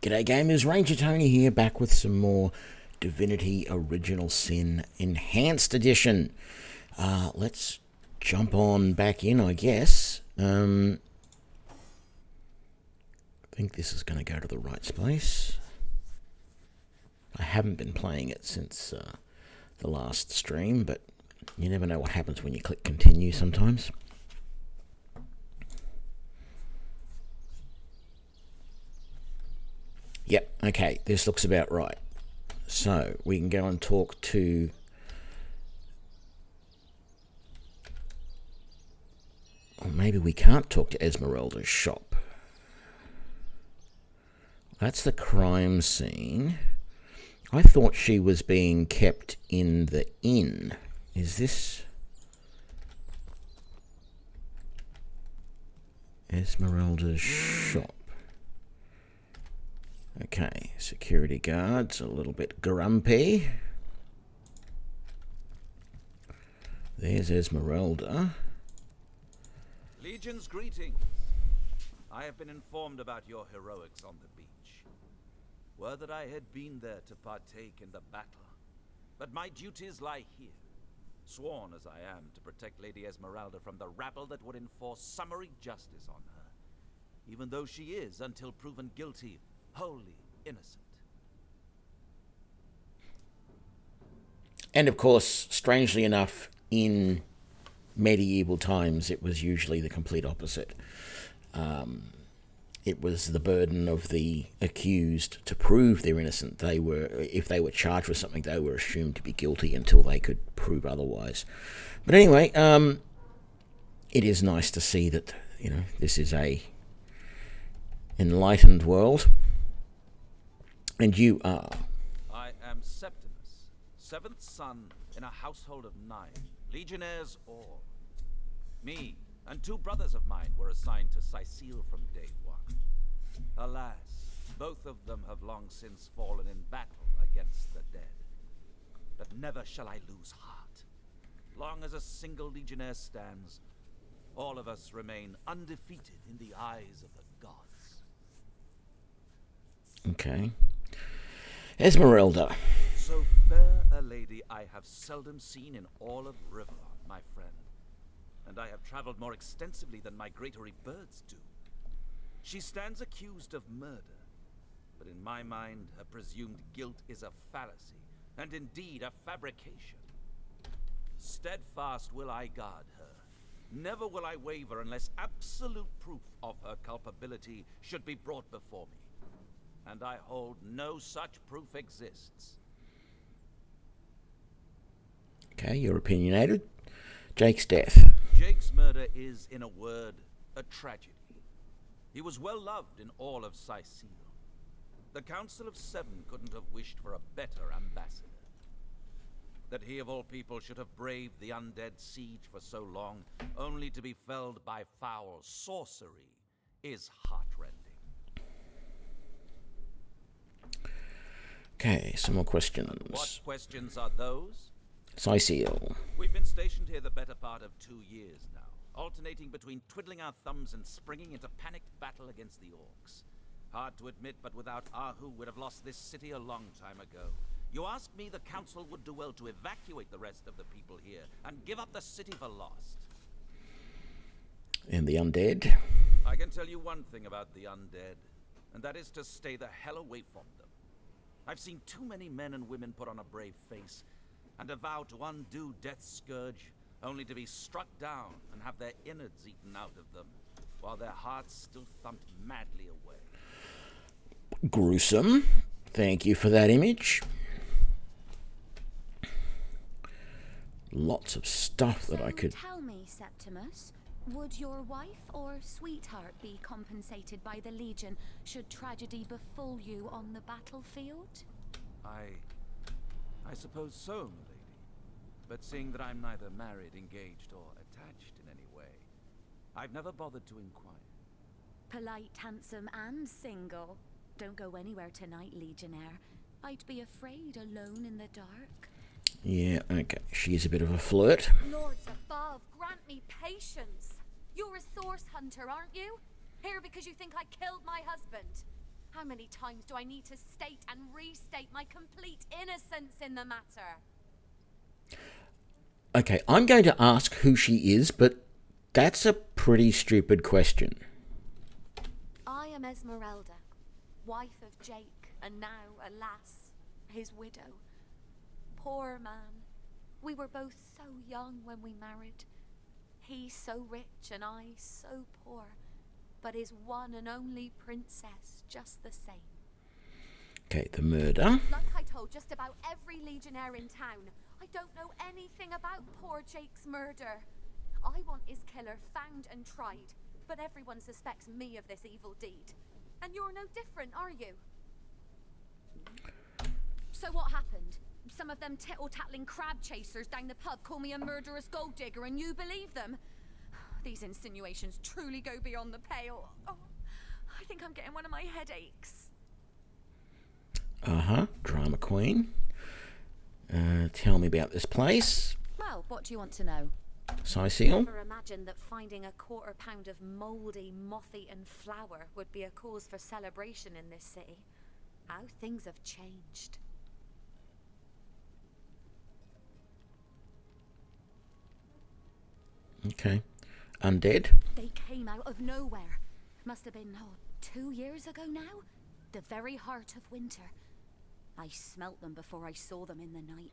G'day gamers, Ranger Tony here, back with some more Divinity Original Sin Enhanced Edition. Let's jump on back in, I guess. I think this is going to go to the right space. I haven't been playing it since the last stream, but you never know what happens when you click continue sometimes. Yep, okay, this looks about right. So, we can go and talk to... Or maybe we can't talk to Esmeralda's shop. That's the crime scene. I thought she was being kept in the inn. Is this... Esmeralda's shop? Okay, security guards a little bit grumpy. There's Esmeralda. Legion's greetings. I have been informed about your heroics on the beach. Were that I had been there to partake in the battle. But my duties lie here, sworn as I am to protect Lady Esmeralda from the rabble that would enforce summary justice on her, even though she is, until proven guilty, wholly innocent. And of course, strangely enough, in medieval times, it was usually the complete opposite. It was the burden of the accused to prove they're innocent. If they were charged with something, they were assumed to be guilty until they could prove otherwise. But anyway, it is nice to see that, you know, this is a enlightened world. And you are? I am Septimus, seventh son in a household of 9, legionnaires all. Me and 2 brothers of mine were assigned to Sicile from day 1. Alas, both of them have long since fallen in battle against the dead. But never shall I lose heart. Long as a single legionnaire stands, all of us remain undefeated in the eyes of the gods. Okay. Esmeralda. So fair a lady I have seldom seen in all of Riverrun, my friend. And I have traveled more extensively than migratory birds do. She stands accused of murder, but in my mind, her presumed guilt is a fallacy, and indeed a fabrication. Steadfast will I guard her. Never will I waver unless absolute proof of her culpability should be brought before me. And I hold no such proof exists. Okay, you're opinionated. Jake's death. Jake's murder is, in a word, a tragedy. He was well loved in all of Sicile. The Council of 7 couldn't have wished for a better ambassador. That he of all people should have braved the undead siege for so long, only to be felled by foul sorcery, is heartrending. Okay, some more questions. What questions are those? Sicile. We've been stationed here the better part of 2 years now, alternating between twiddling our thumbs and springing into panicked battle against the orcs. Hard to admit, but without Ahu, we'd have lost this city a long time ago. You ask me, the council would do well to evacuate the rest of the people here and give up the city for lost. And the undead? I can tell you one thing about the undead, and that is to stay the hell away from them. I've seen too many men and women put on a brave face and a vow to undo Death's scourge, only to be struck down and have their innards eaten out of them, while their hearts still thumped madly away. Gruesome. Thank you for that image. Lots of stuff that I could... Tell me, Septimus, would your wife or sweetheart be compensated by the Legion should tragedy befall you on the battlefield? I suppose so, milady. But seeing that I'm neither married, engaged, or attached in any way, I've never bothered to inquire. Polite, handsome, and single. Don't go anywhere tonight, Legionnaire. I'd be afraid alone in the dark. Yeah, okay. She's a bit of a flirt. Lords above, grant me patience. You're a source hunter, aren't you? Here because you think I killed my husband. How many times do I need to state and restate my complete innocence in the matter? Okay, I'm going to ask who she is, but that's a pretty stupid question. I am Esmeralda, wife of Jake, and now, alas, his widow. Poor man. We were both so young when we married. He so rich and I so poor, but his one and only princess just the same. Okay, the murder. Like I told just about every legionnaire in town, I don't know anything about poor Jake's murder. I want his killer found and tried, but everyone suspects me of this evil deed. And you're no different, are you? So what happened? Some of them tittle-tattling crab chasers down the pub call me a murderous gold digger and you believe them? These insinuations truly go beyond the pale. Oh, I think I'm getting one of my headaches. Drama queen. Tell me about this place. Well, what do you want to know? Syceal. Never imagined that finding a £1/4 of mouldy, moth-eaten flour would be a cause for celebration in this city. How things have changed. Okay. Undead. They came out of nowhere. Must have been, 2 years ago now? The very heart of winter. I smelt them before I saw them in the night.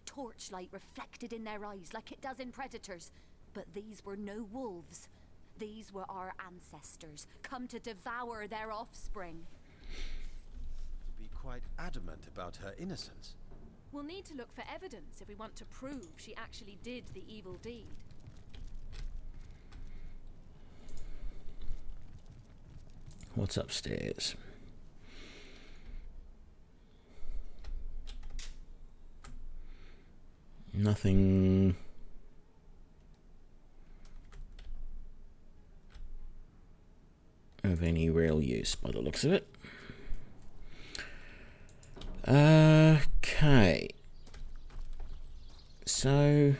Torchlight reflected in their eyes like it does in predators. But these were no wolves. These were our ancestors, come to devour their offspring. Be quite adamant about her innocence. We'll need to look for evidence if we want to prove she actually did the evil deed. What's upstairs? Nothing. Of any real use by the looks of it. Okay. So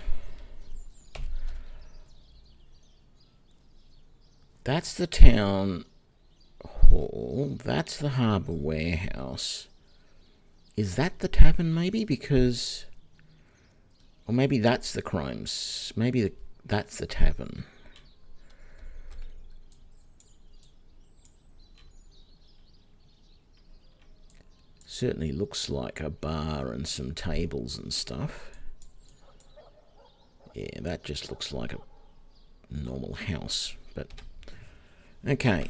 that's the town hall. That's the harbour warehouse. Is that the tavern maybe? Because... Or maybe that's the crimes. Maybe that's the tavern. Certainly looks like a bar and some tables and stuff. Yeah, that just looks like a normal house. But okay.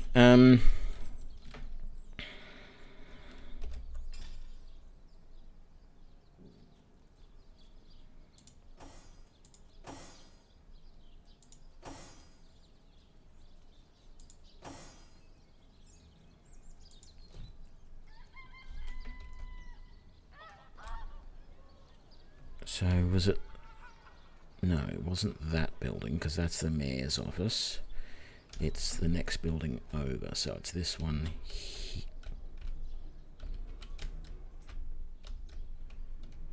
So was it... No, it wasn't that building, because that's the mayor's office. It's the next building over, so it's this one here.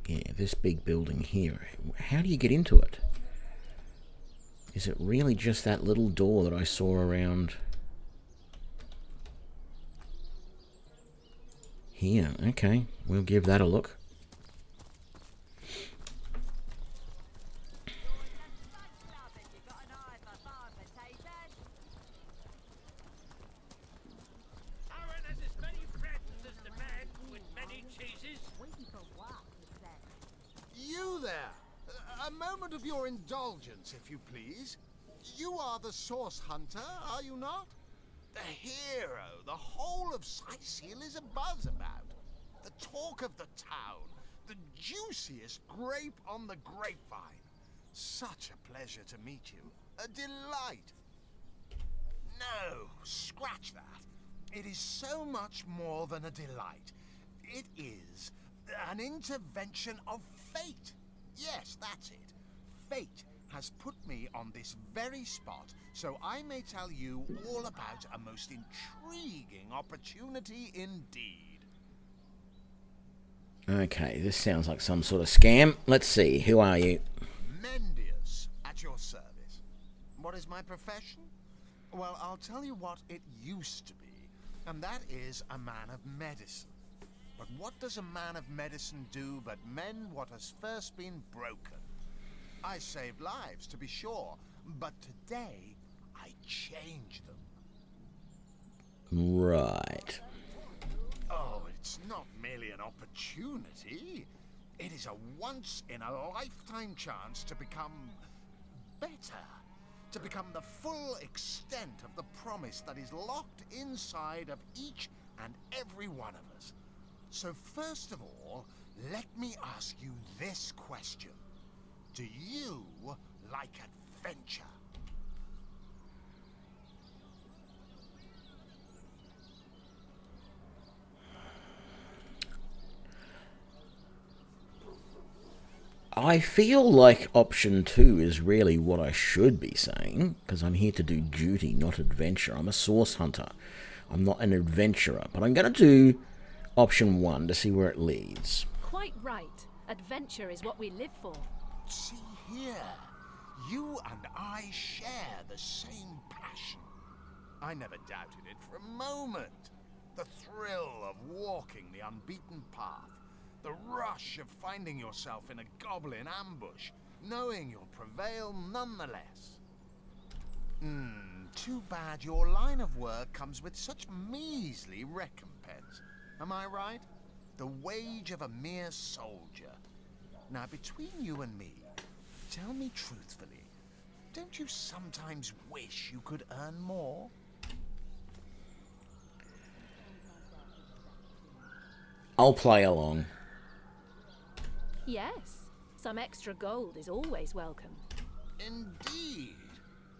Yeah, this big building here. How do you get into it? Is it really just that little door that I saw around here? Okay, we'll give that a look. A moment of your indulgence, if you please. You are the source hunter, are you not? The hero the whole of Syceal is abuzz about. The talk of the town. The juiciest grape on the grapevine. Such a pleasure to meet you. A delight. No, scratch that. It is so much more than a delight. It is an intervention of fate. Yes, that's it. Fate has put me on this very spot, so I may tell you all about a most intriguing opportunity indeed. Okay, this sounds like some sort of scam. Let's see, who are you? Mendius, at your service. What is my profession? Well, I'll tell you what it used to be. And that is a man of medicine. But what does a man of medicine do but mend what has first been broken? I saved lives, to be sure, but today I change them. Right. Oh, it's not merely an opportunity. It is a once-in-a-lifetime chance to become better. To become the full extent of the promise that is locked inside of each and every one of us. So first of all, let me ask you this question. Do you like adventure? I feel like option 2 is really what I should be saying, because I'm here to do duty, not adventure. I'm a source hunter. I'm not an adventurer, but I'm going to do option 1 to see where it leads. Quite right. Adventure is what we live for. See here, you and I share the same passion. I never doubted it for a moment. The thrill of walking the unbeaten path. The rush of finding yourself in a goblin ambush, knowing you'll prevail nonetheless. Too bad your line of work comes with such measly recompense. Am I right? The wage of a mere soldier. Now, between you and me, tell me truthfully, don't you sometimes wish you could earn more? I'll play along. Yes, some extra gold is always welcome. Indeed.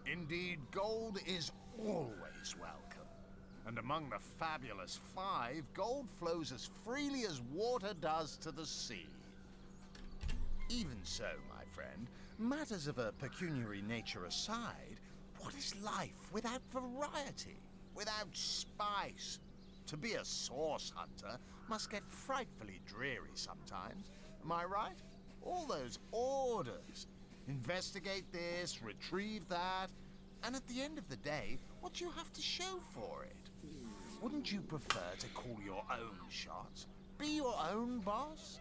Indeed, gold is always welcome. And among the fabulous 5, gold flows as freely as water does to the sea. Even so, my friend, matters of a pecuniary nature aside, what is life without variety, without spice? To be a source hunter must get frightfully dreary sometimes. Am I right? All those orders. Investigate this, retrieve that. And at the end of the day, what do you have to show for it? Wouldn't you prefer to call your own shots? Be your own boss?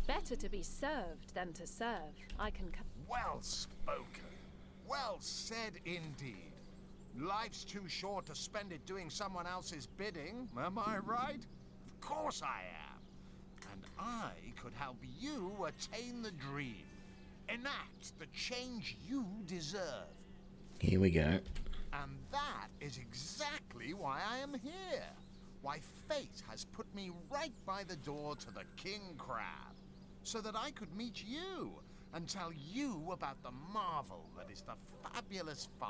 Better to be served than to serve. I can Well spoken. Well said indeed. Life's too short to spend it doing someone else's bidding, am I right? Of course I am. And I could help you attain the dream. Enact the change you deserve. Here we go. And that is exactly why I am here. Why fate has put me right by the door to the King Crab. So that I could meet you and tell you about the marvel that is the Fabulous 5.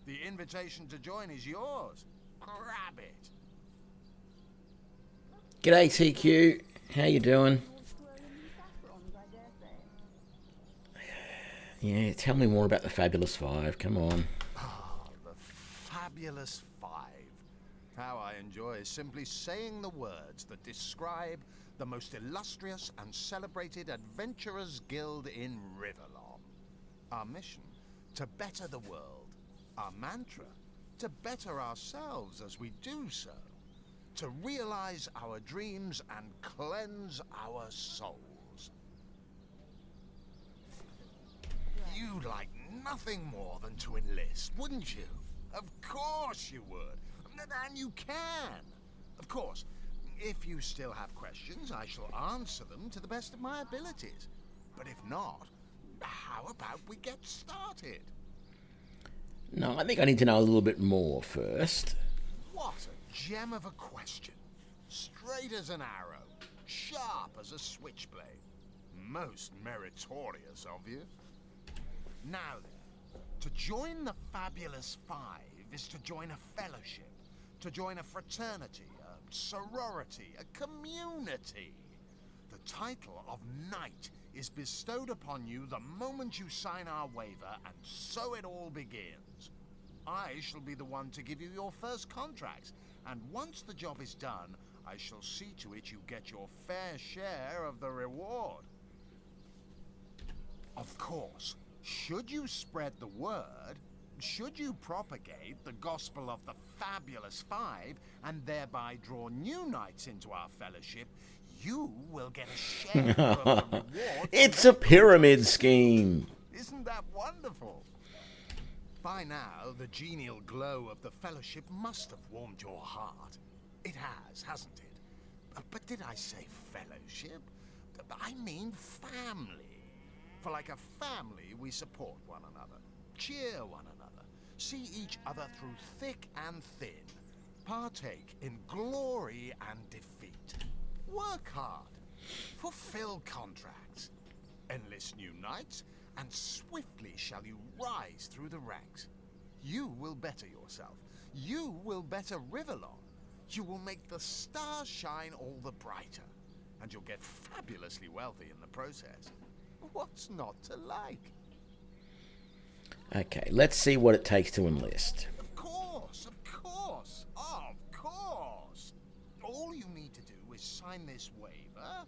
The invitation to join is yours. Grab it. G'day TQ, how you doing? Yeah, tell me more about the Fabulous 5, come on. Ah, the Fabulous 5. How I enjoy simply saying the words that describe the most illustrious and celebrated adventurers guild in Riverlon. Our mission, to better the world. Our mantra, to better ourselves as we do so. To realize our dreams and cleanse our souls. You'd like nothing more than to enlist, wouldn't you? Of course you would. And you can. Of course, if you still have questions, I shall answer them to the best of my abilities. But if not, how about we get started? No, I think I need to know a little bit more first. What a gem of a question. Straight as an arrow, sharp as a switchblade. Most meritorious of you. Now then, to join the Fabulous 5 is to join a fellowship, to join a fraternity, a sorority, a community. The title of Knight is bestowed upon you the moment you sign our waiver, and so it all begins. I shall be the one to give you your first contracts, and once the job is done, I shall see to it you get your fair share of the reward. Of course, should you spread the word, Should you propagate the gospel of the Fabulous Five and thereby draw new knights into our fellowship, you will get a share of the reward. It's a pyramid scheme. Isn't that wonderful? By now, the genial glow of the fellowship must have warmed your heart. It has, hasn't it? But did I say fellowship? I mean family. For like a family, we support one another, cheer one another, see each other through thick and thin, partake in glory and defeat, work hard, fulfill contracts, enlist new knights, and swiftly shall you rise through the ranks. You will better yourself. You will better Riverlon. You will make the stars shine all the brighter. And you'll get fabulously wealthy in the process. What's not to like? Okay, let's see what it takes to enlist. Of course, of course, of course. All you need to do is sign this waiver,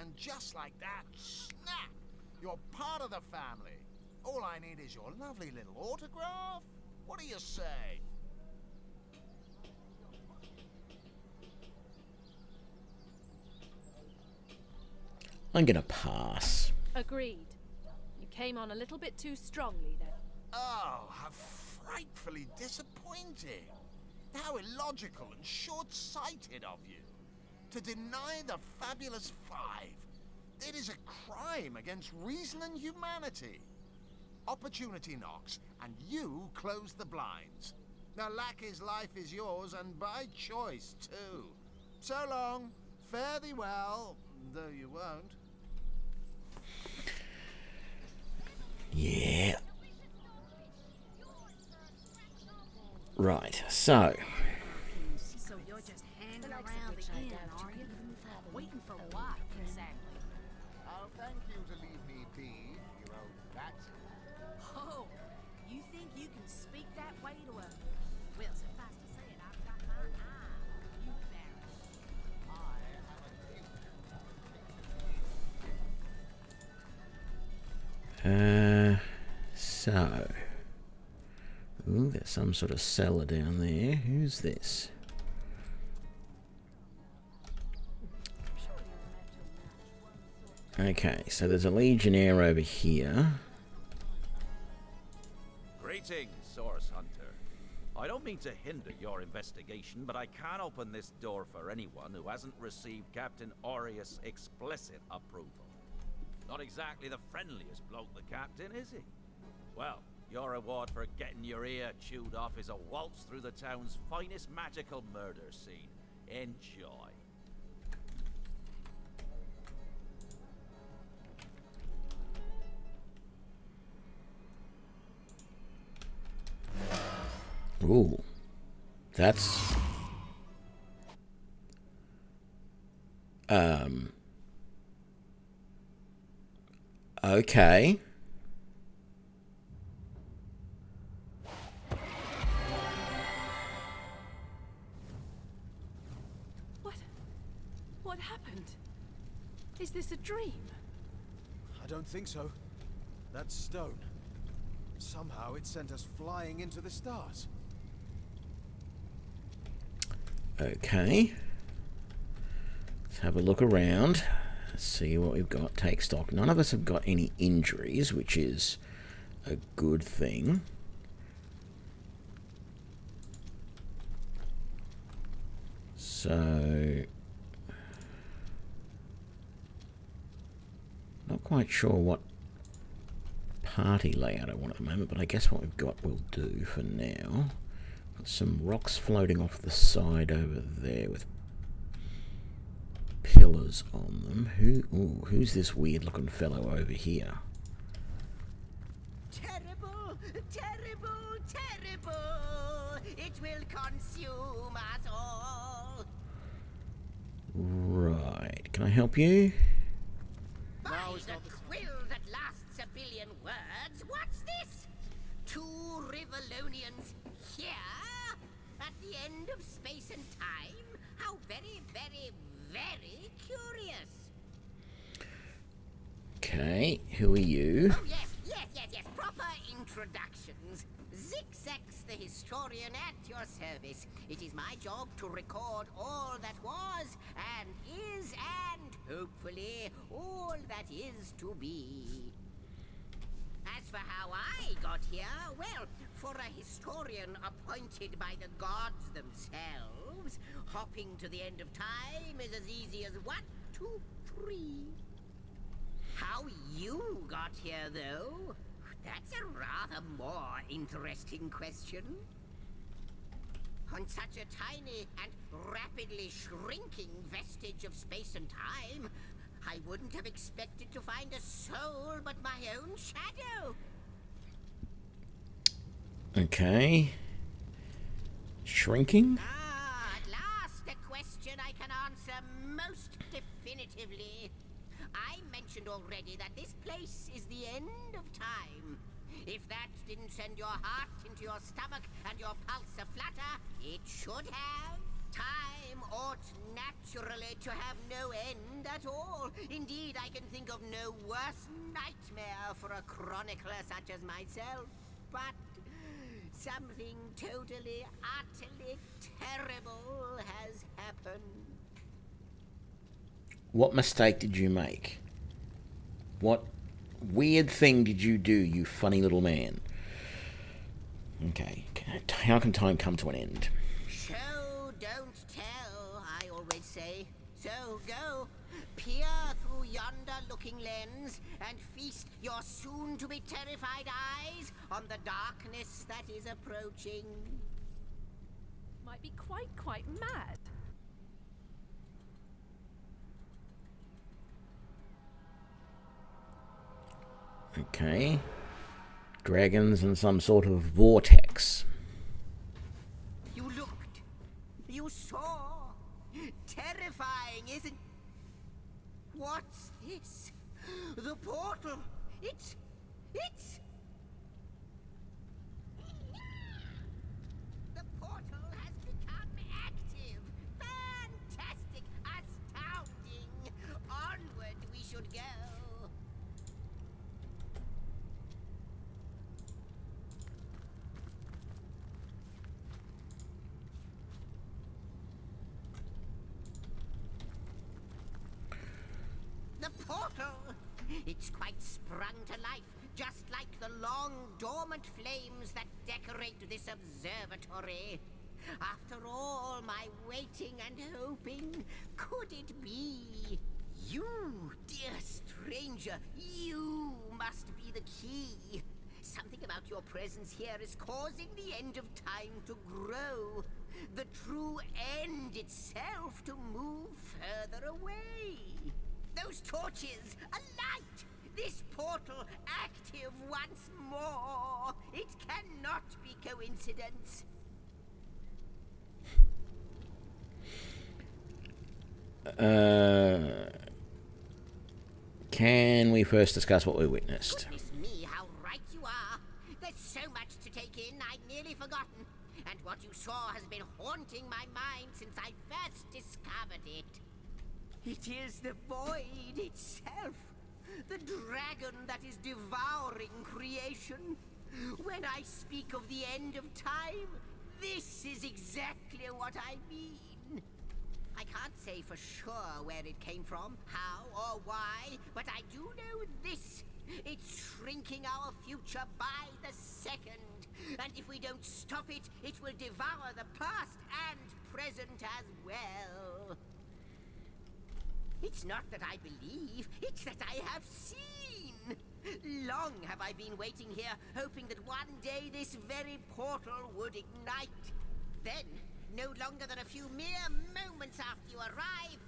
and just like that, snap! You're part of the family. All I need is your lovely little autograph. What do you say? I'm gonna pass. Agreed. You came on a little bit too strongly then. Oh, how frightfully disappointing. How illogical and short-sighted of you. To deny the Fabulous Five. It is a crime against reason and humanity. Opportunity knocks, and you close the blinds. Now, Lackey's life is yours, and by choice, too. So long. Fare thee well, though you won't. Yeah. Right, so. So you're just hanging around the inn, are you? Waiting for what, exactly? I'll thank you to leave me be, you old bat. Oh, you think you can speak that way to a... Well, suffice to say it, I've got my eye on you, Baron. So. Ooh, there's some sort of cellar down there. Who's this? Okay, so there's a legionnaire over here. Greetings, Source Hunter. I don't mean to hinder your investigation, but I can't open this door for anyone who hasn't received Captain Aureus' explicit approval. Not exactly the friendliest bloke, the captain, is he? Well, your reward for getting your ear chewed off is a waltz through the town's finest magical murder scene. Enjoy. Ooh. That's... Okay. What happened? Is this a dream? I don't think so. That stone. Somehow it sent us flying into the stars. Okay. Let's have a look around. See what we've got. Take stock. None of us have got any injuries, which is a good thing. So... not quite sure what party layout I want at the moment, but I guess what we've got will do for now. Got some rocks floating off the side over there with pillars on them. Who's this weird looking fellow over here? Terrible, terrible, terrible! It will consume us all! Right, can I help you? By the quill that lasts a billion words, what's this? Two Rivalonians here? At the end of space and time? How very, very, very curious. Okay, who are you? Oh, yes. Proper introductions. Zixex the historian at your service. It is my job to record all that was, and is, and hopefully all that is to be. As for how I got here, well, for a historian appointed by the gods themselves, hopping to the end of time is as easy as 1, 2, 3. How you got here, though, that's a rather more interesting question. On such a tiny and rapidly shrinking vestige of space and time, I wouldn't have expected to find a soul but my own shadow. Okay. Shrinking? At last a question I can answer most definitively. I mentioned already that this place is the end of time. If that didn't send your heart into your stomach and your pulse a-flutter, it should have. Time ought naturally to have no end at all. Indeed, I can think of no worse nightmare for a chronicler such as myself. But something totally, utterly terrible has happened. What mistake did you make? What weird thing did you do, you funny little man? Okay, how can time come to an end? Show, don't tell, I always say. So go, peer through yonder looking lens, and feast your soon-to-be terrified eyes on the darkness that is approaching. Might be quite mad. Okay. Dragons and some sort of vortex. You looked. You saw. Terrifying, isn't... What's this? The portal. It's... The portal has become active. Fantastic. Astounding. Onward we should go. The portal! It's quite sprung to life, just like the long dormant flames that decorate this observatory. After all my waiting and hoping, could it be? You, dear stranger, you must be the key. Something about your presence here is causing the end of time to grow. The true end itself to move further away. Those torches, a light! This portal active once more! It cannot be coincidence. Can we first discuss what we witnessed? Goodness me, how right you are. There's so much to take in, I'd nearly forgotten. And what you saw has been haunting my mind since I first discovered it. It is the void itself. The dragon that is devouring creation. When I speak of the end of time, this is exactly what I mean. I can't say for sure where it came from, how or why, but I do know this. It's shrinking our future by the second. And if we don't stop it, it will devour the past and present as well. It's not that I believe, it's that I have seen. Long have I been waiting here, hoping that one day this very portal would ignite. Then, no longer than a few mere moments after you arrive,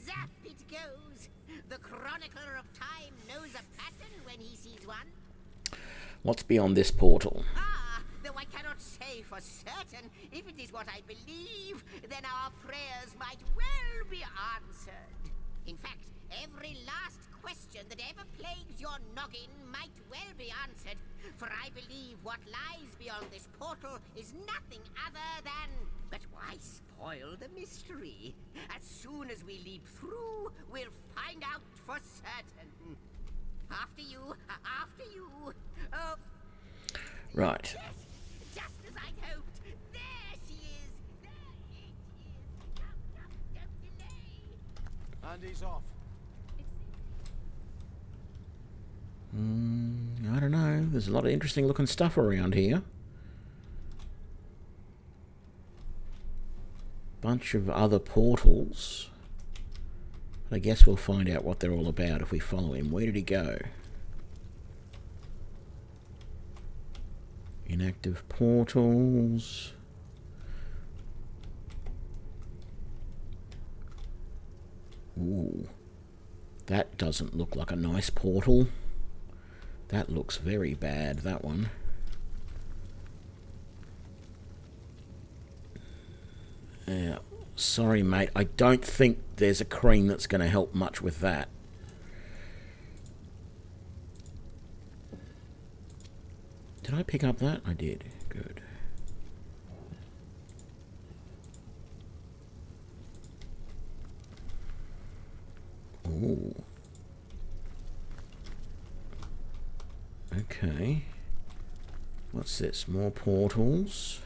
zap it goes. The chronicler of time knows a pattern when he sees one. What's beyond this portal? Though I cannot say for certain, if it is what I believe, then our prayers might well be answered. In fact, every last question that ever plagues your noggin might well be answered, for I believe what lies beyond this portal is nothing other than... But why spoil the mystery? As soon as we leap through, we'll find out for certain. After you, after you. Oh, Right. Yes, just as I'd hoped. There she is. There it is. Don't delay. And he's off. I don't know. There's a lot of interesting looking stuff around here. Bunch of other portals. But I guess we'll find out what they're all about if we follow him. Where did he go? Inactive portals. Ooh. That doesn't look like a nice portal. That looks very bad, that one. Yeah, sorry, mate. I don't think there's a cream that's going to help much with that. Did I pick up that? I did. Good. Ooh. Okay. What's this? More portals.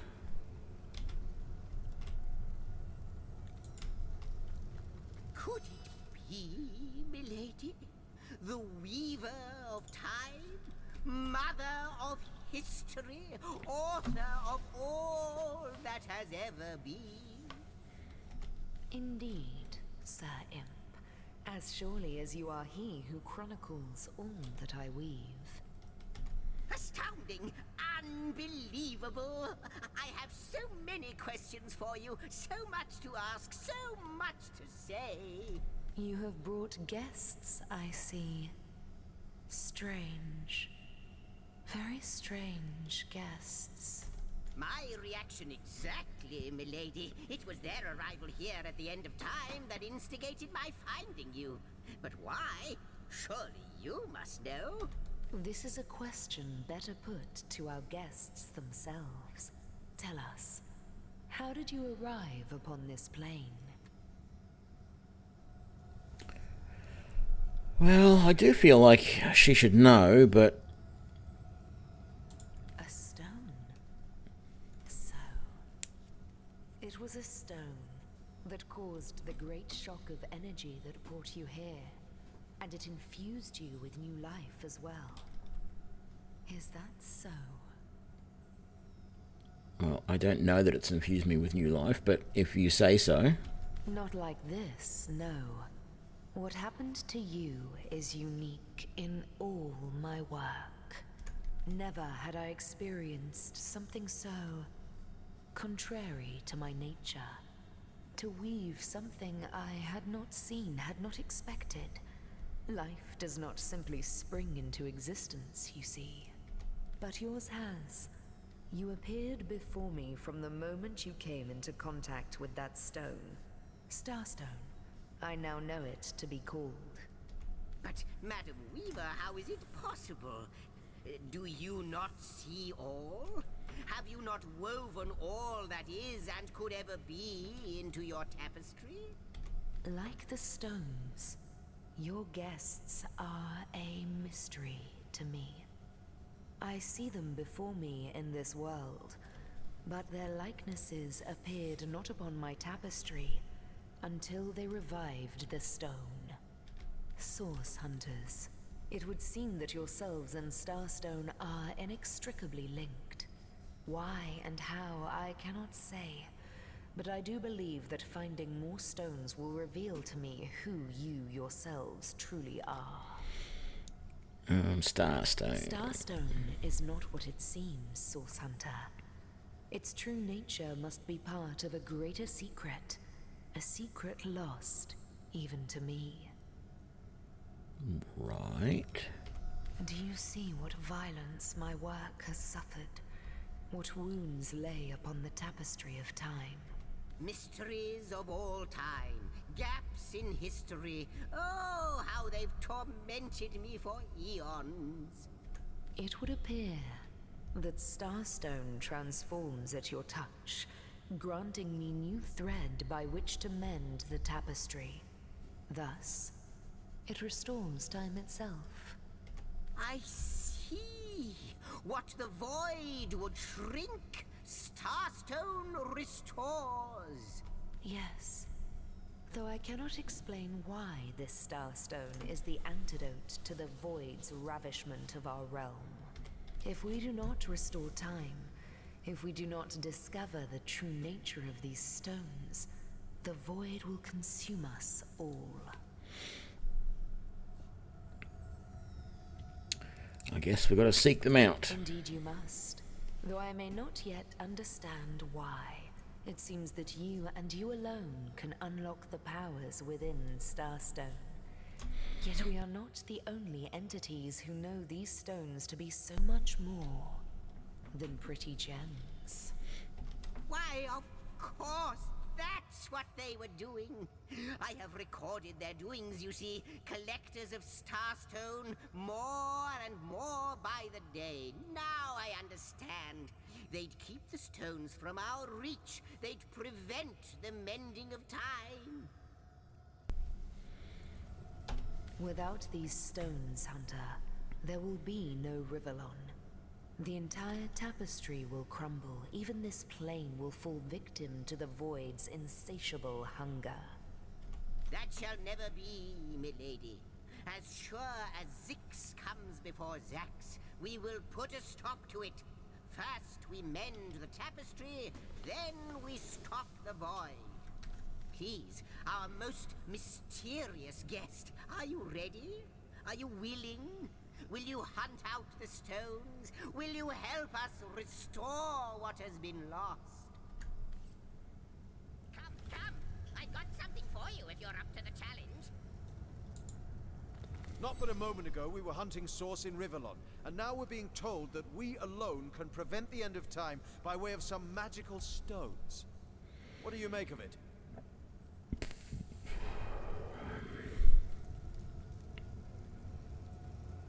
Could it be, milady? The weaver of time? Mother of history? Author of all that has ever been? Indeed, Sir Imp. As surely as you are he who chronicles all that I weave. Astounding! Unbelievable! I have so many questions for you, so much to ask, so much to say. You have brought guests, I see. Strange. Very strange guests. My reaction exactly, milady. It was their arrival here at the end of time that instigated my finding you. But why? Surely you must know. This is a question better put to our guests themselves. Tell us, how did you arrive upon this plane? Well, I do feel like she should know, but... A stone. So, it was a stone that caused the great shock of energy that brought you here. And it infused you with new life as well. Is that so? Well, I don't know that it's infused me with new life, but if you say so. Not like this, no. What happened to you is unique in all my work. Never had I experienced something so contrary to my nature. To weave something I had not seen, had not expected. Life does not simply spring into existence, you see. But yours has. You appeared before me from the moment you came into contact with that stone. Starstone. I now know it to be called. But, Madam Weaver, how is it possible? Do you not see all? Have you not woven all that is and could ever be into your tapestry? Like the stones, your guests are a mystery to me. I see them before me in this world, but their likenesses appeared not upon my tapestry until they revived the stone. Source hunters, it would seem that yourselves and Starstone are inextricably linked. Why and how, I cannot say. But I do believe that finding more stones will reveal to me who you yourselves truly are. Starstone. Starstone is not what it seems, Source Hunter. Its true nature must be part of a greater secret. A secret lost, even to me. Right. Do you see what violence my work has suffered? What wounds lay upon the tapestry of time? Mysteries of all time, gaps in history. Oh, how they've tormented me for eons. It would appear that Starstone transforms at your touch, granting me new thread by which to mend the tapestry. Thus, it restores time itself. I see. What the void would shrink, Starstone restores. Yes. Though I cannot explain why this Starstone is the antidote to the void's ravishment of our realm. If we do not restore time, if we do not discover the true nature of these stones, the void will consume us all. I guess we've got to seek them out. Indeed you must. Though I may not yet understand why. It seems that you and you alone can unlock the powers within Starstone. Yet we are not the only entities who know these stones to be so much more than pretty gems. Why, of course, that's what they were doing. I have recorded their doings, you see. Collectors of Starstone, more and more by the day. Now I understand. They'd keep the stones from our reach. They'd prevent the mending of time. Without these stones, Hunter, there will be no Rivellon. The entire tapestry will crumble. Even this plane will fall victim to the void's insatiable hunger. That shall never be, milady. As sure as Zix comes before Zax, we will put a stop to it. First we mend the tapestry, then we stop the void. Please, our most mysterious guest, are you ready? Are you willing? Will you hunt out the stones? Will you help us restore what has been lost? Come. I got something for you if you're up to the challenge. Not but a moment ago we were hunting Source in Rivellon, and now we're being told that we alone can prevent the end of time by way of some magical stones. What do you make of it?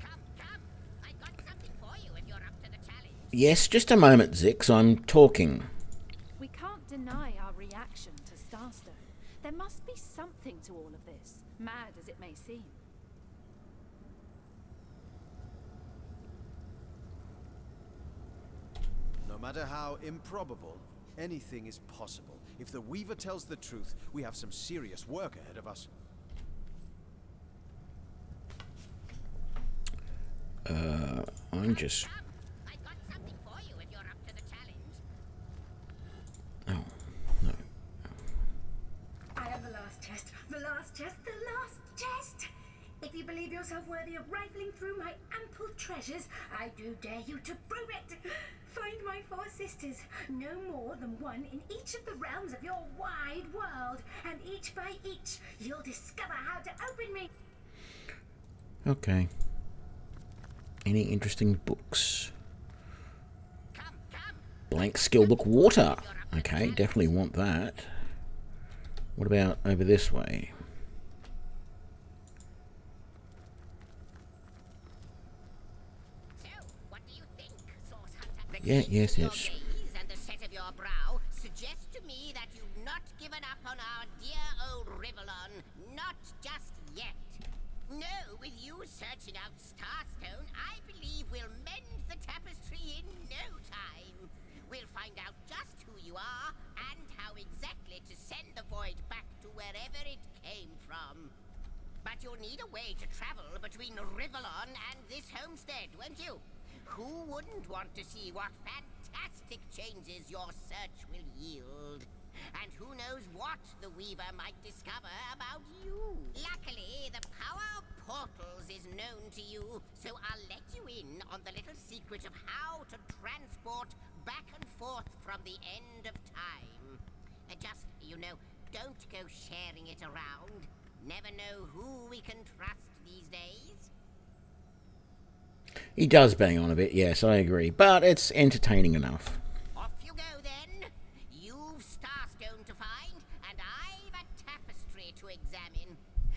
Come. I got something for you if you're up to the challenge. Yes, just a moment, Zix. I'm talking. We can't deny our reaction to Starstone. There must be something to all of this, mad as it may seem. No matter how improbable, anything is possible. If the Weaver tells the truth, we have some serious work ahead of us. I'm just... Come. I got something for you if you're up to the challenge. Oh, no. I have the last chest, the last chest, the last chest! If you believe yourself worthy of rifling through my ample treasures, I do dare you to prove it! Find my 4 sisters, no more than one in each of the realms of your wide world, and each by each, you'll discover how to open me. Okay. Any interesting books? Come. Blank skill book water. Okay, definitely want that. What about over this way? So, what do you think, Source Hunter? The Yeah, glint yes, in your yes. gaze and the set of your brow suggest to me that you've not given up on our dear old Rivellon. Not just yet. No, with you searching out Starstone, I believe we'll mend the tapestry in no time. We'll find out just who you are and how exactly to send the void back to wherever it came from. But you'll need a way to travel between Rivellon and this homestead, won't you? Who wouldn't want to see what fantastic changes your search will yield? And who knows what the Weaver might discover about you? Luckily, the power of portals is known to you, so I'll let you in on the little secret of how to transport back and forth from the end of time. Just, don't go sharing it around. Never know who we can trust these days. He does bang on a bit, yes, I agree. But it's entertaining enough. Off you go then. You've Starstone to find, and I've a tapestry to examine.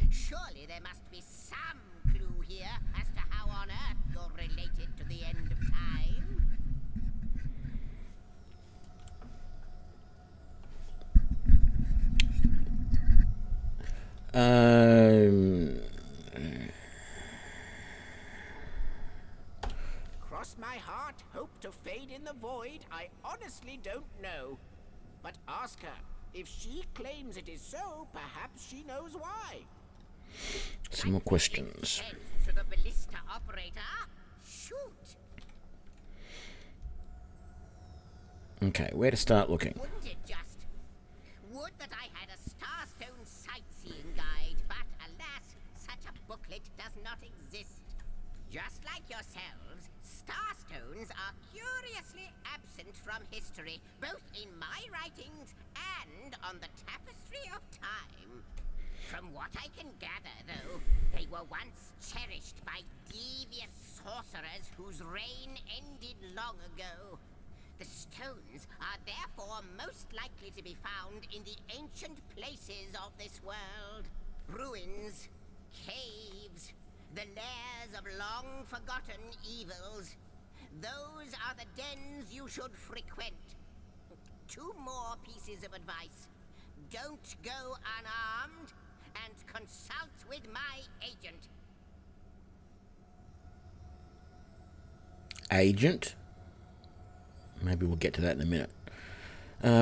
Surely there must be some clue here as to how on earth you're related to the end of time. Cross my heart, hope to fade in the void, I honestly don't know. But ask her. If she claims it is so, perhaps she knows why. Some more questions. Send to the ballista operator. Shoot. Okay, where to start looking? Wouldn't it just? Would that I had a Starstone sightseeing guide, but alas, such a booklet does not exist. Just like yourselves, Starstones are curiously absent from history, both in my writings and on the tapestry of time. From what I can gather, though, they were once cherished by devious sorcerers whose reign ended long ago. The stones are therefore most likely to be found in the ancient places of this world. Ruins, caves, the lairs of long-forgotten evils. Those are the dens you should frequent. 2 more pieces of advice. Don't go unarmed, and consult with my agent. Agent? Maybe we'll get to that in a minute.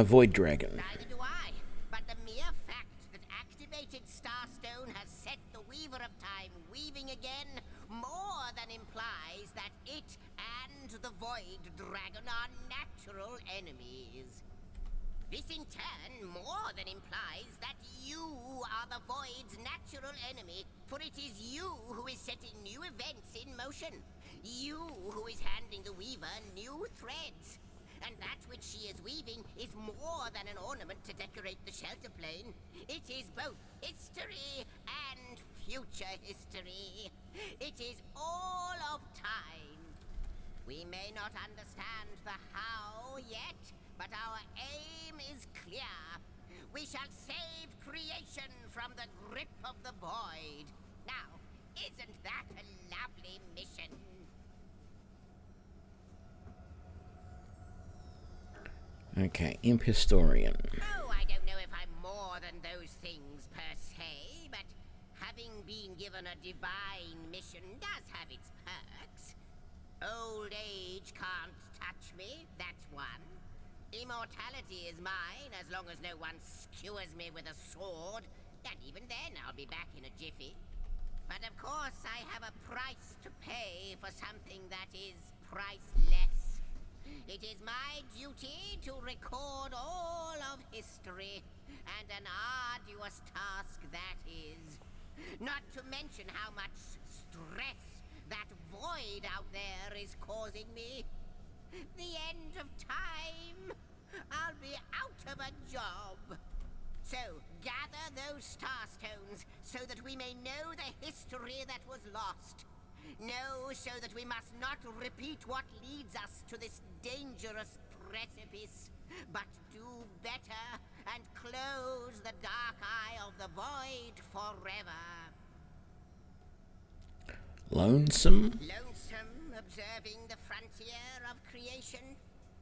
Void Dragon. Neither do I, but the mere fact that activated Starstone has set the Weaver of Time weaving again more than implies that it and the Void Dragon are natural enemies. This in turn more than implies that you are the Void's natural enemy, for it is you who is setting new events in motion. You who is handing the Weaver new threads. And that which she is weaving is more than an ornament to decorate the shelter plane. It is both history and future history. It is all of time. We may not understand the how yet, but our aim is clear. We shall save creation from the grip of the void. Now, isn't that a lovely mission? Okay, Imp Historian. Oh, I don't know if I'm more than those things per se, but having been given a divine mission does have its perks. Old age can't touch me, that's one. Immortality is mine as long as no one skewers me with a sword, and even then I'll be back in a jiffy. But of course I have a price to pay for something that is priceless. It is my duty to record all of history, and an arduous task that is. Not to mention how much stress that void out there is causing me. The end of time. I'll be out of a job. So, gather those Starstones so that we may know the history that was lost. Know so that we must not repeat what leads us to this dangerous precipice, but do better and close the dark eye of the void forever. Lonesome? Lonesome, observing the frontier of creation,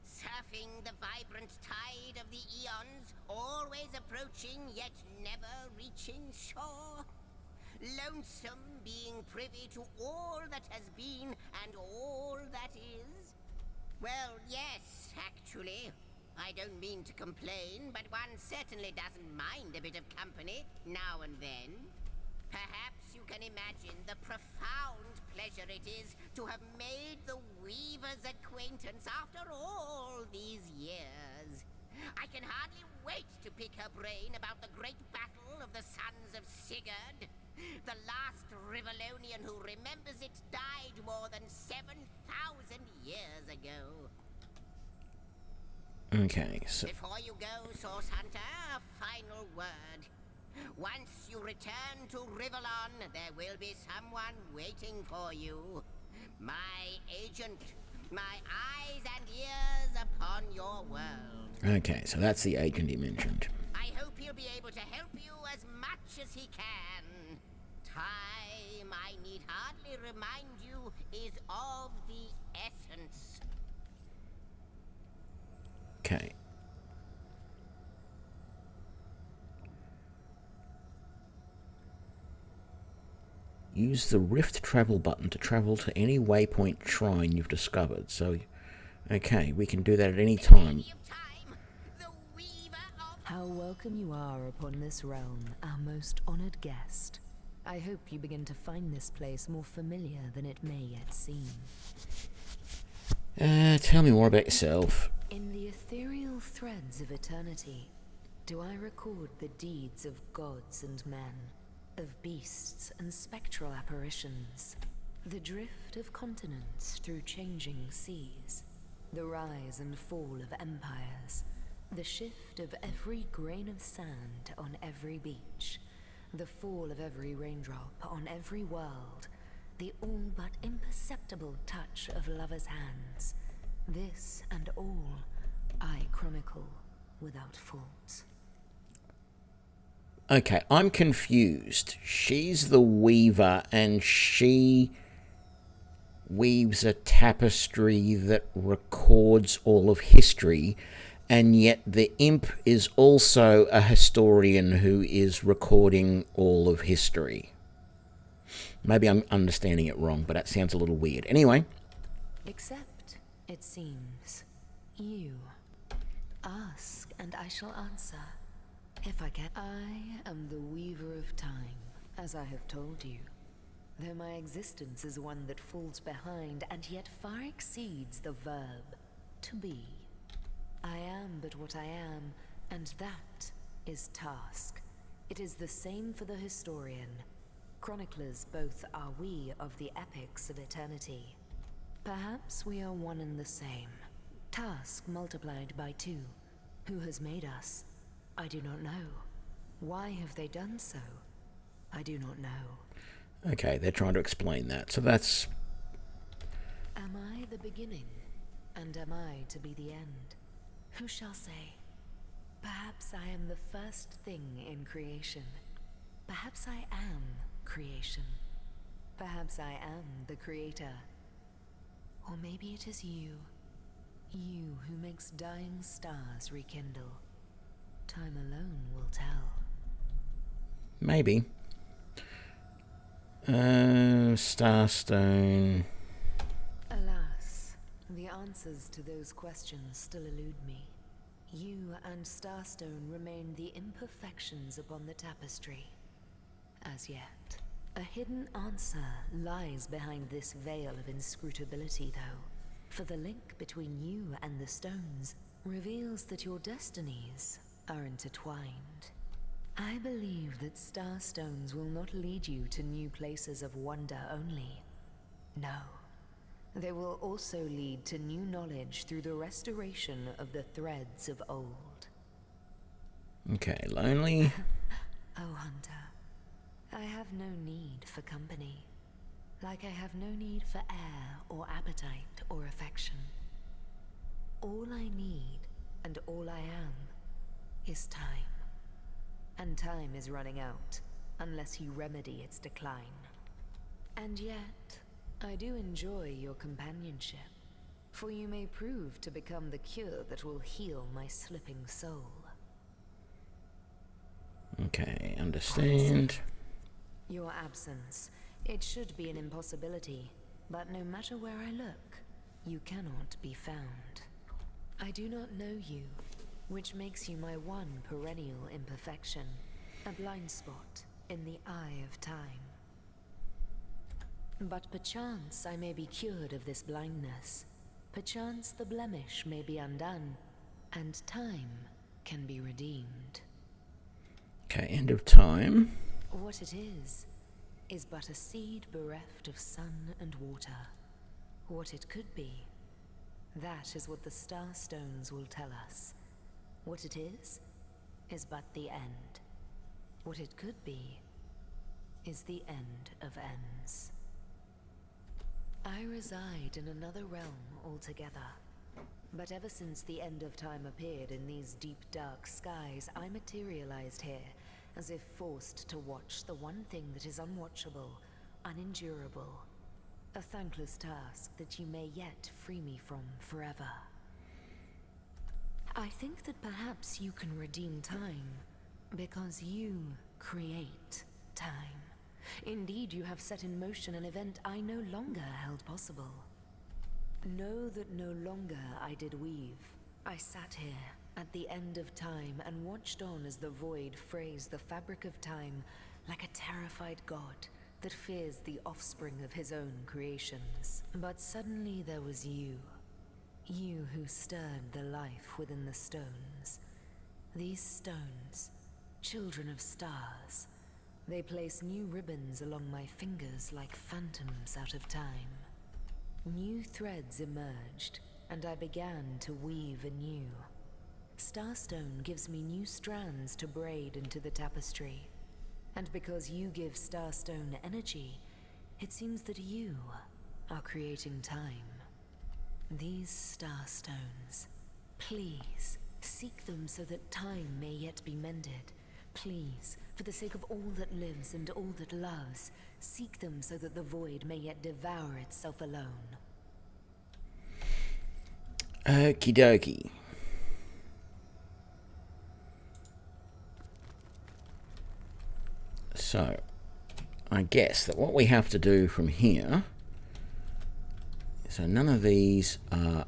surfing the vibrant tide of the eons, always approaching yet never reaching shore. Lonesome, being privy to all that has been and all that is. Well, yes, actually. I don't mean to complain, but one certainly doesn't mind a bit of company now and then. Perhaps you can imagine the profound pleasure it is to have made the Weaver's acquaintance after all these years. I can hardly wait to pick her brain about the great battle of the Sons of Sigurd. The last Rivellonian who remembers it died more than 7,000 years ago. Okay, so... Before you go, Source Hunter, a final word. Once you return to Rivellon, there will be someone waiting for you. My agent. My eyes and ears upon your world. Okay, so that's the agent he mentioned. I hope he'll be able to help you as much as he can. Time, I need hardly remind you, is of the essence. Okay. Use the Rift travel button to travel to any waypoint shrine you've discovered. So, okay, we can do that at any time. How welcome you are upon this realm, our most honored guest. I hope you begin to find this place more familiar than it may yet seem. Tell me more about yourself. In the ethereal threads of eternity, do I record the deeds of gods and men, of beasts and spectral apparitions, the drift of continents through changing seas, the rise and fall of empires, the shift of every grain of sand on every beach, the fall of every raindrop on every world, the all but imperceptible touch of lovers' hands. This and all I chronicle without fault. Okay, I'm confused. She's the weaver and she weaves a tapestry that records all of history, and yet the imp is also a historian who is recording all of history. Maybe I'm understanding it wrong, but that sounds a little weird. Anyway. Except, it seems, you ask and I shall answer. If I can. I am the weaver of time, as I have told you. Though my existence is one that falls behind and yet far exceeds the verb to be. I am but what I am, and that is task. It is the same for the historian. Chroniclers both are we of the epics of eternity. Perhaps we are one and the same. Task multiplied by 2. Who has made us? I do not know. Why have they done so? I do not know. Okay, they're trying to explain that. So that's... Am I the beginning? And am I to be the end? Who shall say? Perhaps I am the first thing in creation. Perhaps I am creation. Perhaps I am the creator. Or maybe it is you. You who makes dying stars rekindle. Time alone will tell. Maybe. Starstone. Alas, the answers to those questions still elude me. You and Starstone remain the imperfections upon the tapestry. As yet. A hidden answer lies behind this veil of inscrutability, though. For the link between you and the stones reveals that your destinies are intertwined. I believe that starstones will not lead you to new places of wonder only. No. They will also lead to new knowledge through the restoration of the threads of old. Okay, lonely. Oh, Hunter. I have no need for company. Like I have no need for air or appetite or affection. All I need and all I am is time. And time is running out unless you remedy its decline. And yet, I do enjoy your companionship, for you may prove to become the cure that will heal my slipping soul. Okay, understand. Your absence. It should be an impossibility, but no matter where I look, you cannot be found. I do not know you, which makes you my one perennial imperfection, a blind spot in the eye of time. But perchance I may be cured of this blindness. Perchance the blemish may be undone, and time can be redeemed. Okay, end of time. What it is but a seed bereft of sun and water. What it could be, that is what the starstones will tell us. What it is but the end. What it could be is the end of ends. I reside in another realm altogether. But ever since the end of time appeared in these deep dark skies, I materialized here, as if forced to watch the one thing that is unwatchable, unendurable. A thankless task that you may yet free me from forever. I think that perhaps you can redeem time, because you create time. Indeed, you have set in motion an event I no longer held possible. Know that no longer I did weave. I sat here at the end of time and watched on as the void frays the fabric of time like a terrified god that fears the offspring of his own creations. But suddenly there was you. You who stirred the life within the stones. These stones, children of stars, they place new ribbons along my fingers like phantoms out of time. New threads emerged, and I began to weave anew. Starstone gives me new strands to braid into the tapestry. And because you give Starstone energy, it seems that you are creating time. These Starstones, please, seek them so that time may yet be mended. Please, for the sake of all that lives and all that loves, seek them so that the void may yet devour itself alone. Okie dokie. So, I guess that what we have to do from here... So none of these are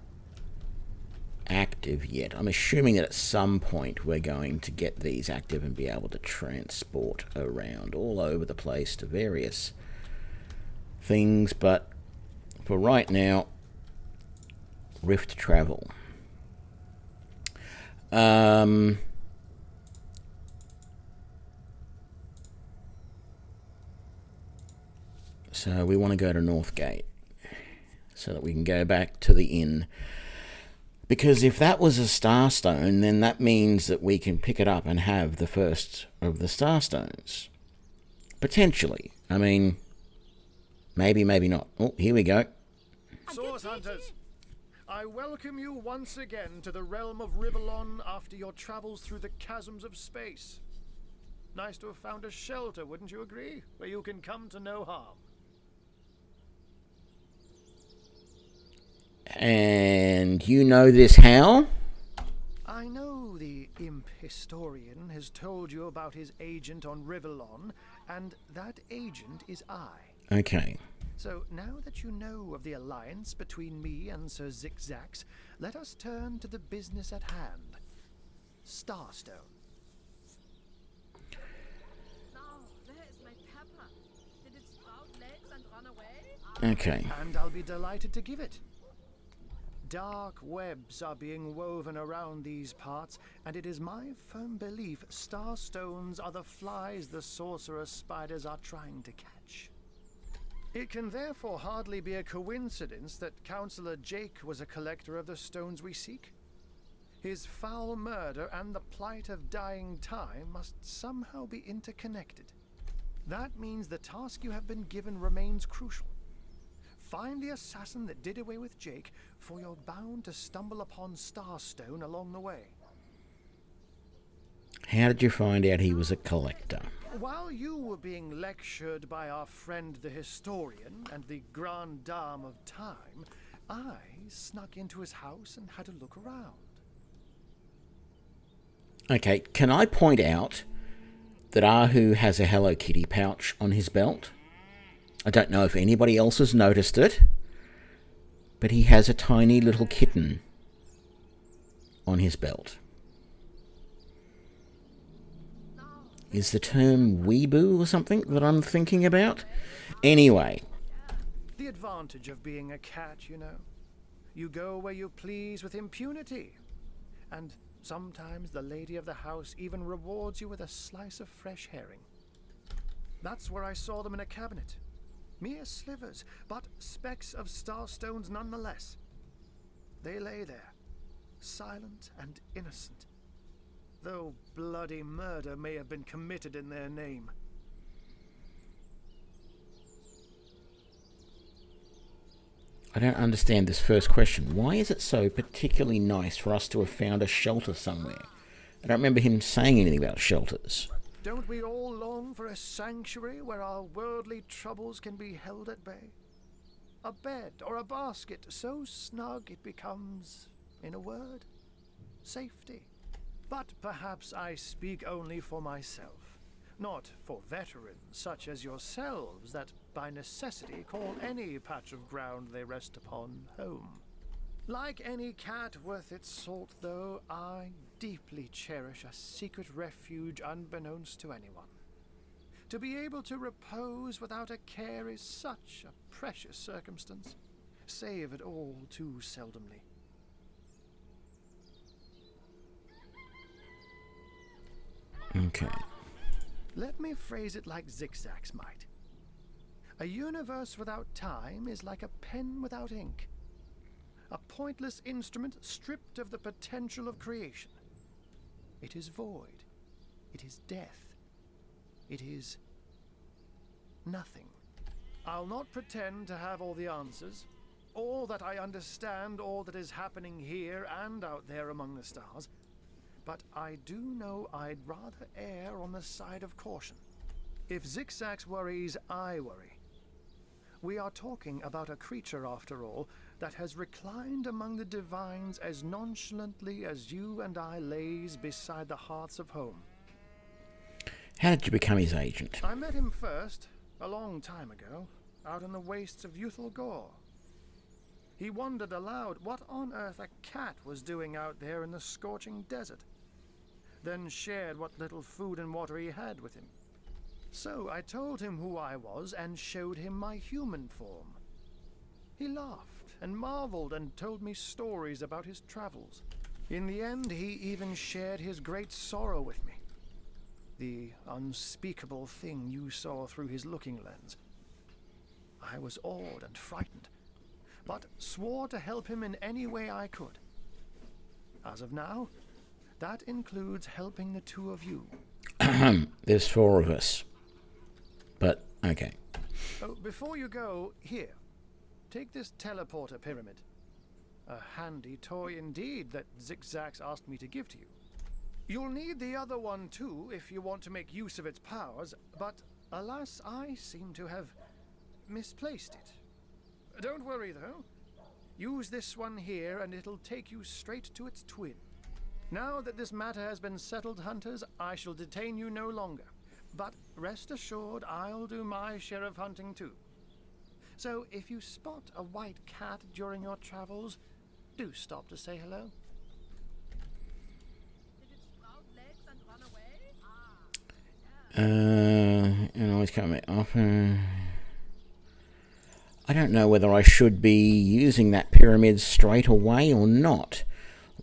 active yet. I'm assuming that at some point we're going to get these active and be able to transport around all over the place to various things, but for right now, Rift travel. So we want to go to Northgate so that we can go back to the inn. Because if that was a Starstone, then that means that we can pick it up and have the first of the Starstones. Potentially. I mean, maybe, maybe not. Oh, here we go. Source Hunters, I welcome you once again to the realm of Rivellon after your travels through the chasms of space. Nice to have found a shelter, wouldn't you agree? Where you can come to no harm. And you know this how? I know the imp historian has told you about his agent on Rivellon, and that agent is I. Okay. So now that you know of the alliance between me and Sir Zigzags, let us turn to the business at hand. Starstone. Now, where is my pepper? Did it sprout legs and run away? Okay. And I'll be delighted to give it. Dark webs are being woven around these parts, and it is my firm belief starstones are the flies the sorcerer spiders are trying to catch. It can therefore hardly be a coincidence that Councillor Jake was a collector of the stones we seek. His foul murder and the plight of dying time must somehow be interconnected. That means the task you have been given remains crucial. Find the assassin that did away with Jake, for you're bound to stumble upon Starstone along the way. How did you find out he was a collector? While you were being lectured by our friend the historian and the grande dame of time, I snuck into his house and had a look around. Okay, can I point out that Ahu has a Hello Kitty pouch on his belt? I don't know if anybody else has noticed it, but he has a tiny little kitten on his belt. Is the term weeboo or something that I'm thinking about? Anyway. The advantage of being a cat, you know. You go where you please with impunity. And sometimes the lady of the house even rewards you with a slice of fresh herring. That's where I saw them in a cabinet. Mere slivers, but specks of starstones nonetheless. They lay there, silent and innocent, though bloody murder may have been committed in their name. I don't understand this first question. Why is it so particularly nice for us to have found a shelter somewhere? I don't remember him saying anything about shelters. Don't we all long for a sanctuary where our worldly troubles can be held at bay? A bed or a basket so snug it becomes, in a word, safety. But perhaps I speak only for myself. Not for veterans such as yourselves that by necessity call any patch of ground they rest upon home. Like any cat worth its salt, though, I deeply cherish a secret refuge unbeknownst to anyone. To be able to repose without a care is such a precious circumstance, savored all too seldomly. Okay. Let me phrase it like Zigzags might. A universe without time is like a pen without ink. A pointless instrument stripped of the potential of creation. It is void. It is death. It is nothing. I'll not pretend to have all the answers, or that I understand all that is happening here and out there among the stars. But I do know I'd rather err on the side of caution. If Zigzags worries, I worry. We are talking about a creature, after all, that has reclined among the divines as nonchalantly as you and I laze beside the hearths of home. How did you become his agent? I met him first, a long time ago, out in the wastes of Youthal Gore. He wondered aloud what on earth a cat was doing out there in the scorching desert, then shared what little food and water he had with him. So I told him who I was and showed him my human form. He laughed and marveled and told me stories about his travels. In the end, he even shared his great sorrow with me. The unspeakable thing you saw through his looking lens. I was awed and frightened, but swore to help him in any way I could. As of now, that includes helping the two of you. There's 4 of us. But, okay. Oh, before you go, here. Take this teleporter pyramid. A handy toy indeed that Zigzags asked me to give to you. You'll need the other one too if you want to make use of its powers, but alas, I seem to have misplaced it. Don't worry though. Use this one here and it'll take you straight to its twin. Now that this matter has been settled, hunters, I shall detain you no longer. But rest assured, I'll do my share of hunting too. So if you spot a white cat during your travels, do stop to say hello. Did it sprout legs and run away? And always coming up. I don't know whether I should be using that pyramid straight away or not.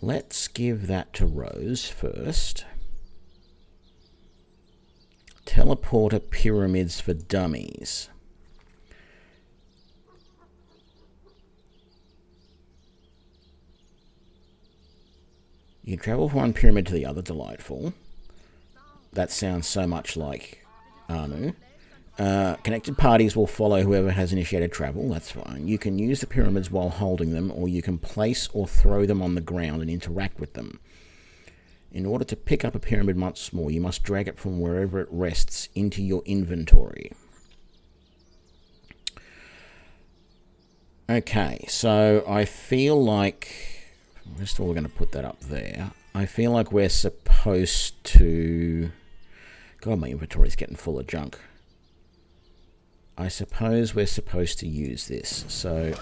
Let's give that to Rose first. Teleporter pyramids for dummies. You can travel from one pyramid to the other. Delightful. That sounds so much like Anu. Connected parties will follow whoever has initiated travel. That's fine. You can use the pyramids while holding them, or you can place or throw them on the ground and interact with them. In order to pick up a pyramid once more, you must drag it from wherever it rests into your inventory. Okay, so I feel like... First of all, we're going to put that up there. I feel like we're supposed to... God, my inventory's getting full of junk. I suppose we're supposed to use this, so...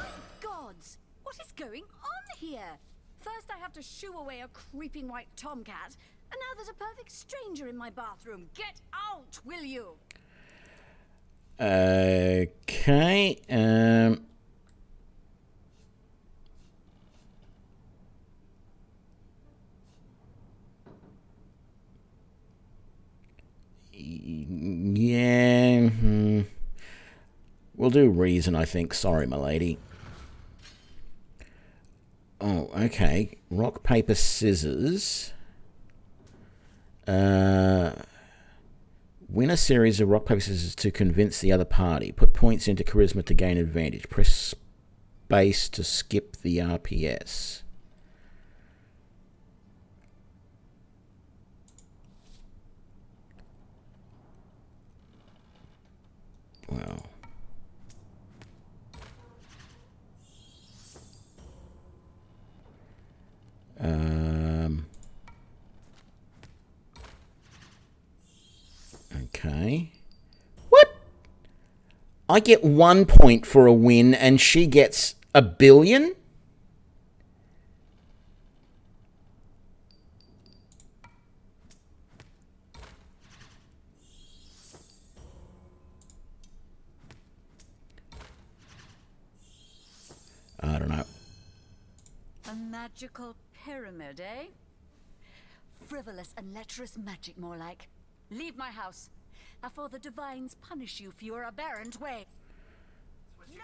Gods! What is going on here? First I have to shoo away a creeping white tomcat, and now there's a perfect stranger in my bathroom. Get out, will you? Okay, yeah, we'll do reason, I think. Sorry, my lady. Oh, okay. Rock, paper, scissors. Win a series of rock, paper, scissors to convince the other party. Put points into charisma to gain advantage. Press space to skip the RPS. Wow. Okay. I get 1 point for a win and she gets 1 billion? I don't know. A magical pyramid, eh? Frivolous and lecherous magic, more like. Leave my house, afore the divines punish you for your aberrant way. No,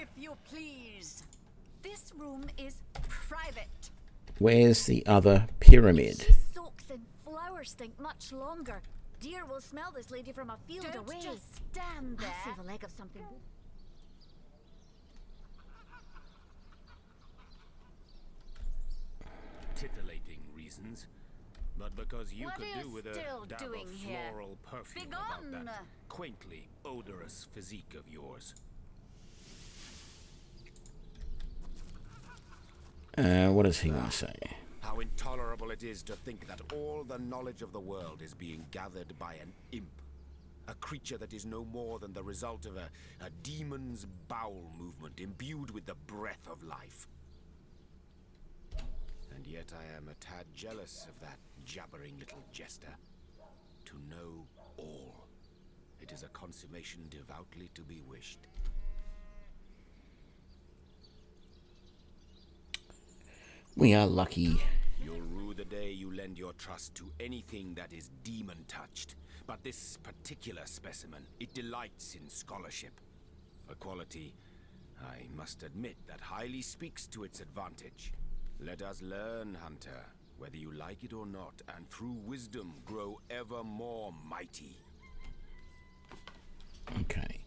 if you please. This room is private. Where's the other pyramid? She soaks in flower stink much longer. Deer will smell this lady from a field away. Don't just stand there. I'll save a leg of something. Titillating reasons, but because you What could are do you with a still dab doing of here? floral perfume Begone! about that quaintly odorous physique of yours. What does he want to say? How intolerable it is to think that all the knowledge of the world is being gathered by an imp. A creature that is no more than the result of a demon's bowel movement imbued with the breath of life. And yet I am a tad jealous of that jabbering little jester. To know all. It is a consummation devoutly to be wished. We are lucky. You'll rue the day you lend your trust to anything that is demon-touched. But this particular specimen, it delights in scholarship. A quality, I must admit, that highly speaks to its advantage. Let us learn, Hunter, whether you like it or not, and through wisdom grow ever more mighty. Okay.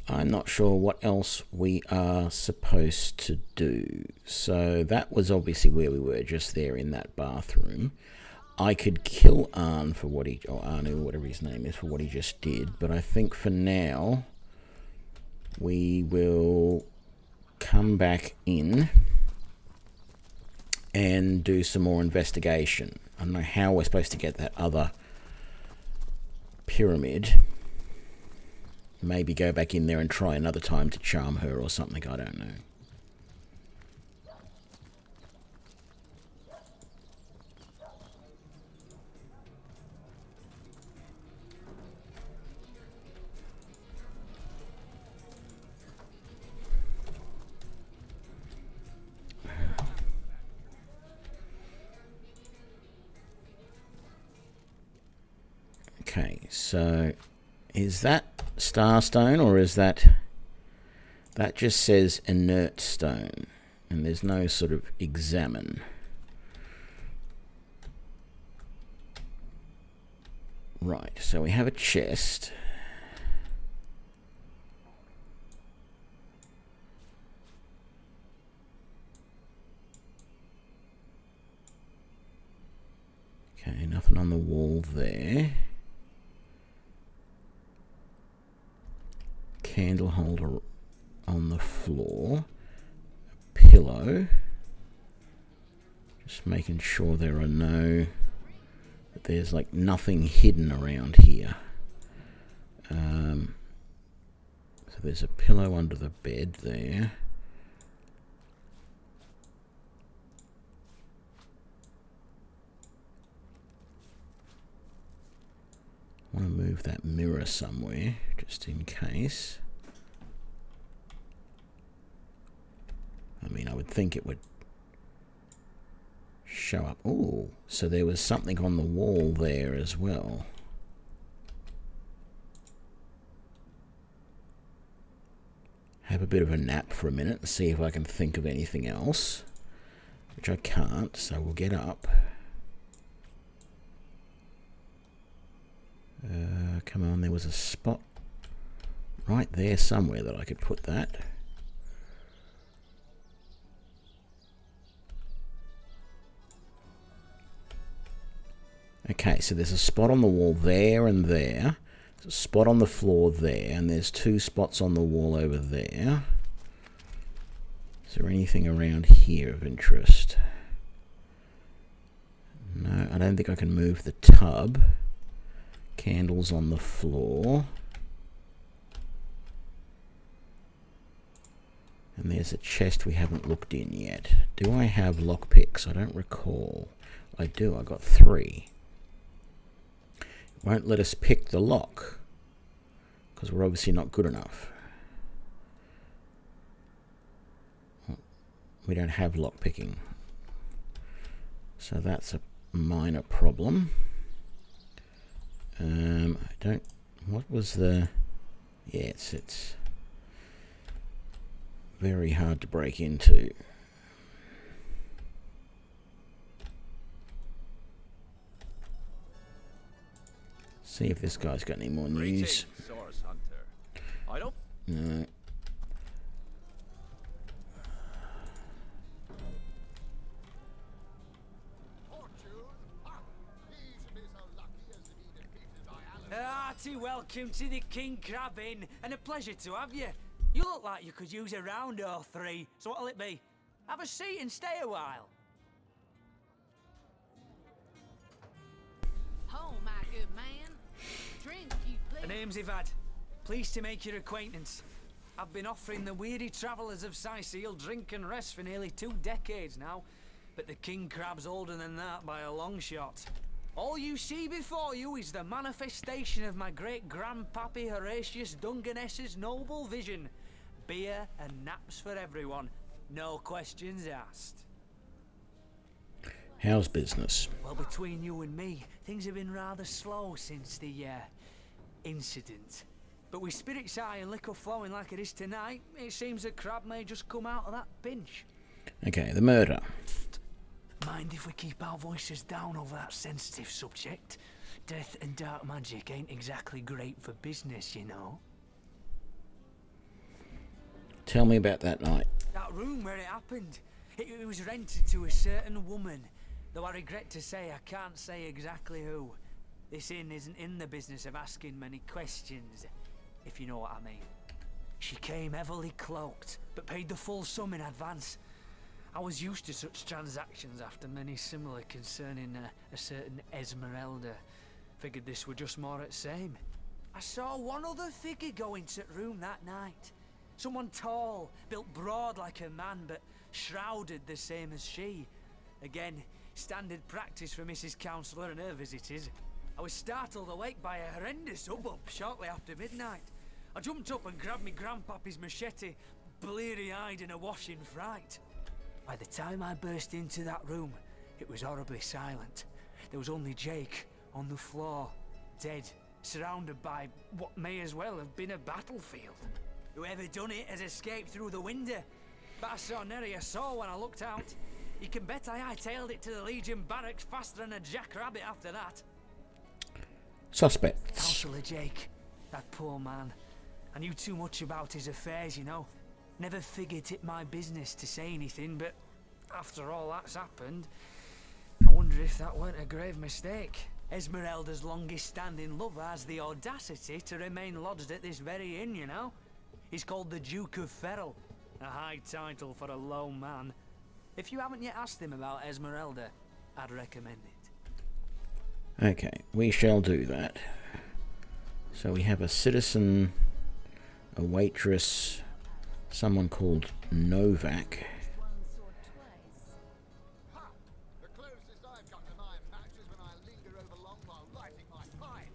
I'm not sure what else we are supposed to do. So that was obviously where we were, just there in that bathroom. I could kill Arn for what he, or Arnu, whatever his name is, for what he just did. But I think for now, we will come back in and do some more investigation. I don't know how we're supposed to get that other pyramid. Maybe go back in there and try another time to charm her or something, I don't know. Okay, so is that Starstone or is that just says inert stone and there's no sort of examine. Right, so we have a chest. Okay, nothing on the wall there. Candle holder on the floor. A pillow. Just making sure there are no... There's like nothing hidden around here. So there's a pillow under the bed there. I want to move that mirror somewhere, just in case. I mean, I would think it would show up. Oh, so there was something on the wall there as well. Have a bit of a nap for a minute and see if I can think of anything else. Which I can't, so we'll get up. Come on, there was a spot right there somewhere that I could put that. Okay, so there's a spot on the wall there and there. There's a spot on the floor there, and there's two spots on the wall over there. Is there anything around here of interest? No, I don't think I can move the tub. Candles on the floor. And there's a chest we haven't looked in yet. Do I have lockpicks? I don't recall. I do. I got 3. It won't let us pick the lock because we're obviously not good enough. We don't have lockpicking. So that's a minor problem. I don't... What was the... Yes, it's very hard to break into. See if this guy's got any more news. Source Hunter. I don't... No. Hearty welcome to the King Crab Inn, and a pleasure to have you. You look like you could use a round or 3, so what'll it be? Have a seat and stay a while. Oh, my good man. Drink, you please. The name's Ivad. Pleased to make your acquaintance. I've been offering the weary travellers of Sicil drink and rest for nearly 2 decades now, but the King Crab's older than that by a long shot. All you see before you is the manifestation of my great-grandpappy Horatius Dungeness's noble vision. Beer and naps for everyone. No questions asked. How's business? Well, between you and me, things have been rather slow since the incident. But with spirits high and liquor flowing like it is tonight, it seems the crab may just come out of that pinch. Okay, the murder. Mind if we keep our voices down over that sensitive subject? Death and dark magic ain't exactly great for business, you know. Tell me about that night. That room where it happened, it was rented to a certain woman. Though I regret to say I can't say exactly who. This inn isn't in the business of asking many questions, if you know what I mean. She came heavily cloaked, but paid the full sum in advance. I was used to such transactions after many similar concerning a certain Esmeralda. Figured this were just more at same. I saw one other figure go into the room that night. Someone tall, built broad like a man, but shrouded the same as she. Again, standard practice for Mrs. Counselor and her visitors. I was startled awake by a horrendous hubbub shortly after midnight. I jumped up and grabbed me grandpappy's machete, bleary-eyed and awash in fright. By the time I burst into that room, it was horribly silent. There was only Jake on the floor, dead, surrounded by what may as well have been a battlefield. Whoever done it has escaped through the window, but I saw nary a soul when I looked out. You can bet I hightailed it to the Legion barracks faster than a jackrabbit after that. Suspects. Councillor Jake, that poor man. I knew too much about his affairs, you know. Never figured it my business to say anything, but after all that's happened, I wonder if that weren't a grave mistake. Esmeralda's longest-standing lover has the audacity to remain lodged at this very inn, you know. He's called the Duke of Ferrell, a high title for a low man. If you haven't yet asked him about Esmeralda, I'd recommend it. Okay, we shall do that. So we have a citizen, a waitress, someone called Novak. The closest I've got to my match is when I linger over long while lighting my pipe.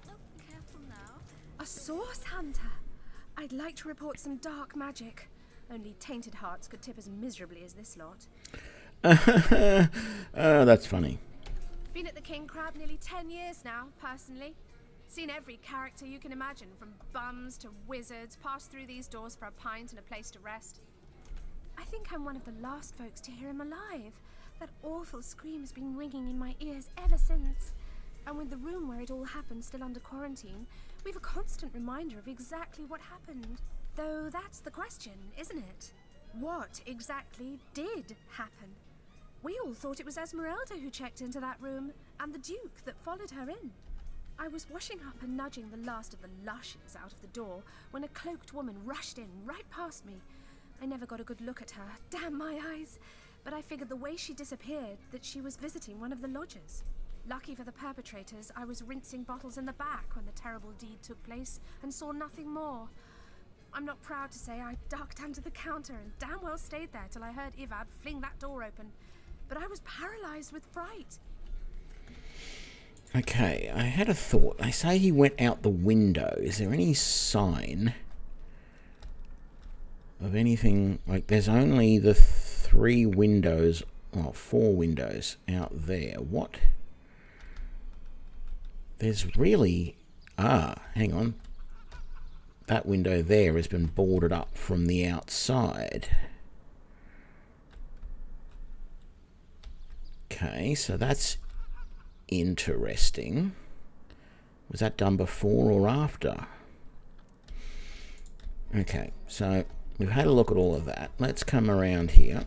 Oh, careful now. A source hunter. I'd like to report some dark magic. Only tainted hearts could tip as miserably as this lot. That's funny. Been at the King Crab nearly 10 years now, personally. Seen every character you can imagine, from bums to wizards, passed through these doors for a pint and a place to rest. I think I'm one of the last folks to hear him alive. That awful scream has been ringing in my ears ever since. And with the room where it all happened still under quarantine, we've a constant reminder of exactly what happened. Though that's the question, isn't it? What exactly did happen? We all thought it was Esmeralda who checked into that room, and the Duke that followed her in. I was washing up and nudging the last of the lushes out of the door when a cloaked woman rushed in right past me. I never got a good look at her, damn my eyes, but I figured the way she disappeared that she was visiting one of the lodgers. Lucky for the perpetrators, I was rinsing bottles in the back when the terrible deed took place and saw nothing more. I'm not proud to say I ducked under the counter and damn well stayed there till I heard Ivad fling that door open. But I was paralyzed with fright. Okay, I had a thought. They say he went out the window. Is there any sign of anything? Like, there's only the 3 windows, well, 4 windows out there. What? There's really... hang on. That window there has been boarded up from the outside. Okay, so that's interesting. Was that done before or after? Okay, so we've had a look at all of that. Let's come around here.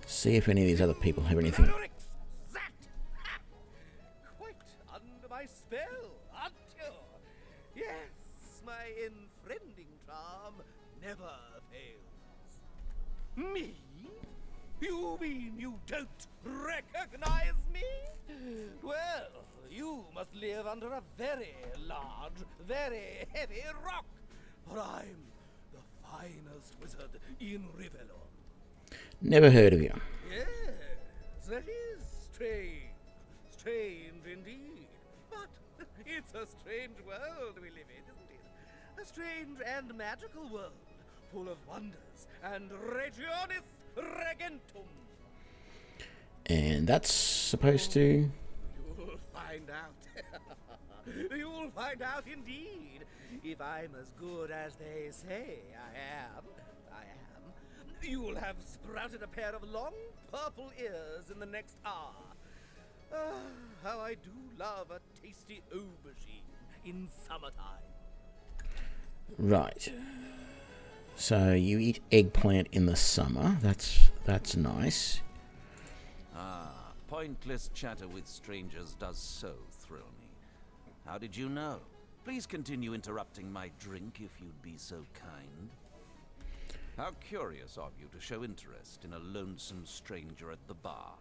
See if any of these other people have anything. Quite under my spell, aren't you? Yes, my enfriending charm never fails. Me? You mean you don't recognize me? Well, you must live under a very large, very heavy rock, for I'm the finest wizard in Rivellon. Never heard of you. Yes, that is strange. Strange indeed. But it's a strange world we live in, isn't it? A strange and magical world, full of wonders and regionis regentum. And that's supposed to... You'll find out. You'll find out indeed. If I'm as good as they say I am. You'll have sprouted a pair of long purple ears in the next hour. How I do love a tasty aubergine in summertime. Right. So you eat eggplant in the summer. That's nice. Pointless chatter with strangers does so thrill me. How did you know? Please continue interrupting my drink if you'd be so kind. How curious of you to show interest in a lonesome stranger at the bar.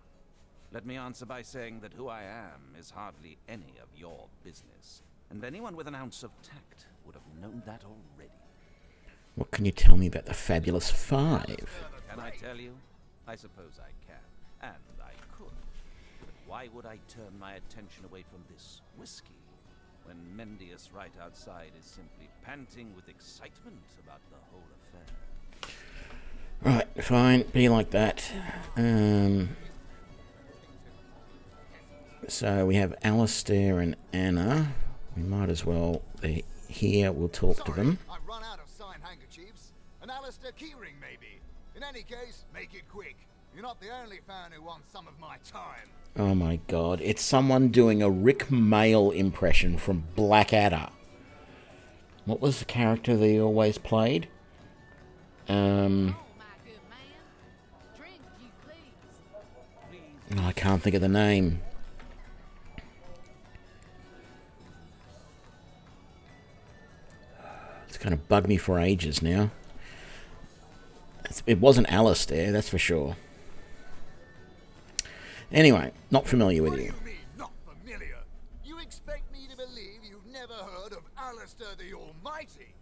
Let me answer by saying that who I am is hardly any of your business, and anyone with an ounce of tact would have known that already. What can you tell me about the Fabulous Five? Can I tell you? I suppose I can, and I could. But why would I turn my attention away from this whiskey when Mendius right outside is simply panting with excitement about the whole affair? Right, fine, be like that. So we have Alistair and Anna. We might as well, they're here, we'll talk to them. I've run out of signed handkerchiefs. An Alistair keyring, maybe. In any case, make it quick. You're not the only fan who wants some of my time. Oh my god, it's someone doing a Rick Mail impression from Blackadder. What was the character that he always played? Oh, I can't think of the name. It's going to bug me for ages now. It wasn't Alistair, that's for sure. Anyway, not familiar with you. What do you mean, not familiar? You expect me to believe you've never heard of Alistair the Almighty?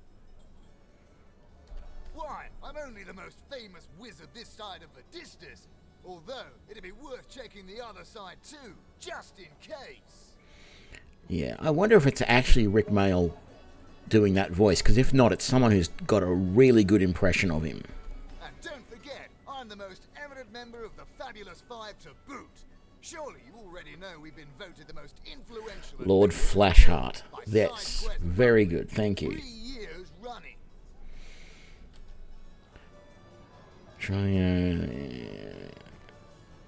Why, I'm only the most famous wizard this side of the distance. Although, it'd be worth checking the other side too, just in case. Yeah, I wonder if it's actually Rick Mail doing that voice, because if not, it's someone who's got a really good impression of him. And don't forget, I'm the most eminent member of the Fabulous Five to boot. Surely you already know we've been voted the most influential... Lord Flashheart. That's very good, thank you. 3 years running.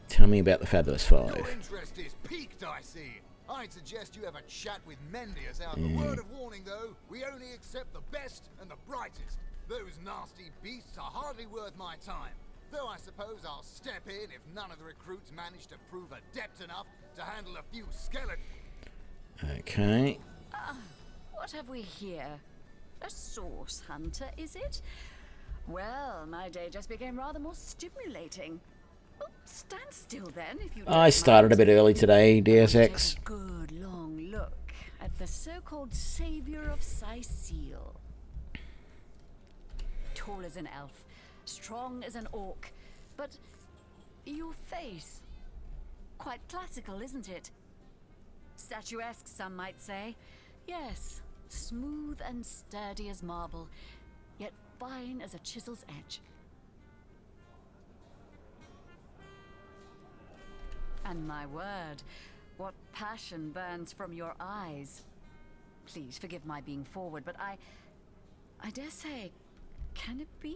Tell me about the Fabulous Five. Your interest is piqued, I see. I'd suggest you have a chat with Mendius out. A word of warning, though, we only accept the best and the brightest. Those nasty beasts are hardly worth my time. Though I suppose I'll step in if none of the recruits manage to prove adept enough to handle a few skeletons. Okay. What have we here? A source hunter, is it? Well, my day just became rather more stimulating. Stand still then, if you I don't started a mind. bit early today, Deus Take Ex. a good long look at the so-called savior of Cyseal. Tall as an elf, strong as an orc, but your face, quite classical, isn't it? Statuesque, some might say. Yes, smooth and sturdy as marble, yet fine as a chisel's edge. And my word, what passion burns from your eyes. Please forgive my being forward, but I dare say, can it be?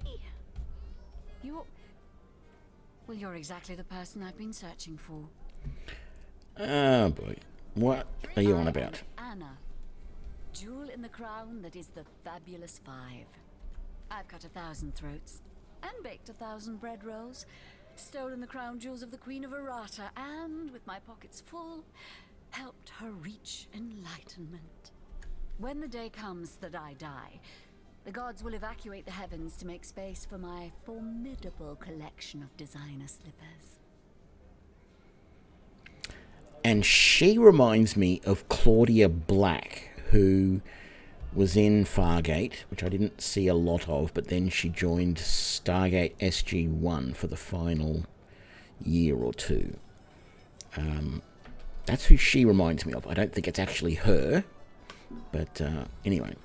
You're exactly the person I've been searching for. Oh boy. What are you on about? Anna, jewel in the crown that is the fabulous 5. I've cut 1,000 throats and baked 1,000 bread rolls, stolen the crown jewels of the Queen of Arata, and with my pockets full, helped her reach enlightenment. When the day comes that I die, the gods will evacuate the heavens to make space for my formidable collection of designer slippers. And she reminds me of Claudia Black, who was in Fargate, which I didn't see a lot of, but then she joined Stargate SG-1 for the final year or two. That's who she reminds me of. I don't think it's actually her, but anyway.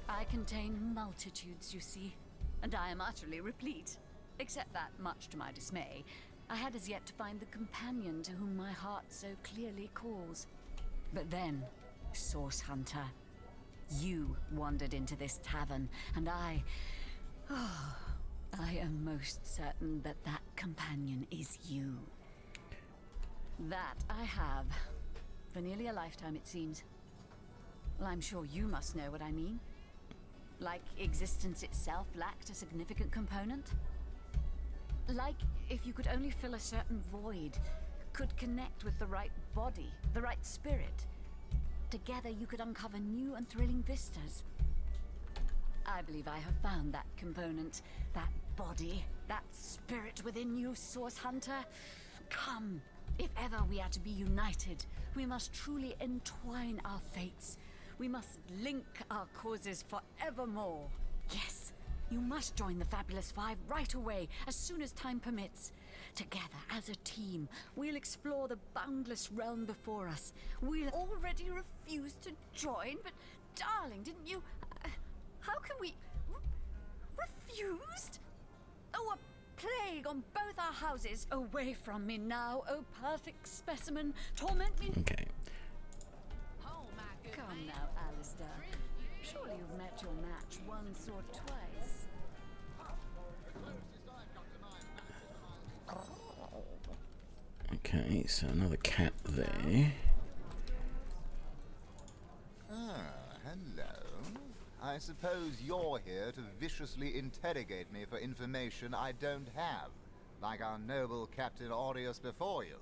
I contain multitudes, you see, and I am utterly replete. Except that, much to my dismay, I had as yet to find the companion to whom my heart so clearly calls. But then, Source Hunter, you wandered into this tavern, and I am most certain that that companion is you. That I have. For nearly a lifetime, it seems. Well, I'm sure you must know what I mean. Like existence itself lacked a significant component? Like if you could only fill a certain void, could connect with the right body, the right spirit. Together you could uncover new and thrilling vistas. I believe I have found that component, that body, that spirit within you, Source Hunter. Come, if ever we are to be united, we must truly entwine our fates. We must link our causes forevermore. Yes, you must join the Fabulous 5 right away, as soon as time permits. Together, as a team, we'll explore the boundless realm before us. We'll already refuse to join, but darling, didn't you... how can we... refused? Oh, a plague on both our houses. Away from me now, oh perfect specimen. Torment me... Okay. Come now, Alistair. Surely you've met your match once or twice. Okay, so another cat there. Ah, hello. I suppose you're here to viciously interrogate me for information I don't have, like our noble Captain Aureus before you.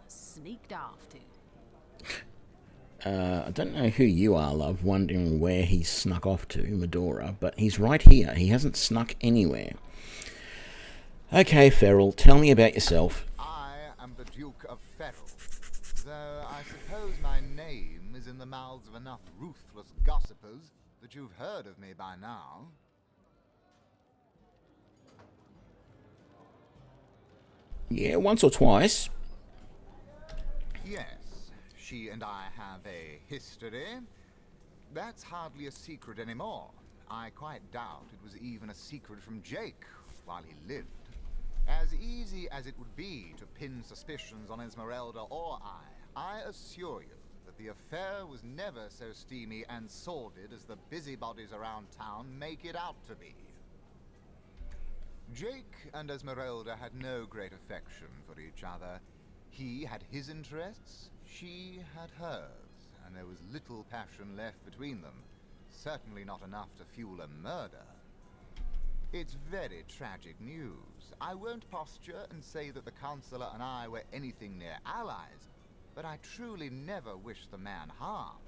Sneaked off to. I don't know who you are, love, wondering where he snuck off to, Medora, but he's right here. He hasn't snuck anywhere. Okay, Ferrell, tell me about yourself. I am the Duke of Ferrell, though I suppose my name is in the mouths of enough ruthless gossipers that you've heard of me by now. Yeah, once or twice. Yes, she and I have a history. That's hardly a secret anymore. I quite doubt it was even a secret from Jake while he lived. As easy as it would be to pin suspicions on Esmeralda or I assure you that the affair was never so steamy and sordid as the busybodies around town make it out to be. Jake and Esmeralda had no great affection for each other. He had his interests, she had hers, and there was little passion left between them. Certainly not enough to fuel a murder. It's very tragic news. I won't posture and say that the Chancellor and I were anything near allies, but I truly never wished the man harm.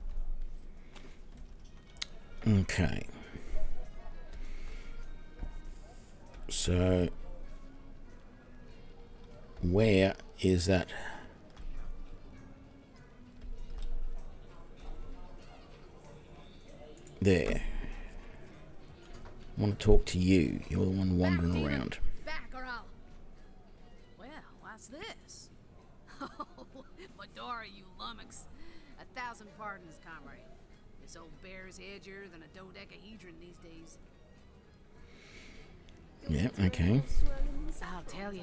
Okay. So, Where is that? There. I want to talk to you. You're the one wandering around. Back or I'll... Well, what's this? Oh, Medora, you lummox. 1,000 pardons, comrade. This old bear's edgier than a dodecahedron these days. Yeah, okay. I'll tell you,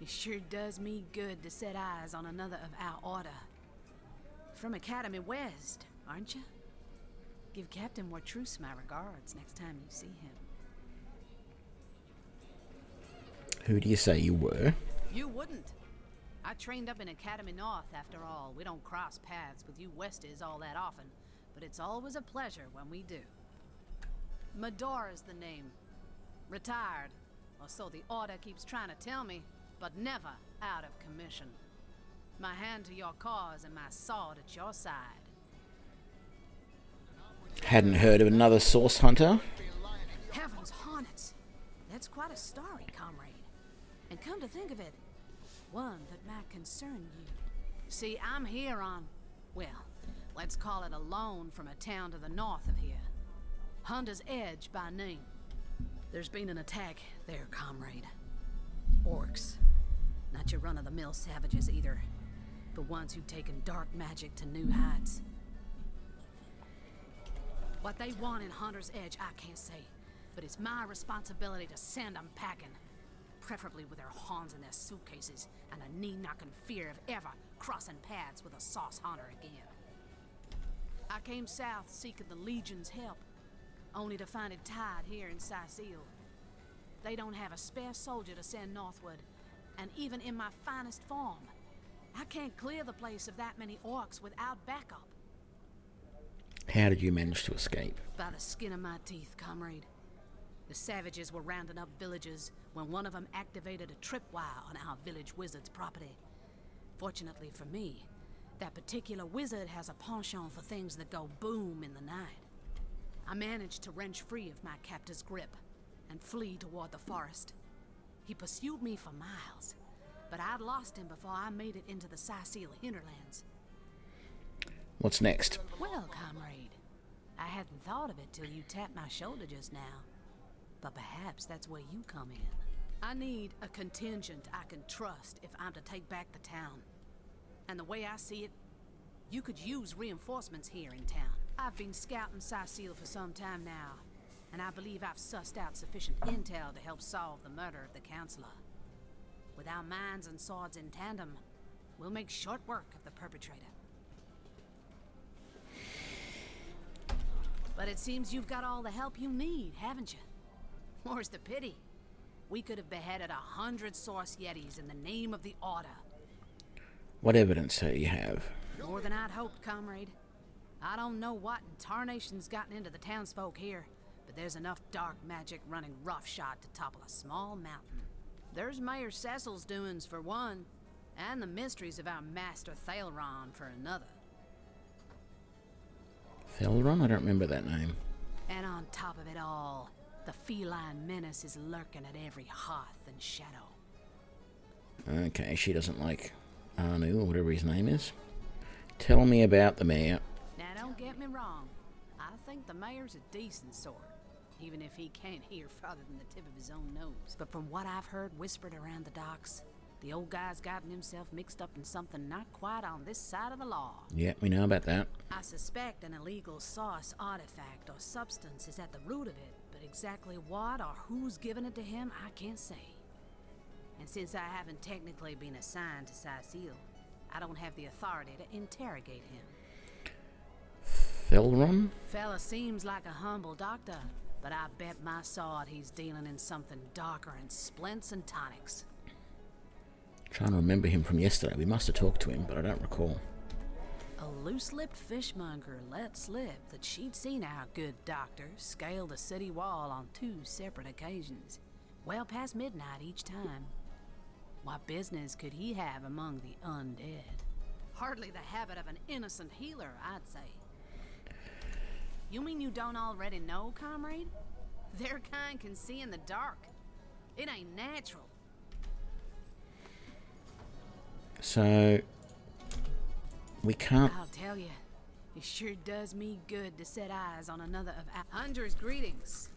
it sure does me good to set eyes on another of our order. From Academy West, aren't you? Give Captain Wartruce my regards next time you see him. Who do you say you were? You wouldn't. I trained up in Academy North, after all. We don't cross paths with you Westies all that often, but it's always a pleasure when we do. Medora's the name. Retired, or so the Order keeps trying to tell me, but never out of commission. My hand to your cause and my sword at your side. Hadn't heard of another source hunter? Heavens hornets! That's quite a story, comrade. And come to think of it, one that might concern you. See, I'm here on, well, let's call it a loan from a town to the north of here. Hunter's Edge by name. There's been an attack there, comrade. Orcs. Not your run-of-the-mill savages either, but ones who've taken dark magic to new heights. What they want in Hunter's Edge, I can't say, but it's my responsibility to send them packing. Preferably with their horns in their suitcases and a knee-knocking fear of ever crossing paths with a sauce hunter again. I came south seeking the Legion's help, only to find it tied here in Sicil. They don't have a spare soldier to send northward, and even in my finest form, I can't clear the place of that many orcs without backup. How did you manage to escape? By the skin of my teeth, comrade. The savages were rounding up villagers when one of them activated a tripwire on our village wizard's property. Fortunately for me, that particular wizard has a penchant for things that go boom in the night. I managed to wrench free of my captor's grip and flee toward the forest. He pursued me for miles, but I'd lost him before I made it into the Sicil hinterlands. What's next? Well, comrade, I hadn't thought of it till you tapped my shoulder just now. But perhaps that's where you come in. I need a contingent I can trust if I'm to take back the town. And the way I see it, you could use reinforcements here in town. I've been scouting Sicil for some time now, and I believe I've sussed out sufficient intel to help solve the murder of the Counselor. With our minds and swords in tandem, we'll make short work of the perpetrator. But it seems you've got all the help you need, haven't you? More's the pity. We could have beheaded 100 Source Yetis in the name of the Order. What evidence do you have? More than I'd hoped, comrade. I don't know what in tarnation's gotten into the townsfolk here, but there's enough dark magic running roughshod to topple a small mountain. There's Mayor Cecil's doings for one, and the mysteries of our master Thalron for another. Thalron? I don't remember that name. And on top of it all, the feline menace is lurking at every hearth and shadow. Okay, she doesn't like Anu, or whatever his name is. Tell me about the mayor. Now don't get me wrong. I think the mayor's a decent sort, even if he can't hear farther than the tip of his own nose. But from what I've heard whispered around the docks, the old guy's gotten himself mixed up in something not quite on this side of the law. Yeah, we know about that. I suspect an illegal source artifact or substance is at the root of it, but exactly what or who's given it to him, I can't say. And since I haven't technically been assigned to Sicil, I don't have the authority to interrogate him. Thalron? Fella seems like a humble doctor, but I bet my sword he's dealing in something darker than splints and tonics. Trying to remember him from yesterday. We must have talked to him, but I don't recall. A loose-lipped fishmonger let slip that she'd seen our good doctor scale the city wall on 2 separate occasions, well past midnight each time. What business could he have among the undead? Hardly the habit of an innocent healer, I'd say. You mean you don't already know, comrade? Their kind can see in the dark. It ain't natural. So we can't. I'll tell you, it sure does me good to set eyes on another of Hunter's greetings.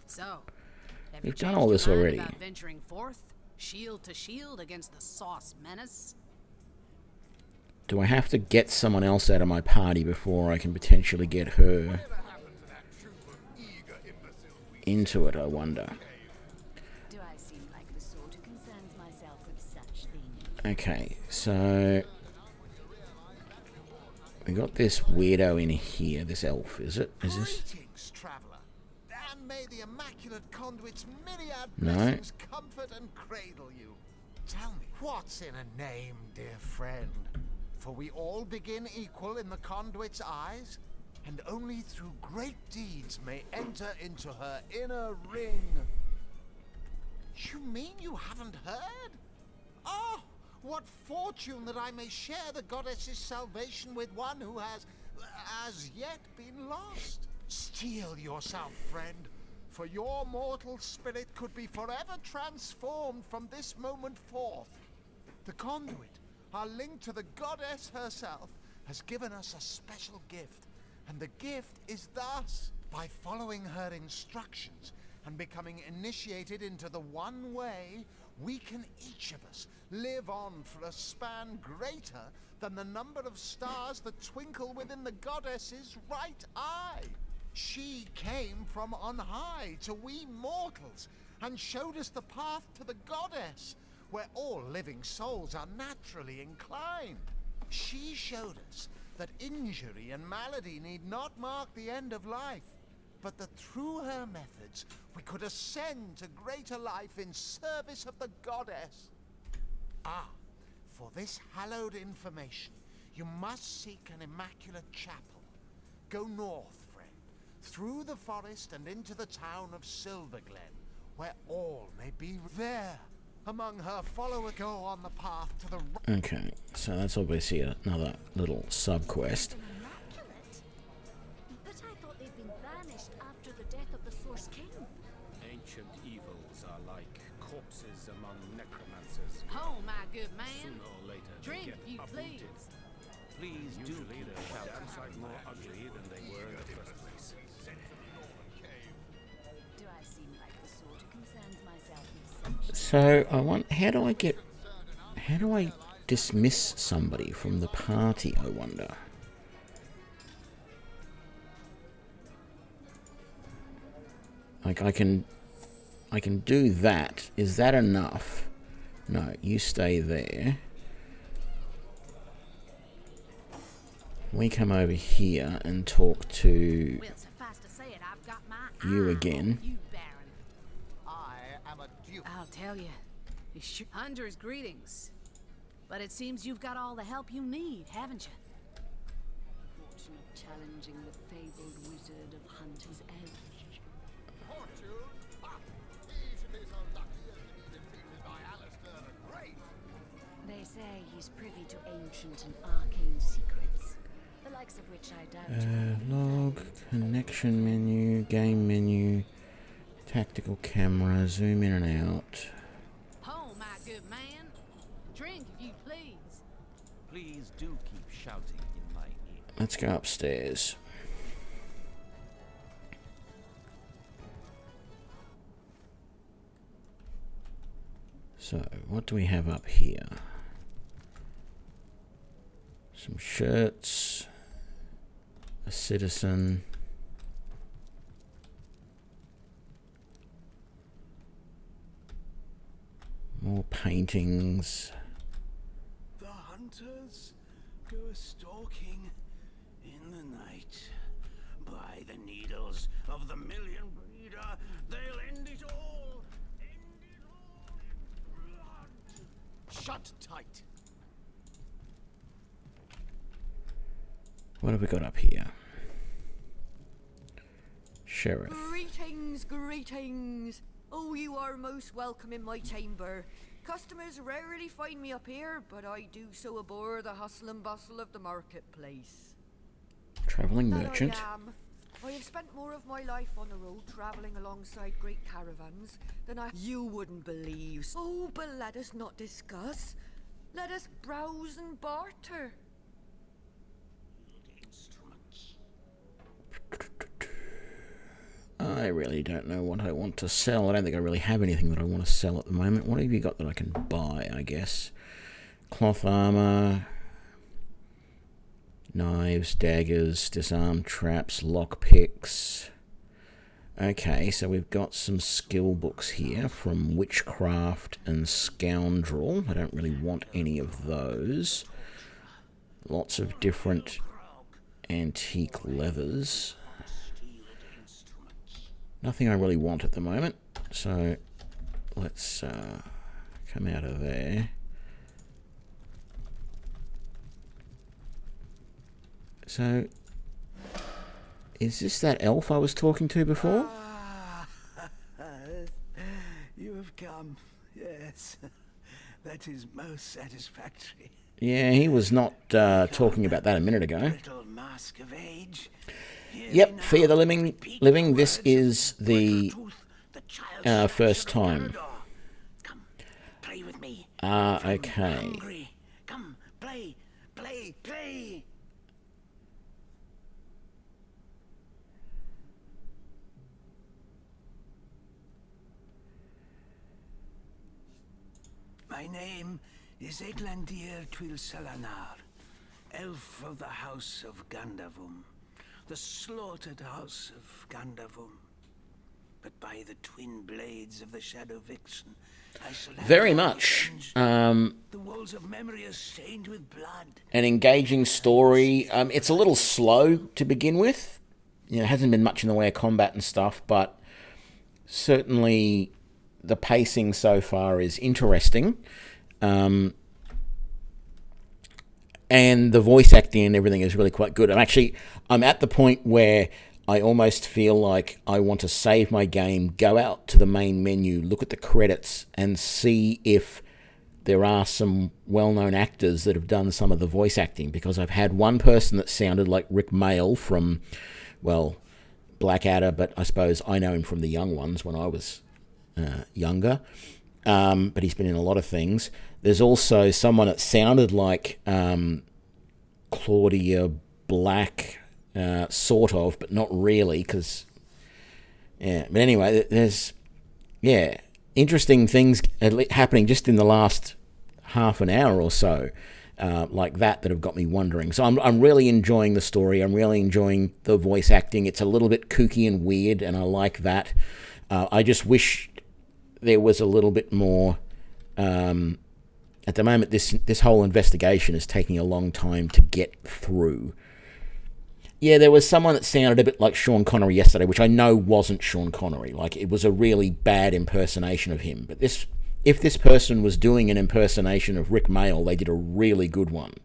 So, have you We've done changed all your this mind already. about venturing forth, shield to shield against the Sauce menace? Do I have to get someone else out of my party before I can potentially get her into it, I wonder? Do I seem like the sort who concerns myself with such things? Okay, so we got this weirdo in here, this elf, is it? Is this? Greetings, traveler, and may the immaculate conduit's myriad No. blessings comfort and cradle you. Tell me, what's in a name, dear friend? For we all begin equal in the conduit's eyes, and only through great deeds may enter into her inner ring. You mean you haven't heard? Oh, what fortune that I may share the goddess's salvation with one who has, as yet, been lost. Steel yourself, friend, for your mortal spirit could be forever transformed from this moment forth. The conduit, our link to the goddess herself, has given us a special gift, and the gift is thus: by following her instructions and becoming initiated into the one way, we can each of us live on for a span greater than the number of stars that twinkle within the goddess's right eye. She came from on high to we mortals and showed us the path to the goddess, where all living souls are naturally inclined. She showed us that injury and malady need not mark the end of life, but that through her methods we could ascend to greater life in service of the goddess. Ah, for this hallowed information, you must seek an immaculate chapel. Go north, friend, through the forest and into the town of Silverglen, where all may be there. Among her followers, go on the path to the right. Okay, so that's obviously another little sub-quest. Immaculate? But I thought they'd been banished after the death of the Source King. Ancient evils are like corpses among necromancers. Oh, my good man. Sooner or later, they Drink, get if you uprooted. please. Please do Usually keep they're a shouting. damn sight more ugly than they were in the first place. Do I seem like the sort who concerns myself with such So I want. How do I dismiss somebody from the party? I wonder. Like I can do that. Is that enough? No, you stay there. We come over here and talk to Well, suffice to say it, I've got my you eye again. on you, Baron. I am a duke. I'll tell you. Hunter's greetings. But it seems you've got all the help you need, haven't you? fortune of challenging the fabled wizard of Hunter's Edge? Fortune? Ah, he should be so lucky as to be defeated by Alistair the Great. They say he's privy to ancient and arcane secrets, the likes of which I doubt. Log, connection menu, game menu, tactical camera, zoom in and out. Oh, my good man. Drink, if you please. Please do keep shouting in my ear. Let's go upstairs. So, what do we have up here? Some shirts, a citizen, more paintings. The hunters go stalking in the night. By the needles of the million breeder, they'll end it all. End it all in blood. Shut tight. What have we got up here? Sheriff. Greetings, greetings. Oh, you are most welcome in my chamber. Customers rarely find me up here, but I do so abhor the hustle and bustle of the marketplace. Travelling That merchant. I am. I have spent more of my life on the road travelling alongside great caravans than you wouldn't believe. Oh, but let us not discuss. Let us browse and barter. I really don't know what I want to sell. I don't think I really have anything that I want to sell at the moment. What have you got that I can buy, I guess? Cloth armor, knives, daggers, disarm traps, lockpicks. Okay, so we've got some skill books here from Witchcraft and Scoundrel. I don't really want any of those. Lots of different antique leathers. Nothing I really want at the moment, so let's come out of there. So, is this that elf I was talking to before? You have come, yes. That is most satisfactory. Yeah, he was not talking about that a minute ago. Brittle mask of age. Yep, Fear the Living. This is the first time. Come, play with me. Okay. Hungry. Come, play. My name is Eglandir Twilsalanar, elf of the House of Gandavum, the slaughtered House of Gandavum. But by the twin blades of the Shadow Vixen, I shall have Very much. the walls of memory are stained with blood. An engaging story. It's a little slow to begin with. You know, it hasn't been much in the way of combat and stuff, but certainly the pacing so far is interesting. And the voice acting and everything is really quite good. I'm at the point where I almost feel like I want to save my game, go out to the main menu, look at the credits, and see if there are some well-known actors that have done some of the voice acting, because I've had one person that sounded like Rick Mayall from, well, Blackadder, but I suppose I know him from the young ones when I was younger. But he's been in a lot of things. There's also someone that sounded like Claudia Black, sort of, but not really, because, yeah. But anyway, there's, interesting things happening just in the last half an hour or so, like that have got me wondering. So I'm really enjoying the story. I'm really enjoying the voice acting. It's a little bit kooky and weird, and I like that. I just wish there was a little bit more. At the moment, this whole investigation is taking a long time to get through. Yeah, there was someone that sounded a bit like Sean Connery yesterday, which I know wasn't Sean Connery. Like, it was a really bad impersonation of him. But if this person was doing an impersonation of Rick Mayall, they did a really good one.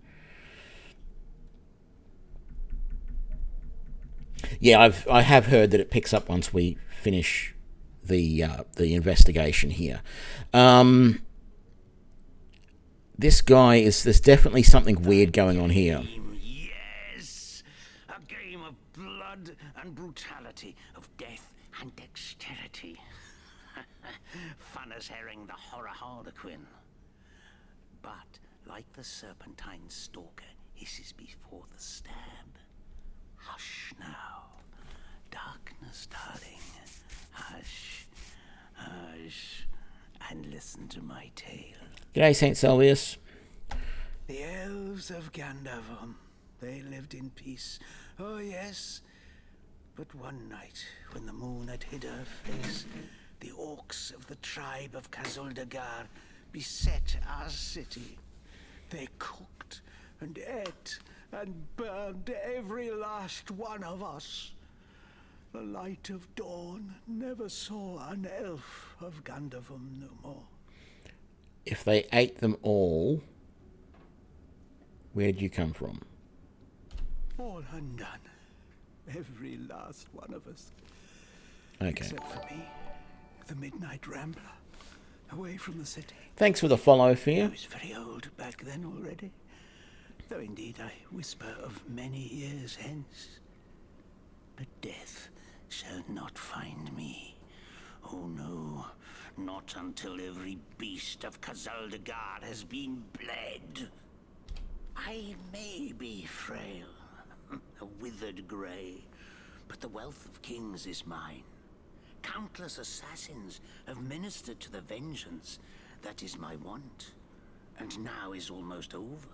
Yeah, I have heard that it picks up once we finish the investigation here. There's definitely something weird going on here. Yes, a game of blood and brutality, of death and dexterity. Fun as herring the horror harlequin. But like the serpentine stalker hisses before the stab. Hush now, darkness, darling. Hush, hush, and listen to my tale. G'day, St. Salvius. The elves of Gandavum, they lived in peace. Oh yes, but one night, when the moon had hid her face, the orcs of the tribe of Kazuldagar beset our city. They cooked and ate and burned every last one of us. The light of dawn never saw an elf of Gandavum no more. If they ate them all, where'd you come from? All undone. Every last one of us. Okay. Except for me, the Midnight Rambler, away from the city. Thanks for the follow, Fear. I was very old back then already, though indeed I whisper of many years hence. But death shall not find me. Oh no, not Not until every beast of Kazaldagard has been bled. I may be frail, a withered grey, but the wealth of kings is mine. Countless assassins have ministered to the vengeance that is my want, and now is almost over.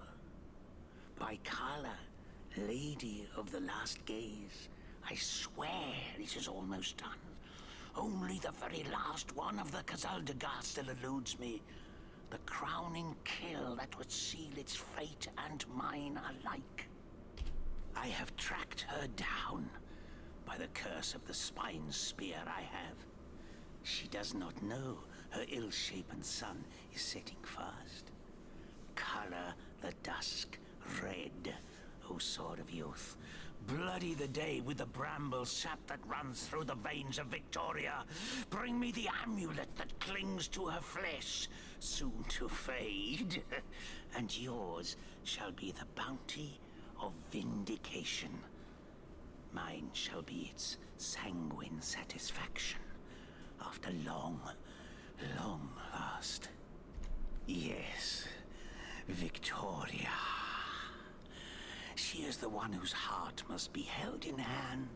By Kala, Lady of the Last Gaze, I swear it is almost done. Only the very last one of the Kazaldagard still eludes me. The crowning kill that would seal its fate and mine alike. I have tracked her down. By the curse of the spine spear I have. She does not know her ill-shapen sun is setting fast. Color the dusk red, O sword of youth. Bloody the day with the bramble sap that runs through the veins of Victoria. Bring me the amulet that clings to her flesh, soon to fade. And yours shall be the bounty of vindication. Mine shall be its sanguine satisfaction after long, long last. Yes, Victoria. She is the one whose heart must be held in hand.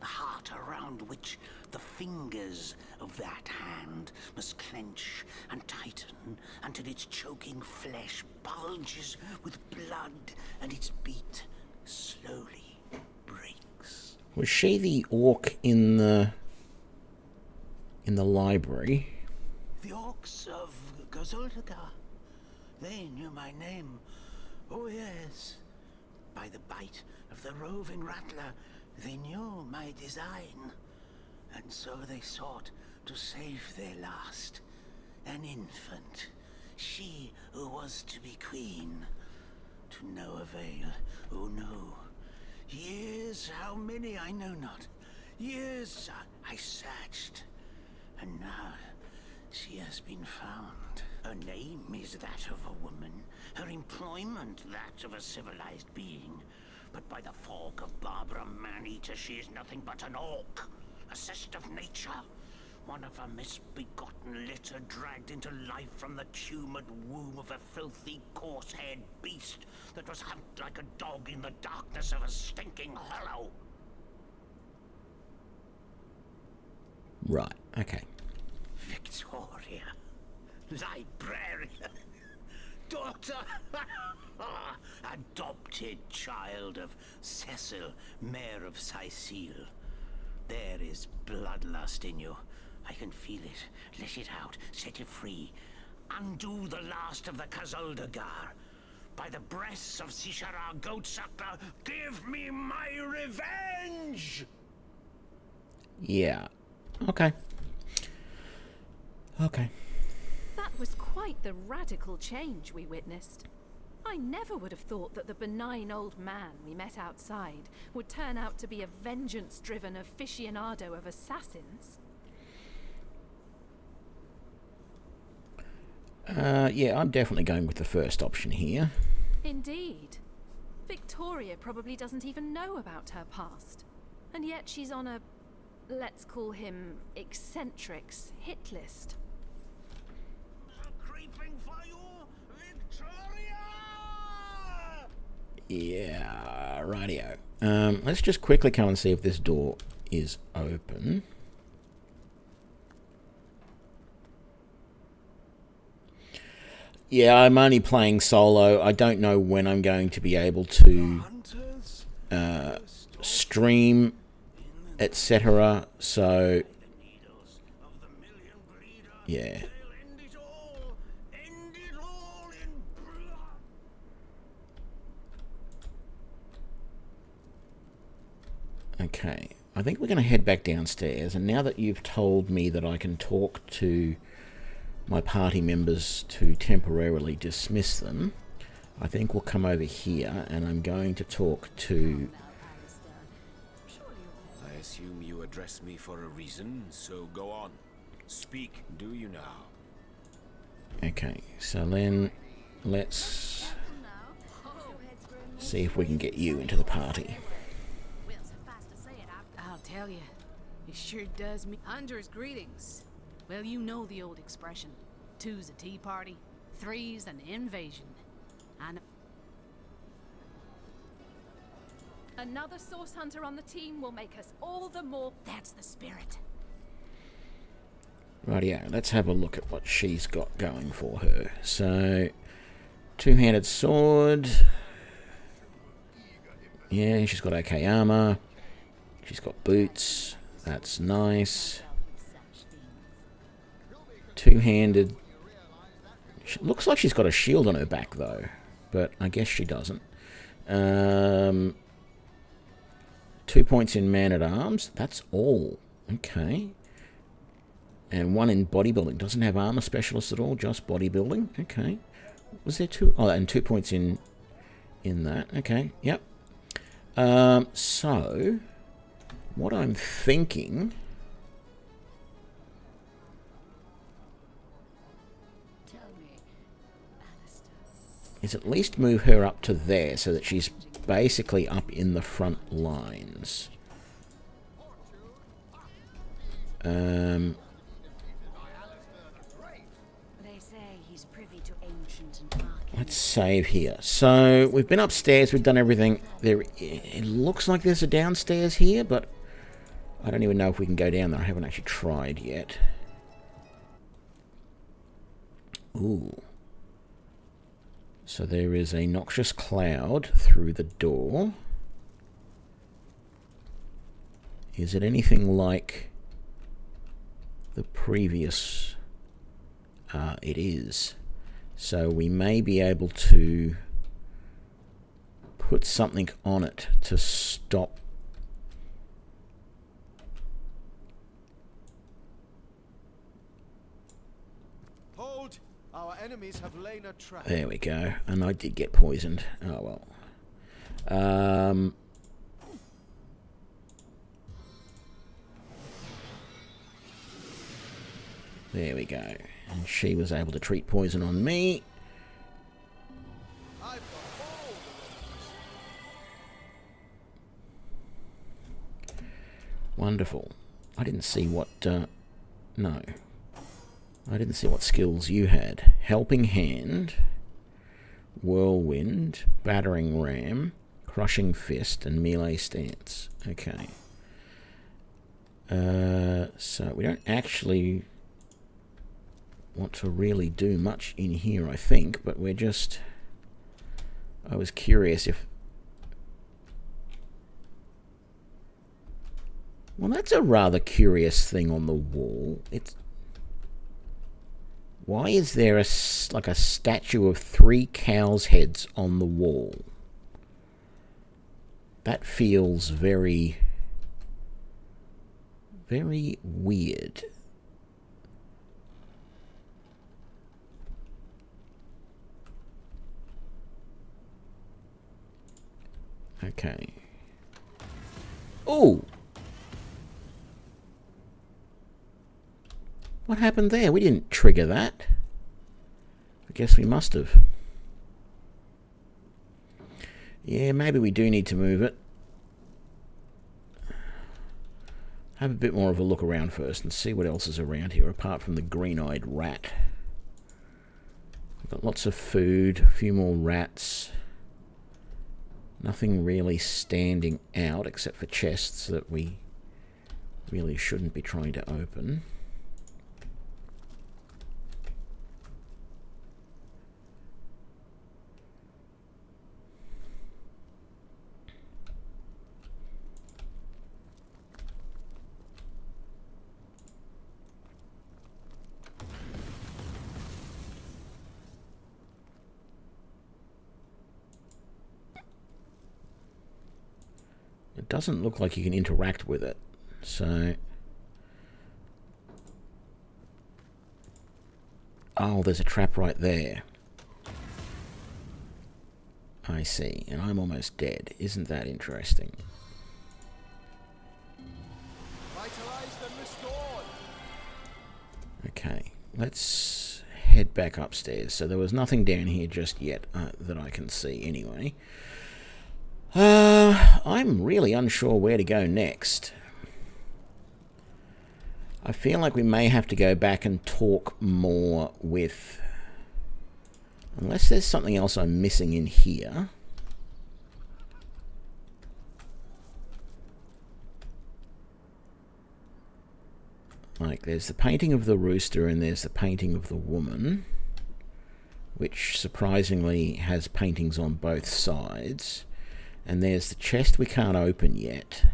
The heart around which the fingers of that hand must clench and tighten until its choking flesh bulges with blood and its beat slowly breaks. Was she the orc in the library? The orcs of Gazoldagar. They knew my name. Oh yes. By the bite of the roving rattler, they knew my design. And so they sought to save their last. An infant. She who was to be queen. To no avail. Oh no. Years, how many I know not. Years I searched. And now she has been found. Her name is that of a woman. Her employment that of a civilized being. But by the fork of Barbara Man-Eater, she is nothing but an orc. A cyst of nature. One of a misbegotten litter dragged into life from the tumid womb of a filthy, coarse-haired beast that was humped like a dog in the darkness of a stinking hollow. Right, okay. Victoria. Librarian. Daughter. Adopted child of Cecil, Mayor of Sicile. There is bloodlust in you. I can feel it. Let it out. Set it free. Undo the last of the Kazoldagar. By the breasts of Sishara Goatsucker, give me my revenge! Yeah. Okay. Okay. That was quite the radical change we witnessed. I never would have thought that the benign old man we met outside would turn out to be a vengeance-driven aficionado of assassins. Yeah, I'm definitely going with the first option here. Indeed. Victoria probably doesn't even know about her past. And yet she's on a, let's call him, eccentrics hit list. Creeping for you, Victoria! Yeah, rightio. Let's just quickly come and see if this door is open. Yeah, I'm only playing solo. I don't know when I'm going to be able to stream, etc. So, yeah. Okay, I think we're going to head back downstairs, and now that you've told me that I can talk to my party members to temporarily dismiss them, I think we'll come over here, and I'm going to talk to... I assume you address me for a reason, so go on. Speak, do you now? Okay, so then let's see if we can get you into the party. I'll tell you, it sure does me. Hunter's greetings. Well, you know the old expression. 2's a tea party, 3's an invasion. And another source hunter on the team will make us all the more... That's the spirit. Rightio, let's have a look at what she's got going for her. So, two-handed sword. Yeah, she's got okay armor. She's got boots. That's nice. Two-handed. Looks like she's got a shield on her back, though. But I guess she doesn't. 2 points in man-at-arms. That's all. Okay. And 1 in bodybuilding. Doesn't have armor specialist at all, just bodybuilding. Okay. Was there 2? Oh, and 2 points in that. Okay, yep. So, what I'm thinking is at least move her up to there so that she's basically up in the front lines. Let's save here. So, we've been upstairs, we've done everything. It looks like there's a downstairs here, but I don't even know if we can go down there. I haven't actually tried yet. Ooh. So there is a noxious cloud through the door. Is it anything like the previous? It is. So we may be able to put something on it to stop. Hold! Our enemies have laid a trap. There we go. And I did get poisoned. Oh well. There we go. And she was able to treat poison on me. Wonderful. I didn't see what... no. I didn't see what skills you had. Helping Hand, Whirlwind, Battering Ram, Crushing Fist, and Melee Stance. Okay. So we don't actually want to really do much in here, I think, but we're just... I was curious if... Well, that's a rather curious thing on the wall. It's... Why is there a statue of 3 cows' heads on the wall? That feels very... very weird. Okay. Oh! What happened there? We didn't trigger that. I guess we must have. Yeah, maybe we do need to move it. Have a bit more of a look around first and see what else is around here apart from the green-eyed rat. We've got lots of food, a few more rats. Nothing really standing out except for chests that we really shouldn't be trying to open. It doesn't look like you can interact with it, so... Oh, there's a trap right there. I see, and I'm almost dead. Isn't that interesting? Vitalized and restored. Okay, let's head back upstairs. So there was nothing down here just yet that I can see anyway. I'm really unsure where to go next. I feel like we may have to go back and talk more with... Unless there's something else I'm missing in here. Like, there's the painting of the rooster and there's the painting of the woman, which surprisingly has paintings on both sides. And there's the chest we can't open yet.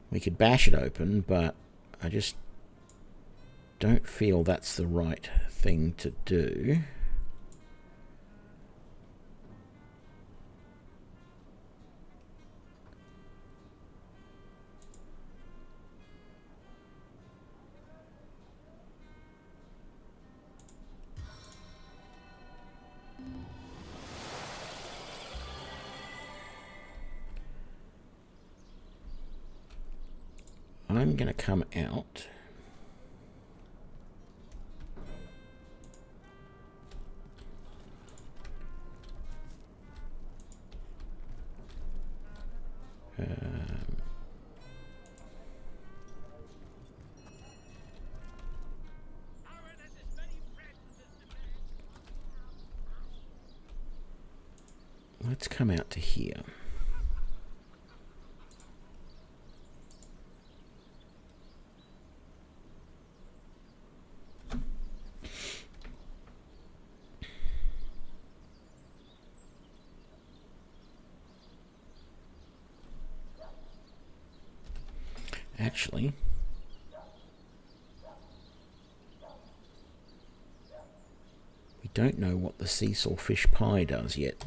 We could bash it open, but I just don't feel that's the right thing to do. I'm going to come out. Let's come out to here. Actually, we don't know what the Cecil fish pie does yet.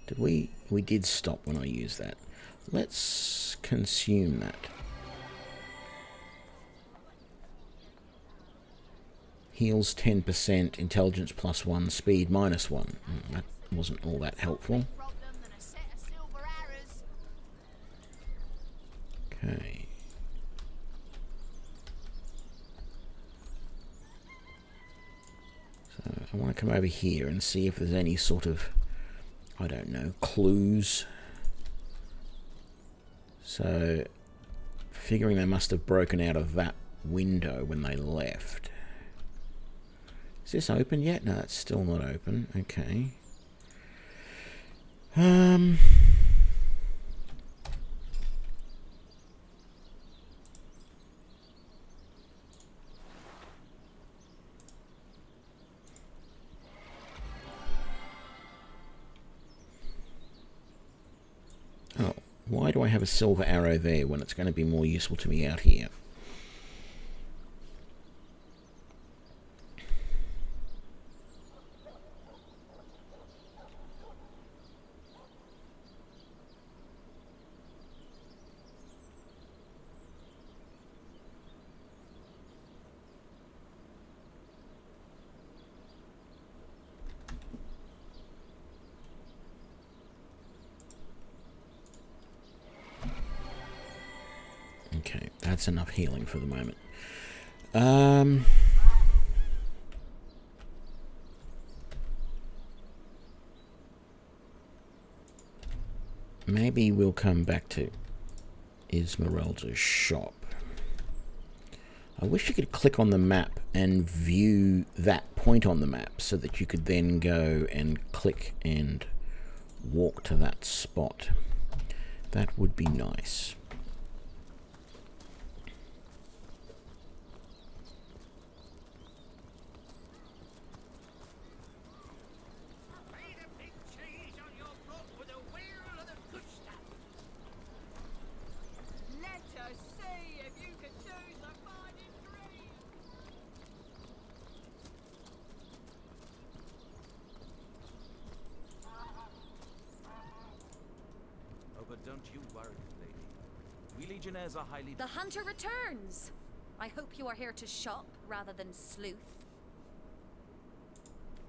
Did we? We did stop when I used that. Let's consume that. Heals 10%, intelligence +1, speed -1. That wasn't all that helpful. Okay. So I want to come over here and see if there's any sort of, I don't know, clues. So, figuring they must have broken out of that window when they left. Is this open yet? No, it's still not open. Okay. Oh, why do I have a silver arrow there when it's going to be more useful to me out here? Okay, that's enough healing for the moment. Maybe we'll come back to Esmeralda's shop. I wish you could click on the map and view that point on the map so that you could then go and click and walk to that spot. That would be nice. Don't you worry, lady. We Legionnaires are highly... The hunter returns! I hope you are here to shop rather than sleuth.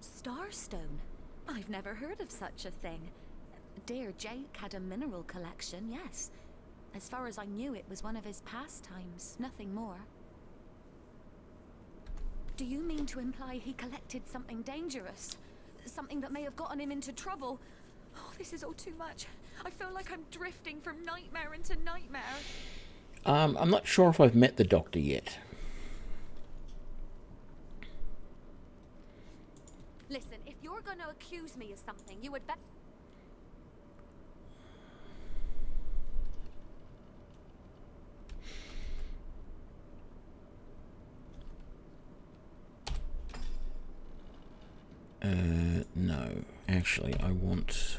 Starstone? I've never heard of such a thing. Dear Jake had a mineral collection, yes. As far as I knew, it was one of his pastimes, nothing more. Do you mean to imply he collected something dangerous? Something that may have gotten him into trouble? Oh, this is all too much. I feel like I'm drifting from nightmare into nightmare. I'm not sure if I've met the doctor yet. Listen, if you're going to accuse me of something, you would better... No. Actually, I want...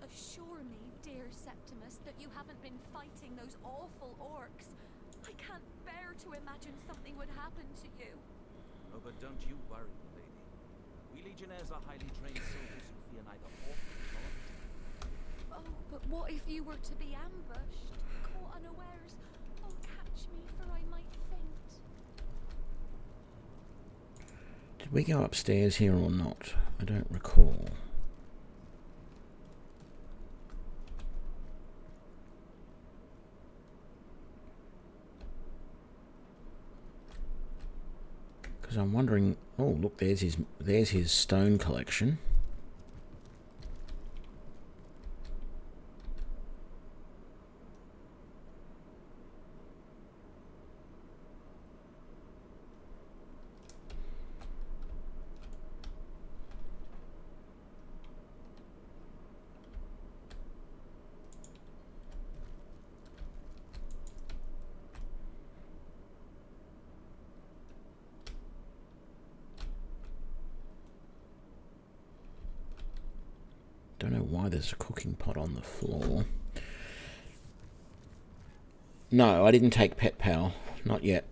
Assure me, dear Septimus, that you haven't been fighting those awful orcs. I can't bear to imagine something would happen to you. Oh, but don't you worry, lady. We Legionnaires are highly trained soldiers who fear neither orc nor death. Oh, but what if you were to be ambushed, caught unawares? Oh, catch me, for I might faint. Did we go upstairs here or not? I don't recall. Because I'm wondering... Oh, look, there's his stone collection. Don't know why there's a cooking pot on the floor. No, I didn't take Pet Pal. Not yet.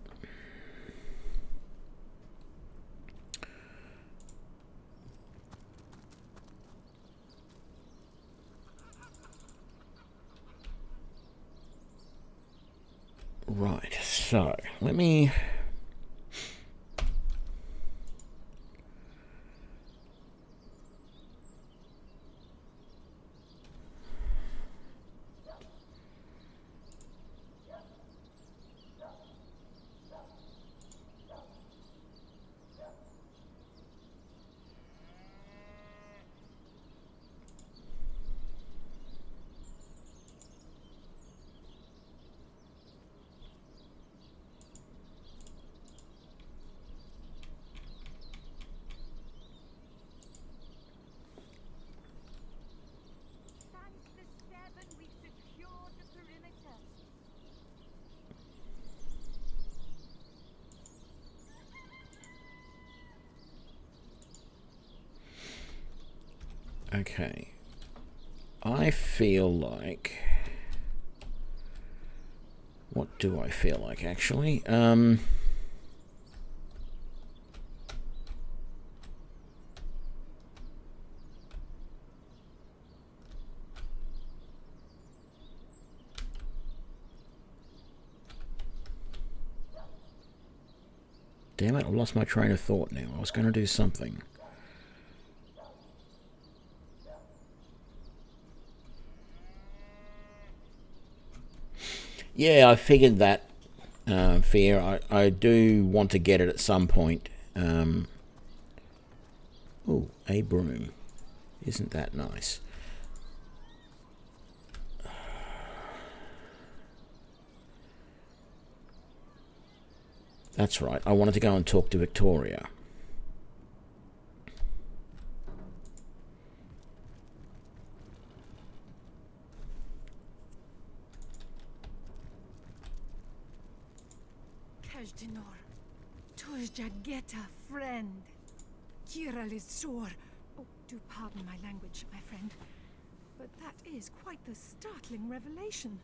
Right, so let me... Okay. I feel like... What do I feel like, actually? Damn it, I've lost my train of thought now. I was going to do something. Yeah, I figured that, Fear. I do want to get it at some point. Oh, a broom. Isn't that nice? That's right. I wanted to go and talk to Victoria. Kajdinor, Tujjageta, friend. Kira Lizor. Oh, do pardon my language, my friend. But that is quite the startling revelation.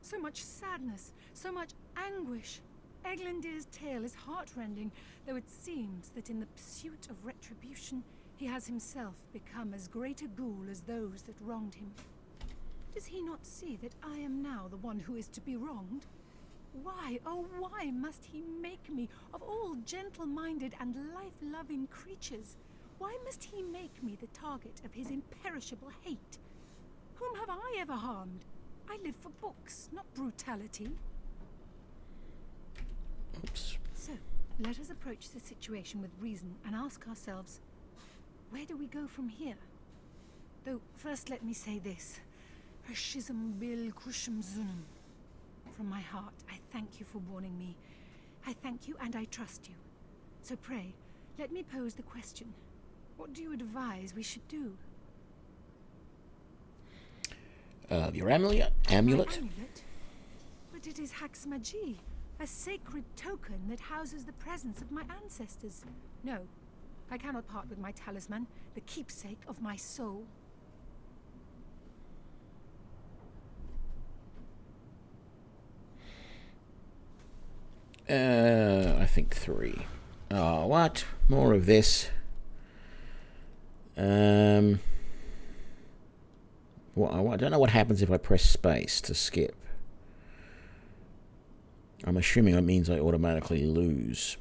So much sadness, so much anguish. Eglandir's tale is heartrending, though it seems that in the pursuit of retribution, he has himself become as great a ghoul as those that wronged him. Does he not see that I am now the one who is to be wronged? Why, oh why must he make me, of all gentle-minded and life-loving creatures, why must he make me the target of his imperishable hate? Whom have I ever harmed? I live for books, not brutality. Oops. So, let us approach the situation with reason and ask ourselves, where do we go from here? Though, first let me say this. Hashizm bil kushum zunum. From my heart, I thank you for warning me. I thank you and I trust you. So pray, let me pose the question. What do you advise we should do? Your amulet? Amulet? My amulet? But it is Haxmagi, a sacred token that houses the presence of my ancestors. No, I cannot part with my talisman, the keepsake of my soul. I think 3. Oh, what? More of this. Well, I don't know what happens if I press space to skip. I'm assuming it means I automatically lose.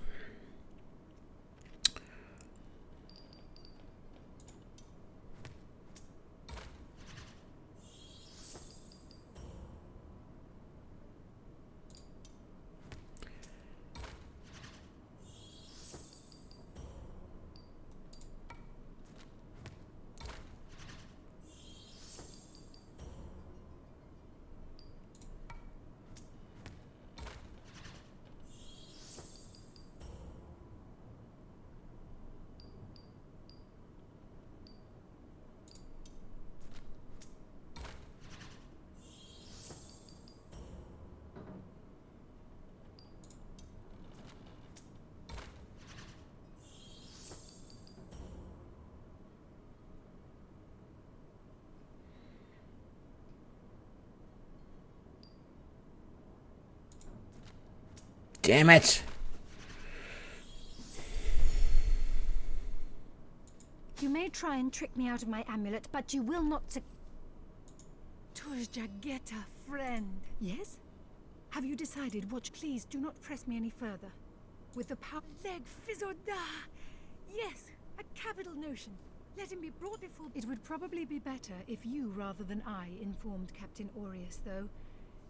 Damn it! You may try and trick me out of my amulet, but you will not Turjageta, friend. Yes? Have you decided what? Please do not press me any further. With the power leg Fizoda! Yes, a capital notion. Let him be brought before. It would probably be better if you rather than I informed Captain Aureus, though.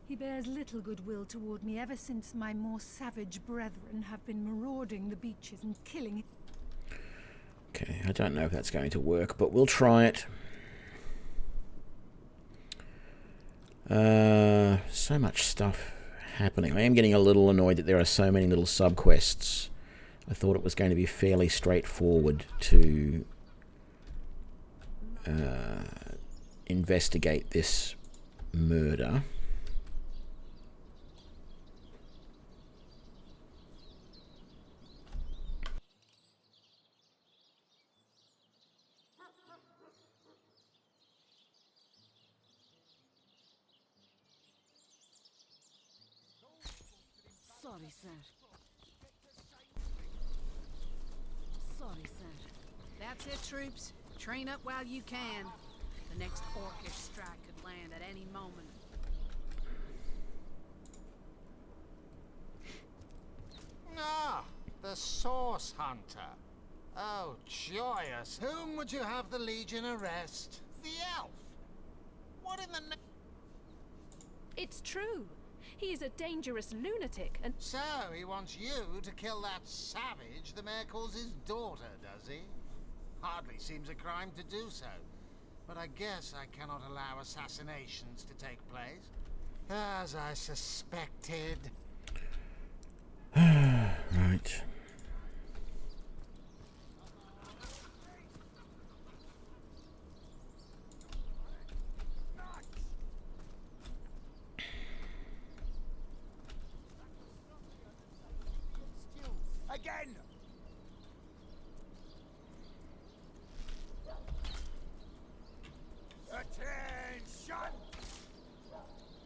He bears little goodwill toward me ever since my more savage brethren have been marauding the beaches and killing. Okay, I don't know if that's going to work, but we'll try it. So much stuff happening. I am getting a little annoyed that there are so many little sub-quests. I thought it was going to be fairly straightforward to investigate this murder. Sorry, sir. Sorry, sir. That's it, troops. Train up while you can. The next orcish strike could land at any moment. Ah, the Source Hunter. Oh, joyous. Whom would you have the Legion arrest? The elf. What in the... It's true. He is a dangerous lunatic and... So, he wants you to kill that savage the mayor calls his daughter, does he? Hardly seems a crime to do so. But I guess I cannot allow assassinations to take place. As I suspected. Right. Again! Attention!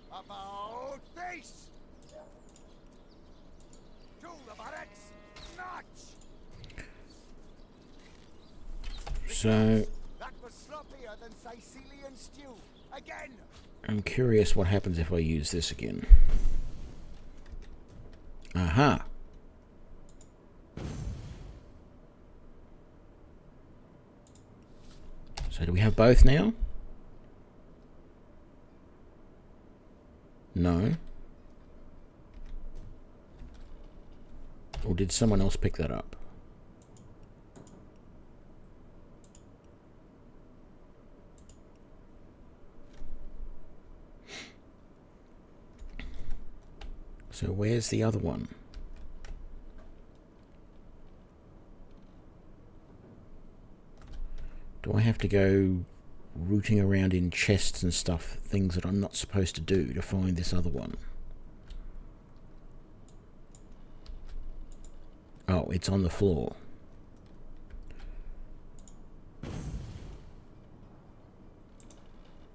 About face! To the barracks! Notch! So, That was sloppier than Sicilian stew. Again! I'm curious what happens if I use this again. Aha! So do we have both now? No. Or did someone else pick that up? So where's the other one? Do I have to go rooting around in chests and stuff, things that I'm not supposed to do, to find this other one? Oh, it's on the floor.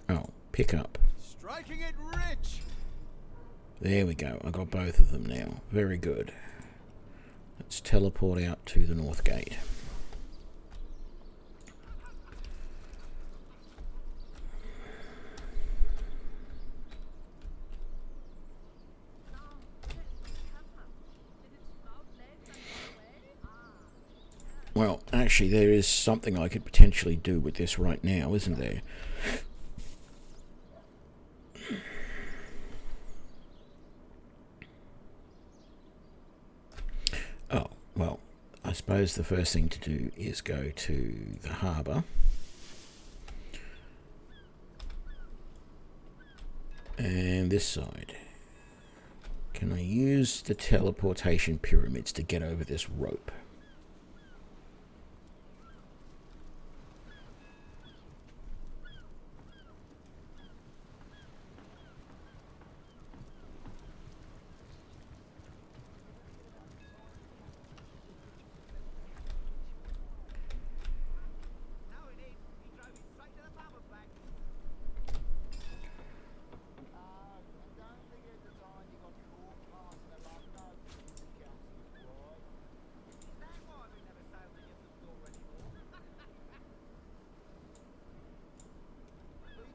Oh, pick up. Striking it rich. There we go. I got both of them now. Very good. Let's teleport out to the north gate. Well, actually, there is something I could potentially do with this right now, isn't there? Oh, well, I suppose the first thing to do is go to the harbour. And this side. Can I use the teleportation pyramids to get over this rope?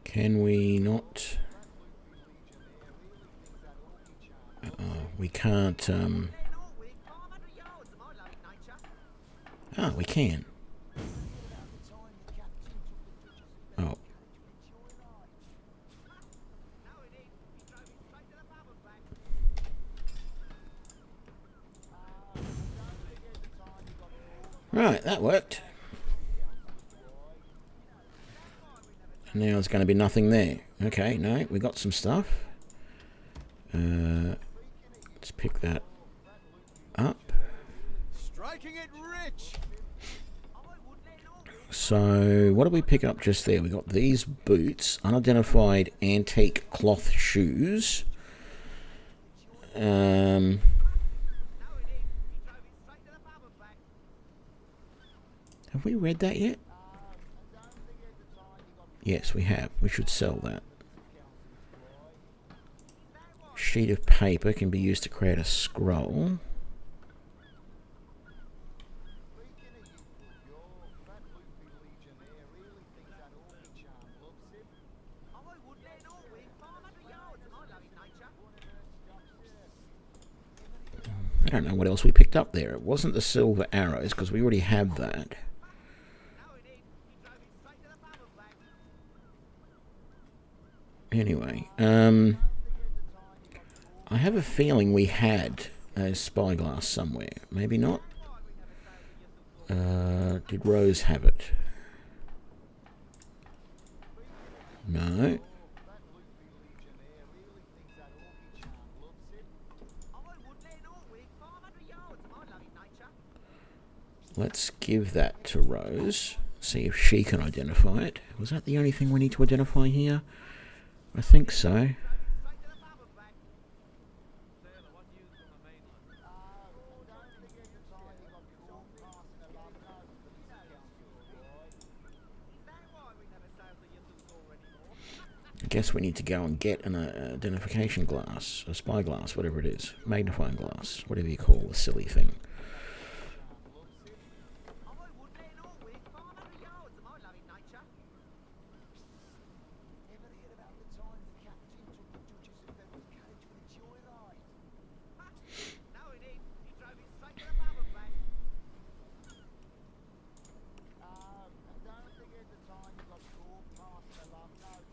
Can we not? We can't. Ah, we can. Oh. Right, that worked. Now there's going to be nothing there. Okay, no, we got some stuff. Let's pick that up. Striking it rich. So, what did we pick up just there? We got these boots, unidentified antique cloth shoes. Have we read that yet? Yes, we have. We should sell that. Sheet of paper can be used to create a scroll. I don't know what else we picked up there. It wasn't the silver arrows, because we already have that. Anyway, I have a feeling we had a spyglass somewhere. Maybe not. Did Rose have it? No. Let's give that to Rose. See if she can identify it. Was that the only thing we need to identify here? I think so. I guess we need to go and get an identification glass, a spyglass, whatever it is. Magnifying glass, whatever you call the silly thing.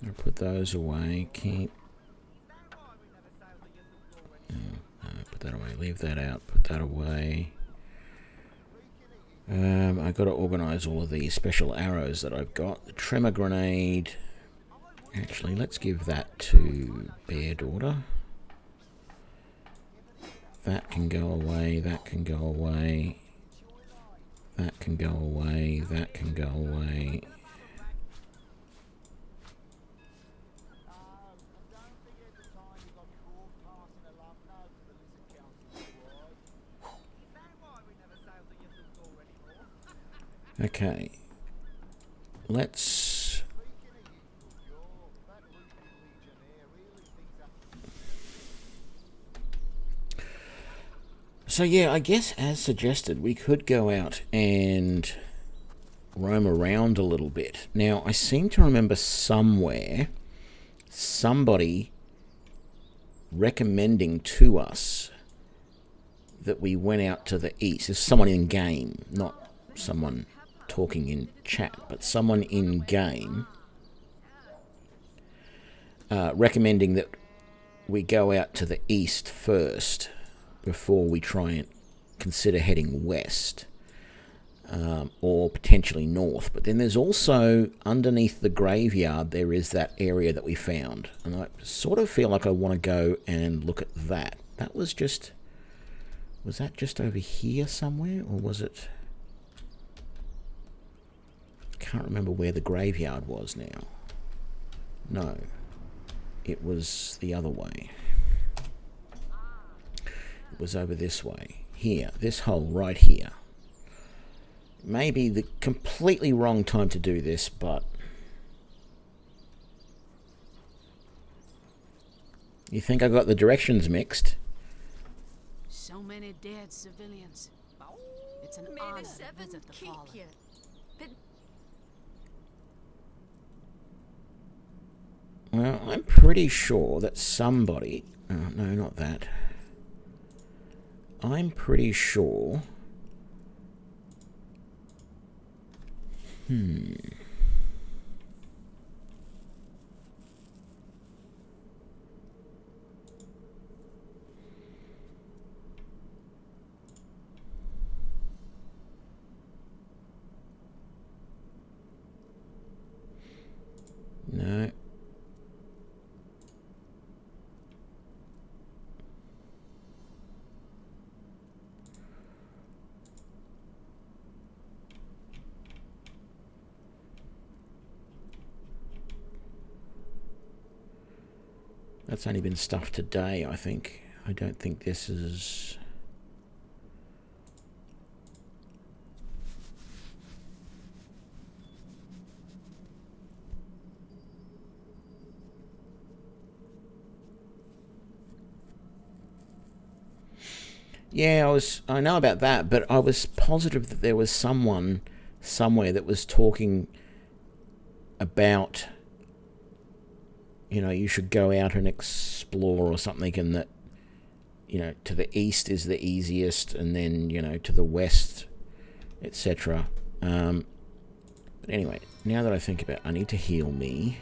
I'll put those away. Keep. Put that away. Leave that out. Put that away. I've got to organise all of these special arrows that I've got. The tremor grenade. Actually, let's give that to Bear Daughter. That can go away, that can go away. That can go away, that can go away. Okay. Let's... So yeah, I guess as suggested, we could go out and roam around a little bit. Now, I seem to remember somewhere somebody recommending to us that we went out to the east. There's someone in game, not someone talking in chat, but someone in game recommending that we go out to the east first before we try and consider heading west, or potentially north. But then there's also, underneath the graveyard, there is that area that we found, and I sort of feel like I want to go and look at that. That was just... Was that just over here somewhere, or was it... I can't remember where the graveyard was now. No. It was the other way. It was over this way. Here. This hole right here. Maybe the completely wrong time to do this, but... You think I got the directions mixed? So many dead civilians. It's an honor to visit the fallen. Well, I'm pretty sure that somebody... Oh, no, not that. I'm pretty sure... No. That's only been stuff today, I think. I don't think this is... Yeah, I know about that, but I was positive that there was someone somewhere that was talking about, you know, you should go out and explore or something, and that, you know, to the east is the easiest, and then, you know, to the west, etc. But anyway, now that I think about it, I need to heal me.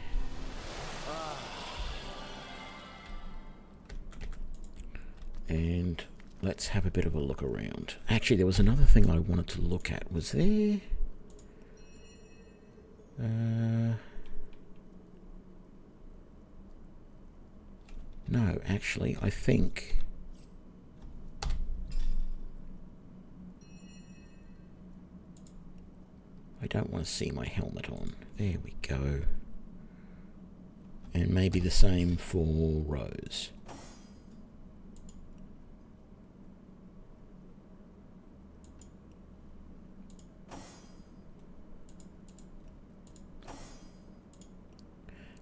And let's have a bit of a look around. Actually, there was another thing I wanted to look at. Was there... No, actually, I think... I don't want to see my helmet on. There we go. And maybe the same for Rose.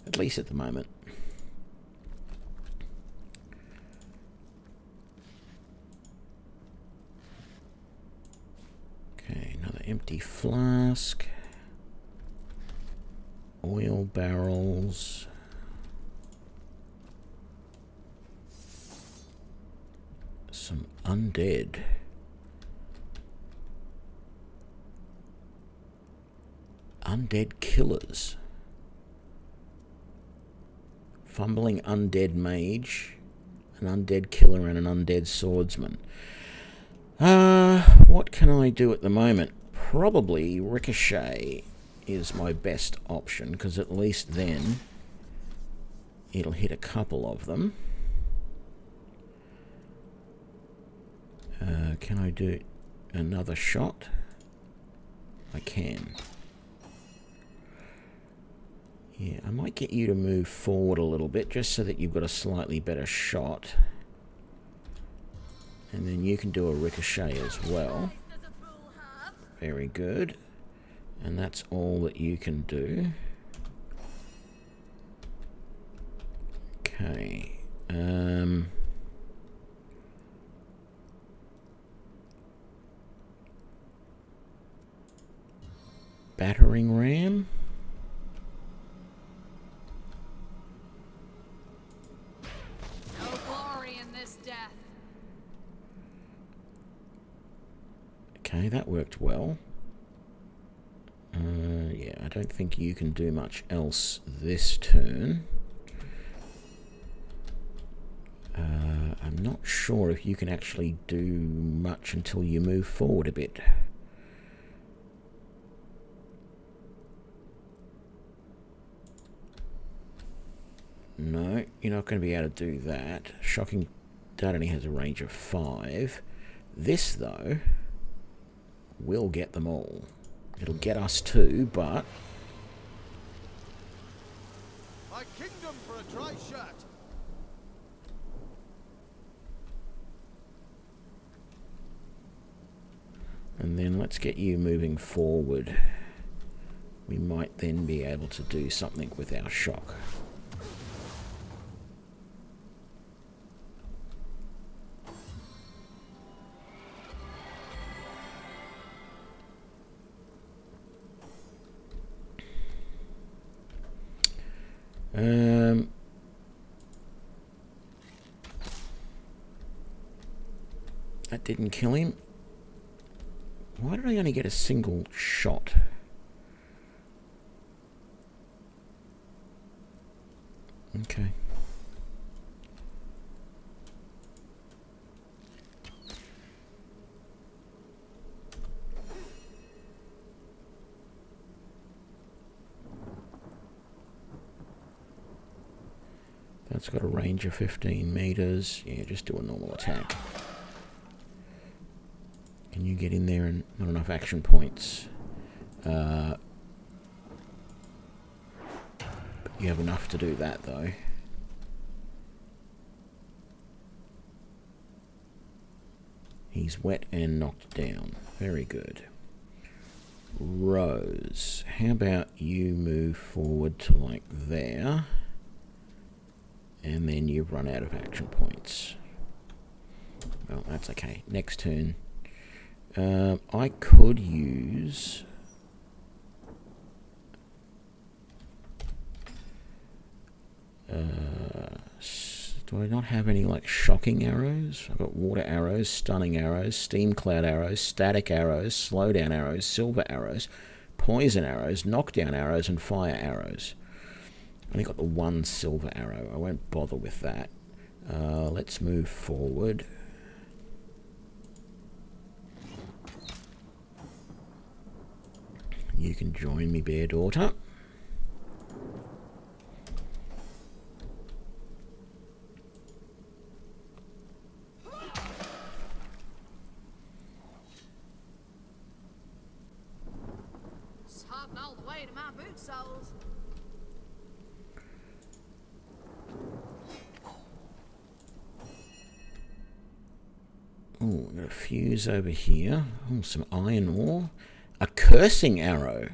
At least at the moment. Okay, another empty flask. Oil barrels. Some undead. Undead killers. Fumbling undead mage, an undead killer, and an undead swordsman. What can I do at the moment? Probably Ricochet is my best option, because at least then it'll hit a couple of them. Can I do another shot? I can. Yeah, I might get you to move forward a little bit just so that you've got a slightly better shot. And then you can do a ricochet as well. Very good. And that's all that you can do. Okay. Battering ram. No glory in this death. Okay, that worked well. Yeah, I don't think you can do much else this turn. I'm not sure if you can actually do much until you move forward a bit. No, you're not going to be able to do that. Shocking Dart only has a range of 5. This, though, will get them all. It'll get us too, but... My kingdom for a dry shirt! And then let's get you moving forward. We might then be able to do something with our shock. That didn't kill him. Why did I only get a single shot? Okay. That's got a range of 15 meters. Yeah, just do a normal attack. Can you get in there and not enough action points? But you have enough to do that, though. He's wet and knocked down. Very good. Rose, how about you move forward to like there, and then you run out of action points. Well, that's okay. Next turn. I could use... do I not have any, like, shocking arrows? I've got water arrows, stunning arrows, steam cloud arrows, static arrows, slowdown arrows, silver arrows, poison arrows, knockdown arrows, and fire arrows. I only got the one silver arrow. I won't bother with that. Let's move forward. You can join me, bear daughter. Hopping all the way to my boot soles. Oh, we've got a fuse over here. Oh, some iron ore. A cursing arrow.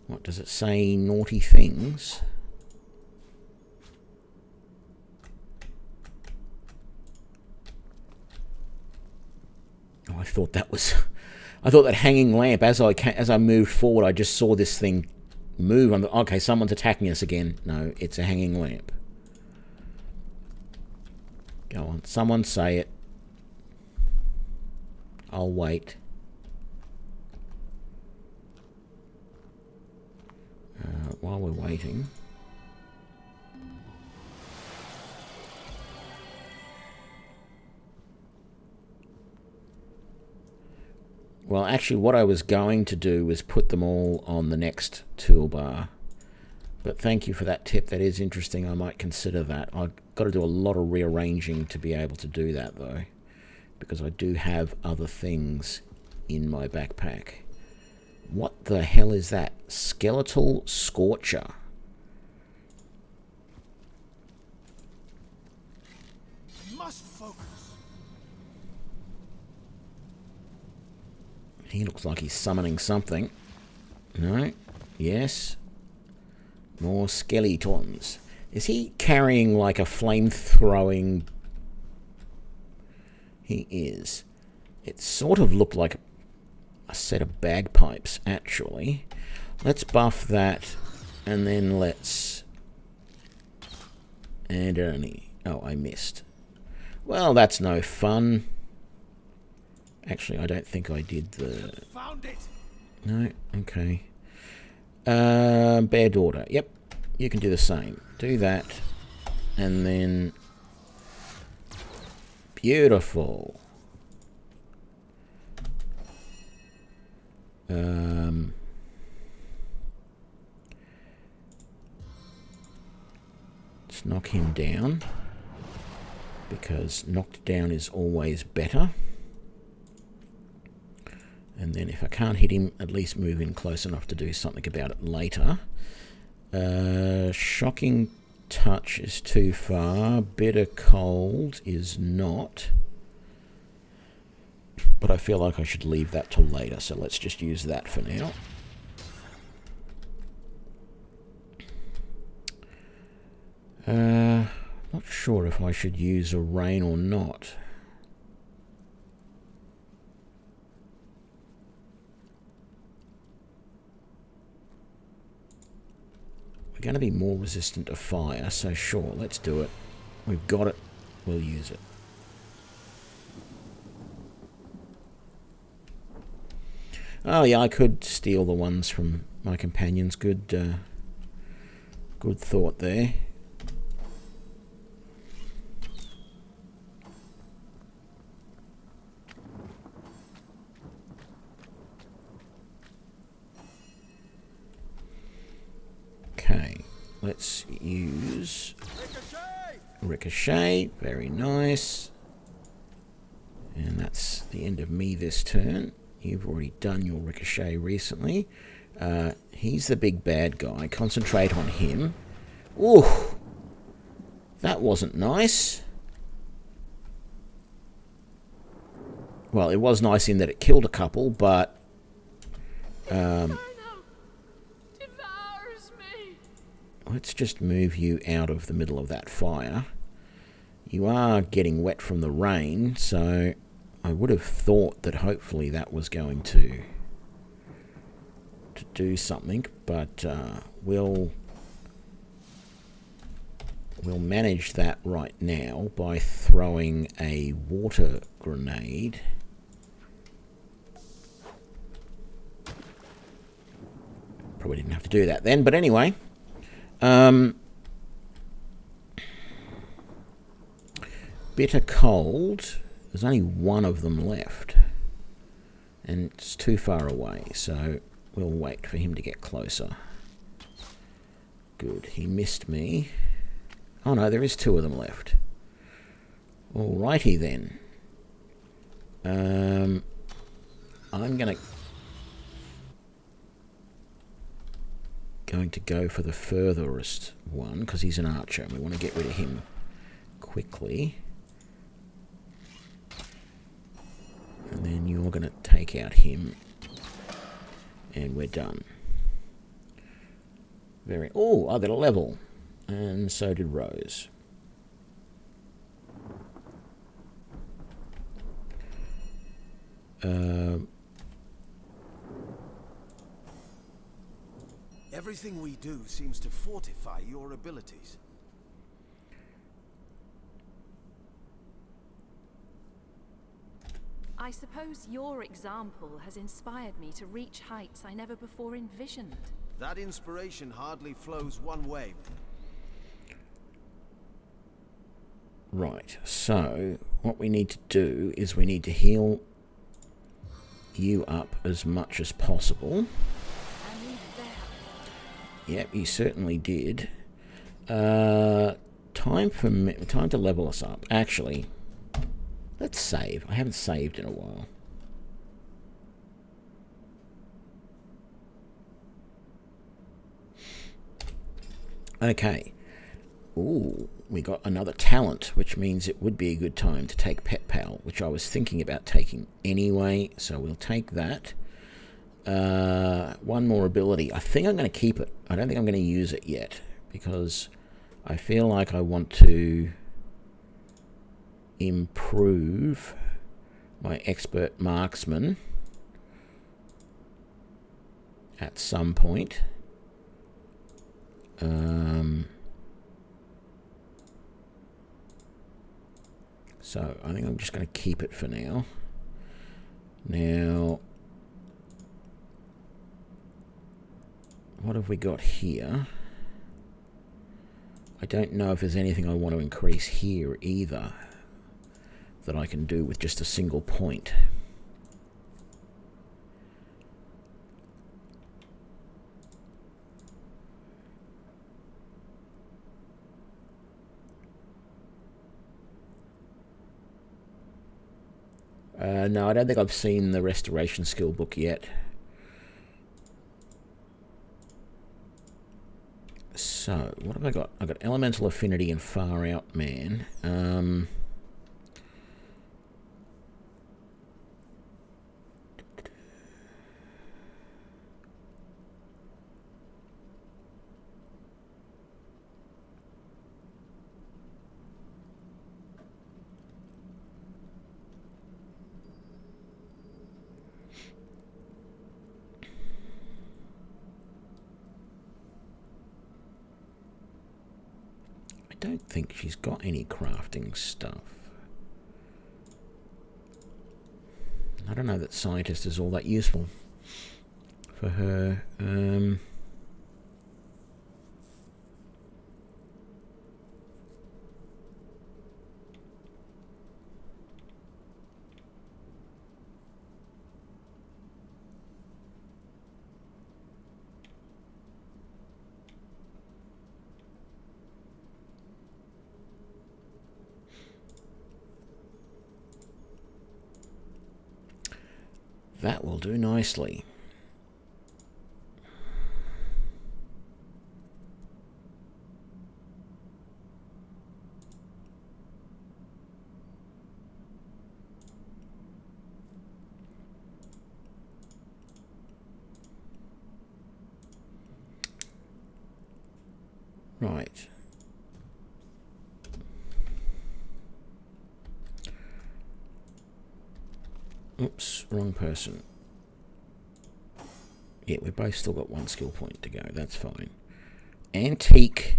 What does it say? Naughty things. Oh, I thought that was... I thought that hanging lamp, as I moved forward, I just saw this thing move. I'm like, okay, someone's attacking us again. No, it's a hanging lamp. Go on, someone say it. I'll wait. While we're waiting... Well, actually, what I was going to do was put them all on the next toolbar. But thank you for that tip. That is interesting. I might consider that. I've got to do a lot of rearranging to be able to do that, though. because I do have other things in my backpack. What the hell is that? Skeletal Scorcher. Must focus. He looks like he's summoning something. No? Yes? More skeletons. Is he carrying like a flame-throwing... He is. It sort of looked like a set of bagpipes, actually. Let's buff that, and then let's... And only... Oh, I missed. Well, that's no fun. Actually, I don't think I did the... Found it. No? Okay. Bear Daughter. Yep. You can do the same. Do that. And then... Beautiful. Let's knock him down, because knocked down is always better. And then if I can't hit him, at least move in close enough to do something about it later. Shocking Touch is too far. Bitter Cold is not. But I feel like I should leave that till later, so let's just use that for now. Not sure if I should use a rain or not. We're going to be more resistant to fire, so sure, let's do it. We've got it, we'll use it. Oh yeah, I could steal the ones from my companions. Good thought there. Okay, let's use Ricochet. Very nice. And that's the end of me this turn. You've already done your Ricochet recently. He's the big bad guy. Concentrate on him. Ooh! That wasn't nice. Well, it was nice in that it killed a couple, but... let's just move you out of the middle of that fire. You are getting wet from the rain, so... I would have thought that hopefully that was going to do something, but we'll manage that right now by throwing a water grenade. Probably didn't have to do that then, but anyway. Bitter Cold. There's only one of them left, and it's too far away, so we'll wait for him to get closer. Good, he missed me. Oh no, there is two of them left. Alrighty then. I'm going to go for the furthest one, because he's an archer, and we want to get rid of him quickly. And then you're going to take out him. And we're done. Oh, I got a level. And so did Rose. Everything we do seems to fortify your abilities. I suppose your example has inspired me to reach heights I never before envisioned. That inspiration hardly flows one way. Right, so what we need to do is we need to heal you up as much as possible. Yep, you certainly did. Time to level us up. Actually, Let's save. I haven't saved in a while. Okay. Ooh, we got another talent, which means it would be a good time to take Pet Pal, which I was thinking about taking anyway, so we'll take that. One more ability. I think I'm going to keep it. I don't think I'm going to use it yet, because I feel like I want to improve my expert marksman at some point. So I think I'm just going to keep it for now. Now, what have we got here? I don't know if there's anything I want to increase here either that I can do with just a single point. No, I don't think I've seen the restoration skill book yet. So, what have I got? I've got elemental affinity and far out man. I don't think she's got any crafting stuff. I don't know that scientist is all that useful for her. That will do nicely. Right. Oops, wrong person. Yeah, we've both still got one skill point to go. That's fine. Antique.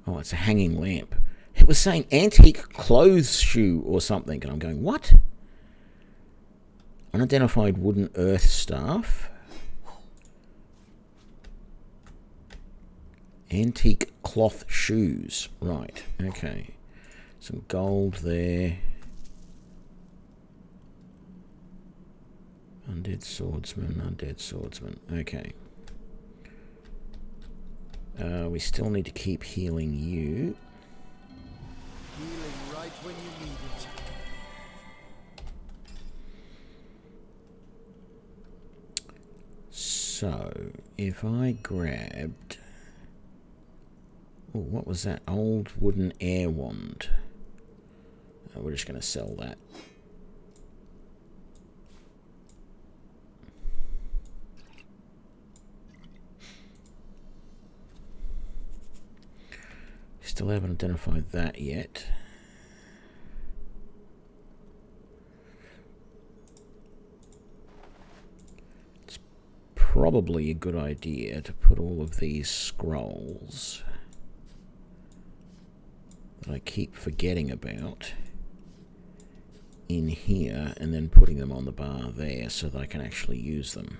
Oh, it's a hanging lamp. It was saying antique clothes shoe or something, and I'm going, what? Unidentified wooden earth staff. Antique cloth shoes. Right, okay. Some gold there. Undead swordsman, undead swordsman. Okay. We still need to keep healing you. Healing right when you need it. So, if I grabbed... Oh, what was that? Old wooden air wand. We're just going to sell that. Still haven't identified that yet. It's probably a good idea to put all of these scrolls that I keep forgetting about in here and then putting them on the bar there so that I can actually use them.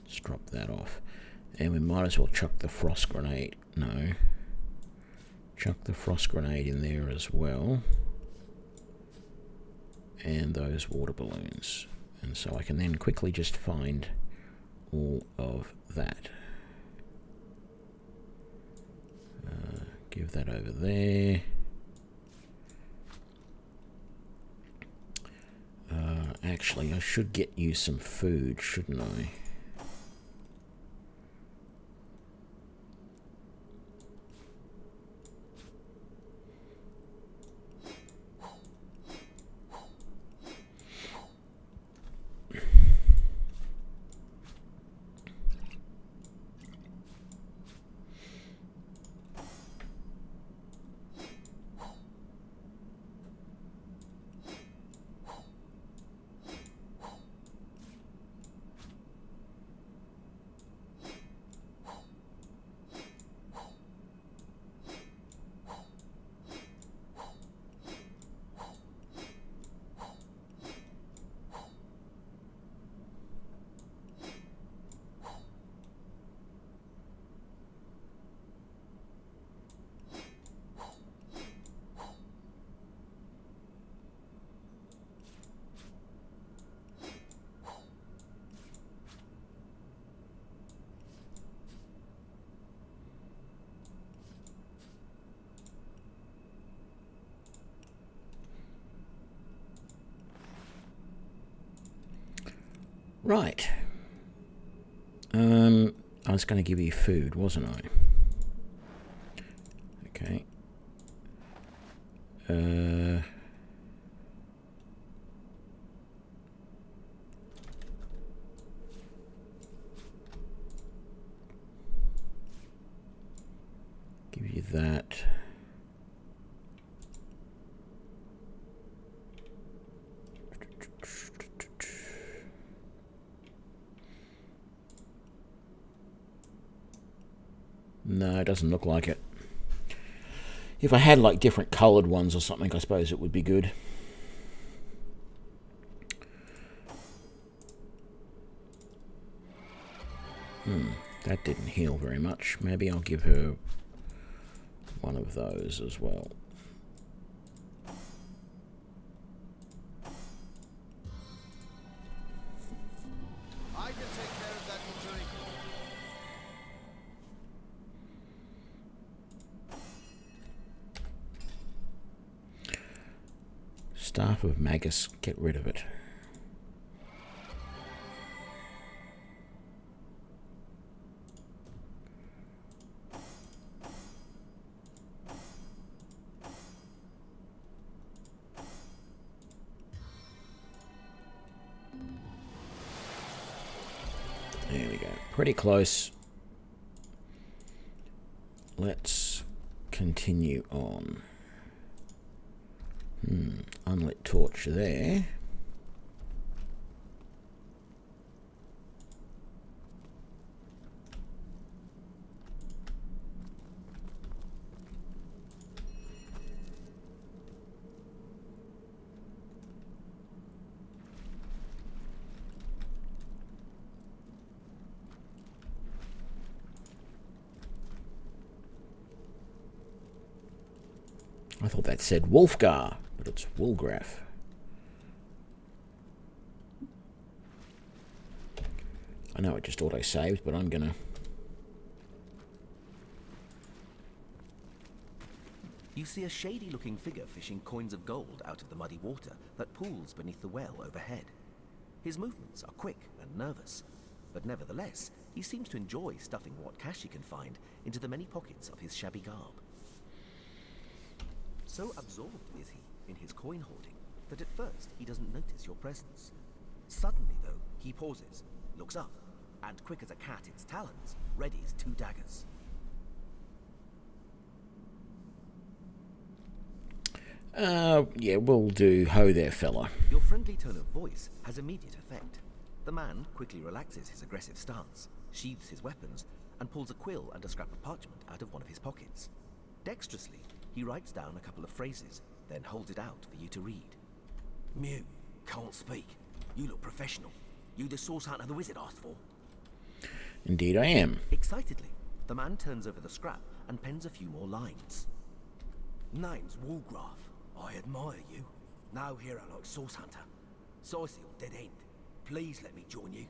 Just drop that off. And we might as well chuck the frost grenade. No. Chuck the frost grenade in there as well. And those water balloons. And so I can then quickly just find all of that. Give that over there. Actually, I should get you some food, shouldn't I? Right. I was going to give you food, wasn't I? Okay. Give you that. No, it doesn't look like it. If I had like different coloured ones or something, I suppose it would be good. That didn't heal very much. Maybe I'll give her one of those as well. I can take care of that injury. Staff of Magus, get rid of it. There we go. Pretty close. Let's continue on. Unlit torch there. I thought that said Wolfgar, but it's Woolgraf. I know it just auto-saved, but I'm gonna... You see a shady-looking figure fishing coins of gold out of the muddy water that pools beneath the well overhead. His movements are quick and nervous, but nevertheless, he seems to enjoy stuffing what cash he can find into the many pockets of his shabby garb. So absorbed is he in his coin hoarding that at first he doesn't notice your presence. Suddenly, though, he pauses, looks up, and quick as a cat its talons, readies 2 daggers. Yeah, we'll do ho there, fella. Your friendly tone of voice has immediate effect. The man quickly relaxes his aggressive stance, sheathes his weapons, and pulls a quill and a scrap of parchment out of one of his pockets. Dexterously, he writes down a couple of phrases, then holds it out for you to read. Mute. Can't speak. You look professional. You the source hunter the wizard asked for? Indeed I am. Excitedly, the man turns over the scrap and pens a few more lines. Name's Woolgraf. I admire you. No hero like source hunter. Sisil, dead end. Please let me join you.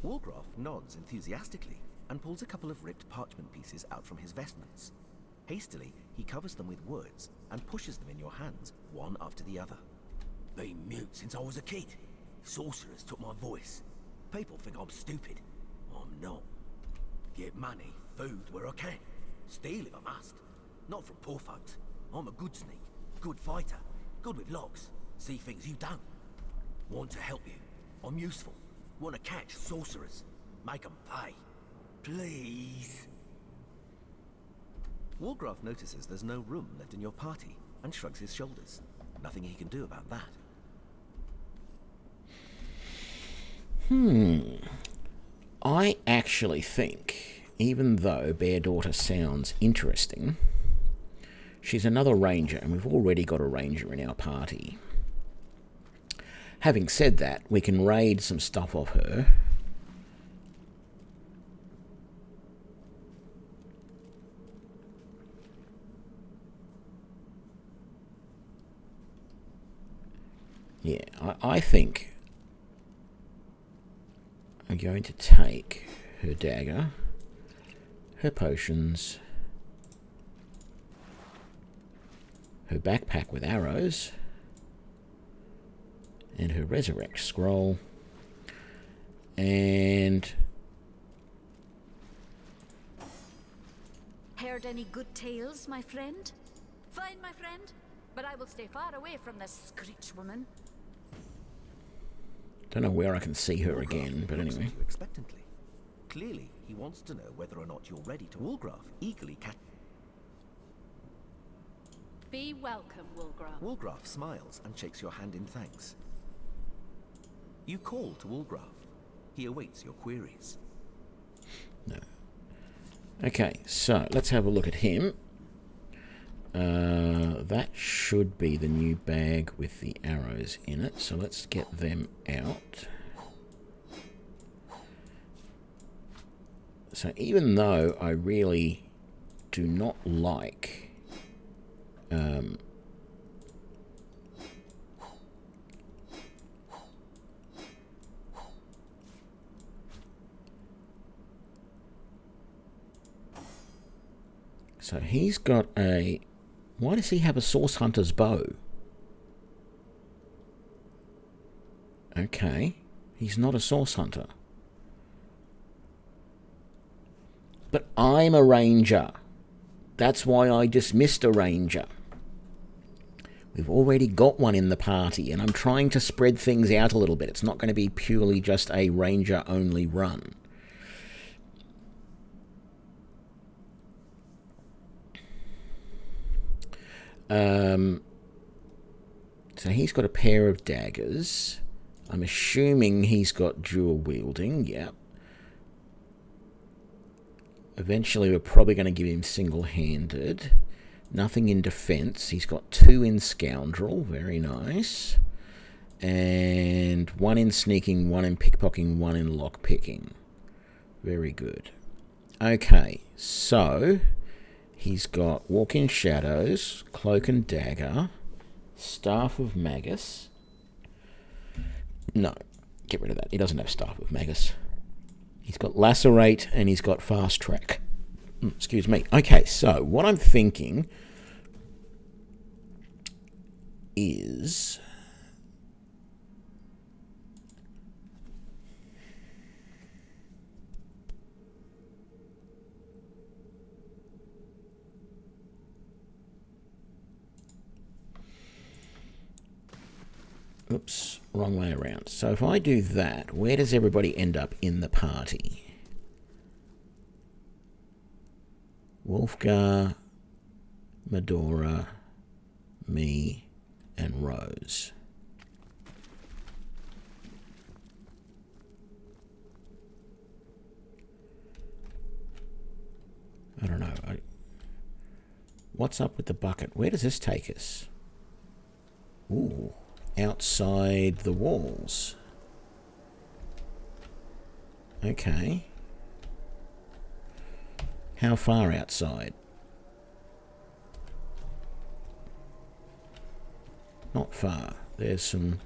Walgroff nods enthusiastically and pulls a couple of ripped parchment pieces out from his vestments. Hastily, he covers them with words and pushes them in your hands, one after the other. Been mute since I was a kid. Sorcerers took my voice. People think I'm stupid. I'm not. Get money, food where I can. Steal if I must. Not from poor folks. I'm a good sneak, good fighter, good with locks. See things you don't. Want to help you. I'm useful. Want to catch sorcerers. Make 'em pay. Please. Walgroff notices there's no room left in your party and shrugs his shoulders. Nothing he can do about that. I actually think, even though Bear Daughter sounds interesting, she's another ranger, and we've already got a ranger in our party. Having said that, we can raid some stuff off her. Yeah, I think I'm going to take her dagger, her potions, her backpack with arrows, and her resurrect scroll, and Heard any good tales, my friend? Fine, my friend, but I will stay far away from this screech woman. don't know where I can see her again, but Looks anyway. at you expectantly. Clearly, he wants to know whether or not you're ready to. Walgroff eagerly Be welcome, Walgroff. Walgroff smiles and shakes your hand in thanks. You call to Walgroff. He awaits your queries. No. Okay, so let's have a look at him. That should be the new bag with the arrows in it, so let's get them out. So even though I really do not like so he's got a... Why does he have a Source Hunter's bow? Okay, he's not a Source Hunter. But I'm a ranger. That's why I dismissed a ranger. We've already got one in the party, and I'm trying to spread things out a little bit. It's not going to be purely just a ranger-only run. So he's got a pair of daggers. I'm assuming he's got dual wielding. Yep. Eventually we're probably going to give him single-handed. Nothing in defense. He's got 2 in scoundrel. Very nice. And 1 in sneaking, 1 in pickpocketing, 1 in lockpicking. Very good. Okay, so he's got Walk in Shadows, Cloak and Dagger, Staff of Magus. No, get rid of that. He doesn't have Staff of Magus. He's got Lacerate and he's got Fast Track. Excuse me. Okay, so what I'm thinking is... Oops, wrong way around. So if I do that, where does everybody end up in the party? Wolfgar, Medora, me, and Rose. I don't know. What's up with the bucket? Where does this take us? Ooh. Outside the walls. Okay. How far outside? Not far. There's some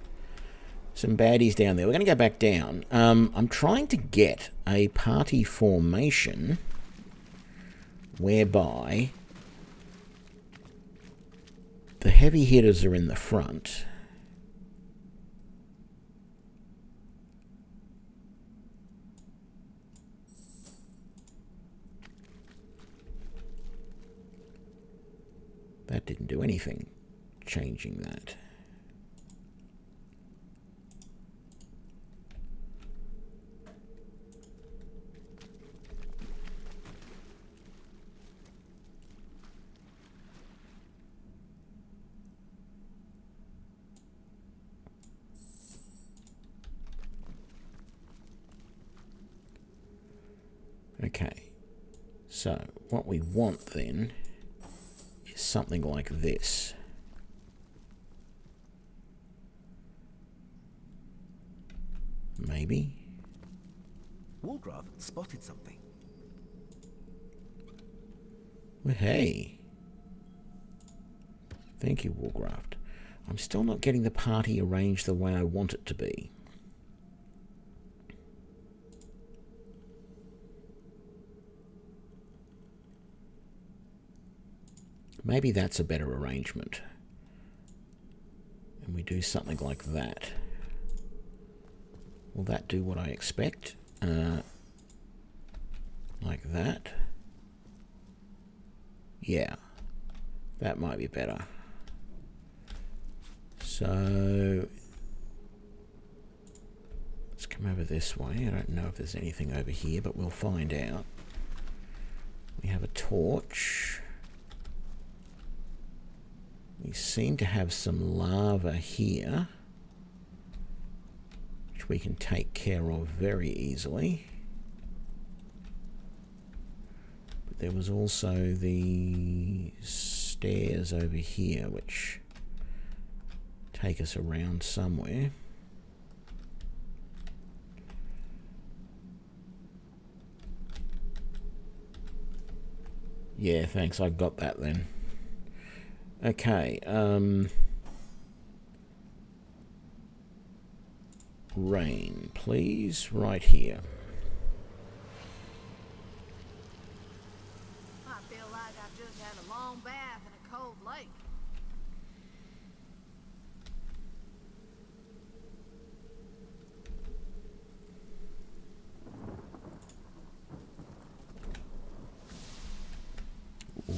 some baddies down there. We're going to go back down. I'm trying to get a party formation whereby the heavy hitters are in the front. That didn't do anything, changing that. Okay, so what we want then is something like this. Maybe. Walgrave spotted something. Well, hey. Thank you, Warcraft. I'm still not getting the party arranged the way I want it to be. Maybe that's a better arrangement. And we do something like that. Will that do what I expect? Like that. Yeah. That might be better. So let's come over this way. I don't know if there's anything over here, but we'll find out. We have a torch. We seem to have some lava here, which we can take care of very easily. But there was also the stairs over here, which take us around somewhere. Yeah, thanks, I got that then. Okay, rain, please, right here. I feel like I've just had a long bath in a cold lake.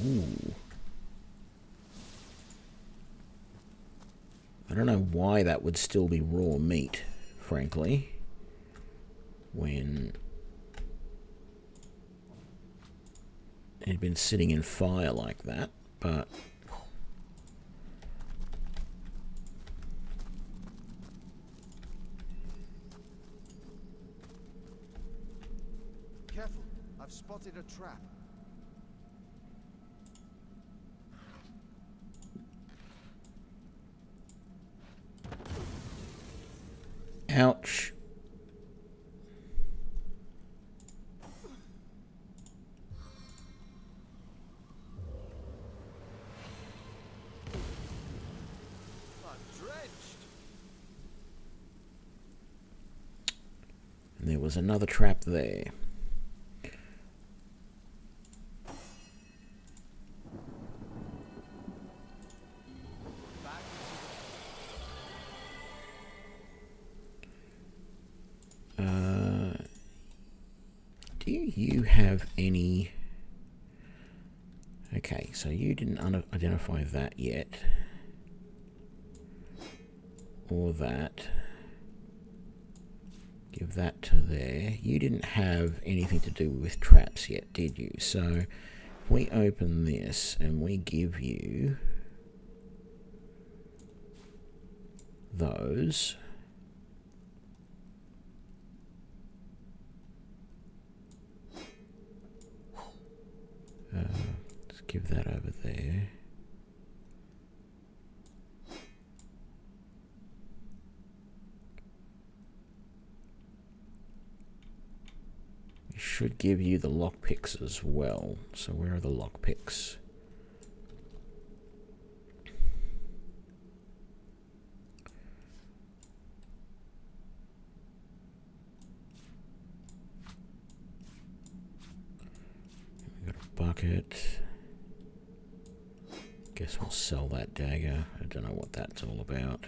Ooh. I don't know why that would still be raw meat, frankly, when it had been sitting in fire like that, but Careful, I've spotted a trap. ouch. I'm drenched. And there was another trap there. Do you have any... Okay, so you didn't identify that yet. Or that. Give that to there. You didn't have anything to do with traps yet, did you? So, if we open this and we give you those... let's give that over there. We should give you the lockpicks as well. So where are the lockpicks? market. Guess we'll sell that dagger. I don't know what that's all about.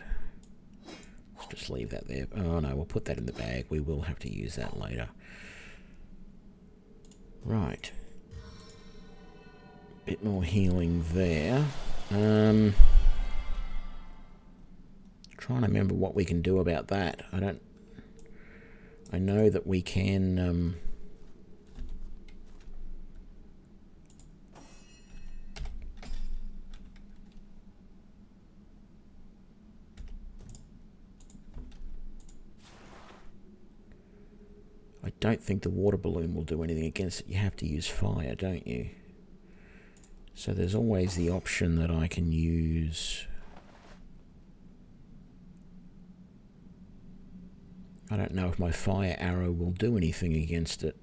Let's just leave that there. Oh no, we'll put that in the bag. We will have to use that later. Right. Bit more healing there. Trying to remember what we can do about that. I know that we can I don't think the water balloon will do anything against it. You have to use fire, don't you? So there's always the option that I can use... I don't know if my fire arrow will do anything against it.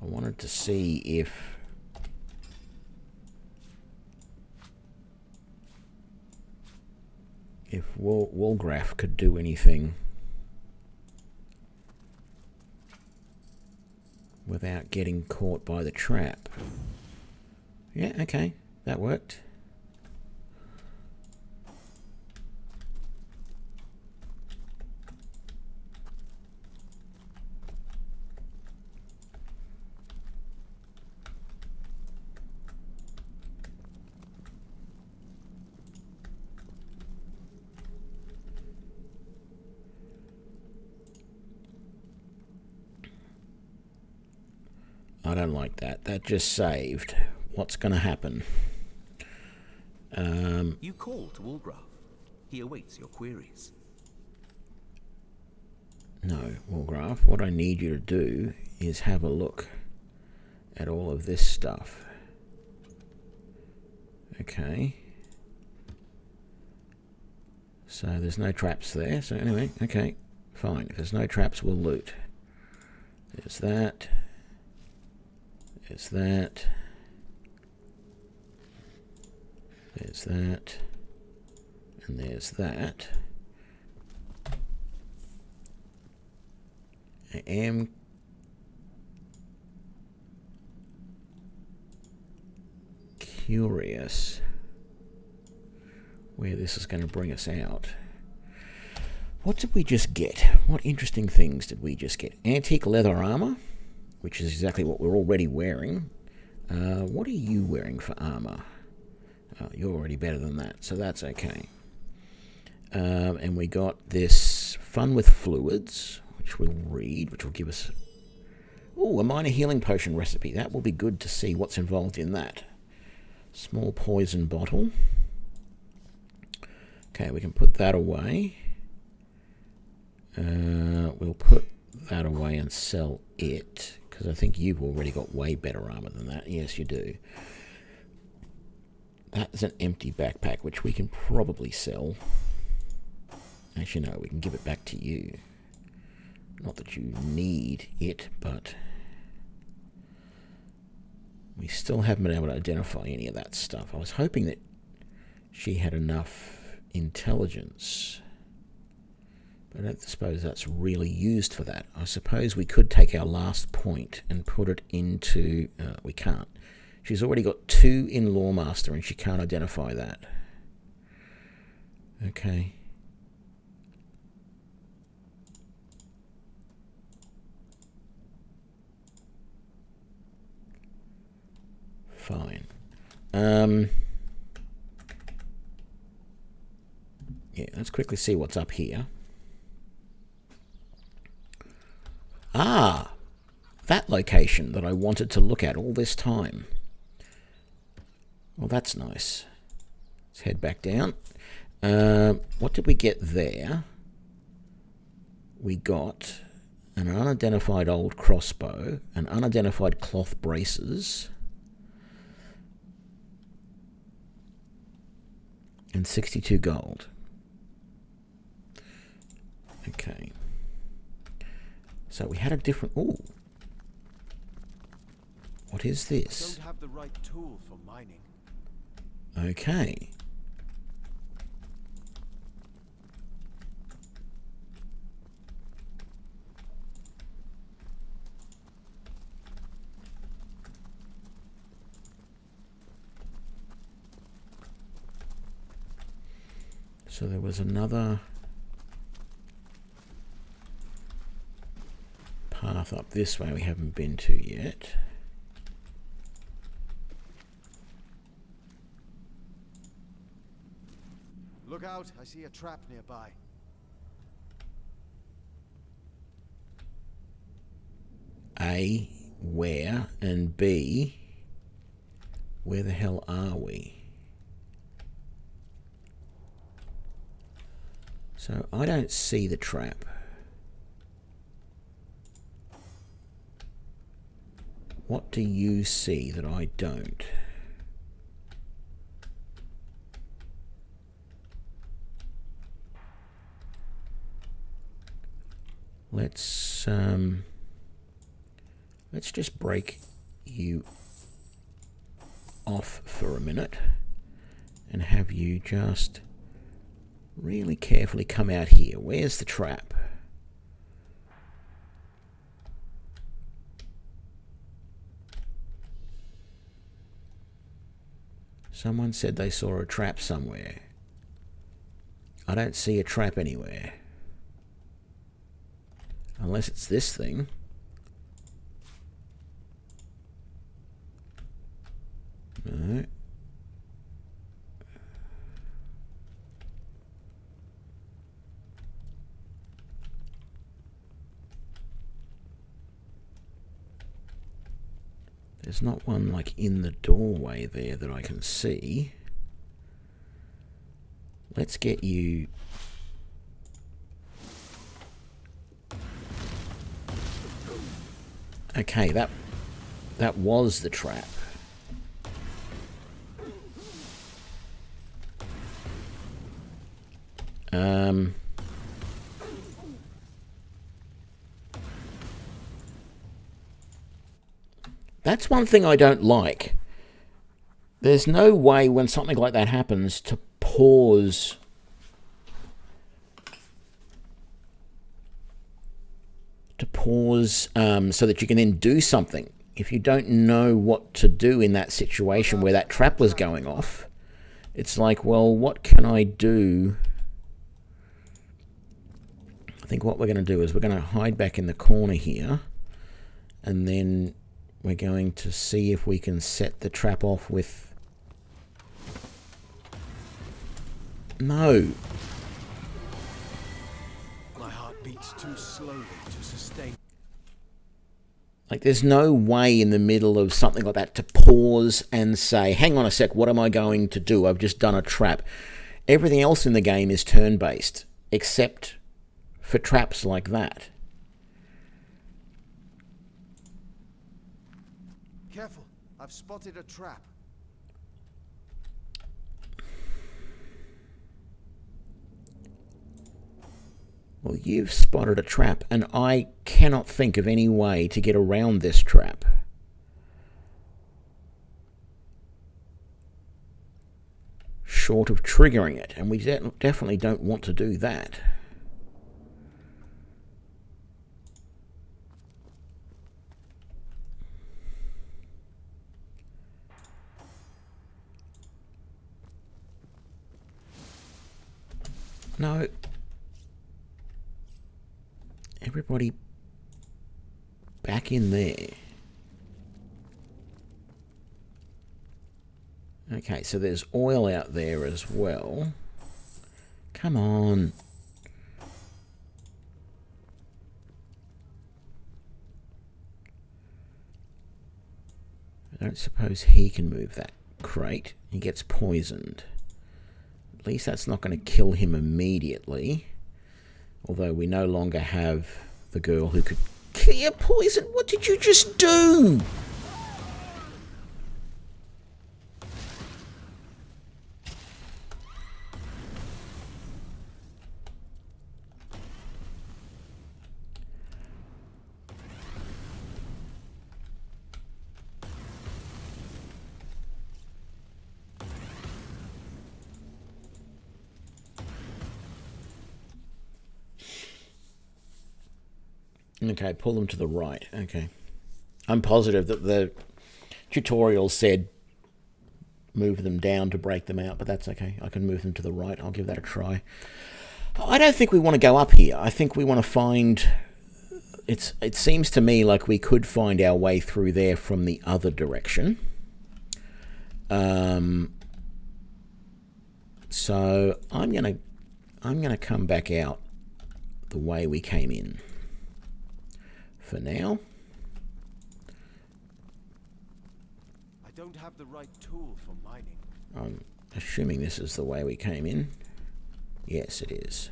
I wanted to see if Woolgraf could do anything without getting caught by the trap. Yeah, okay, that worked. I don't like that. That just saved. What's going to happen? You call to Woolgraf. He awaits your queries. No, Woolgraf, what I need you to do is have a look at all of this stuff. Okay. So there's no traps there. So anyway, okay, fine. If there's no traps, we'll loot. There's that. There's that. There's that. And there's that. I am curious where this is going to bring us out. What did we just get? What interesting things did we just get? Antique leather armor, which is exactly what we're already wearing. What are you wearing for armor? Oh, you're already better than that, so that's okay. And we got this fun with fluids, which we'll read, which will give us... Ooh, a minor healing potion recipe. That will be good to see what's involved in that. Small poison bottle. Okay, we can put that away. We'll put that away and sell it, because I think you've already got way better armor than that. Yes, you do. That's an empty backpack, which we can probably sell. Actually, no, we can give it back to you. Not that you need it, but we still haven't been able to identify any of that stuff. I was hoping that she had enough intelligence, but I don't suppose that's really used for that. I suppose we could take our last point and put it into... we can't. She's already got 2 in Lawmaster and she can't identify that. Okay. Fine. Yeah, let's quickly see what's up here. Ah! That location that I wanted to look at all this time. Well, that's nice. Let's head back down. What did we get there? We got an unidentified old crossbow, an unidentified cloth braces, and 62 gold. Okay. So we had a different... Ooh. What is I this? don't have the right tool for mining. Okay. So there was another path up this way we haven't been to yet. Look out, I see a trap nearby. A, where? And B, where the hell are we? So I don't see the trap. What do you see that I don't? Let's just break you off for a minute and have you just really carefully come out here. Where's the trap? Someone said they saw a trap somewhere. I don't see a trap anywhere. Unless it's this thing. No. There's not one like in the doorway there that I can see. Let's get you... Okay, that was the trap. That's one thing I don't like. There's no way when something like that happens to pause so that you can then do something. If you don't know what to do in that situation where that trap was going off, it's like, well, what can I do? I think what we're going to do is we're going to hide back in the corner here, and then we're going to see if we can set the trap off with... No. My heart beats too slowly to sustain. Like, there's no way in the middle of something like that to pause and say, hang on a sec, what am I going to do? I've just done a trap. Everything else in the game is turn-based, except for traps like that. Careful, I've spotted a trap. Well, you've spotted a trap, and I cannot think of any way to get around this trap. Short of triggering it, and we definitely don't want to do that. No. Everybody back in there. Okay, so there's oil out there as well. Come on. I don't suppose he can move that crate. He gets poisoned. At least that's not going to kill him immediately. Although we no longer have the girl who could clear poison. What did you just do? Okay, pull them to the right. Okay. I'm positive that the tutorial said move them down to break them out, but that's okay. I can move them to the right. I'll give that a try. I don't think we want to go up here. I think we want to find... It seems to me like we could find our way through there from the other direction. So I'm gonna come back out the way we came in for now. I don't have the right tool for mining. I'm assuming this is the way we came in. Yes, it is.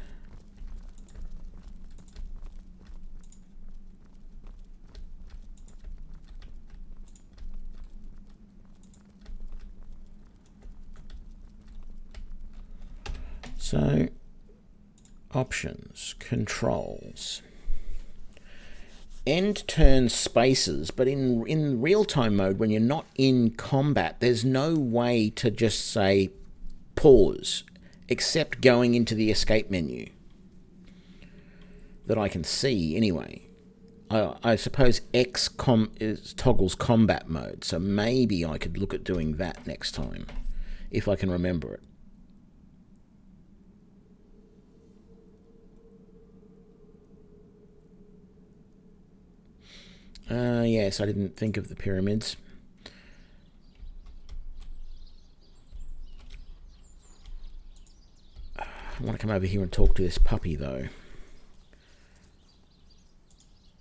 So, options, controls. End turn spaces, but in real-time mode, when you're not in combat, there's no way to just say pause, except going into the escape menu. That I can see, anyway. I suppose X toggles combat mode, so maybe I could look at doing that next time, if I can remember it. Yes, I didn't think of the pyramids. I want to come over here and talk to this puppy, though.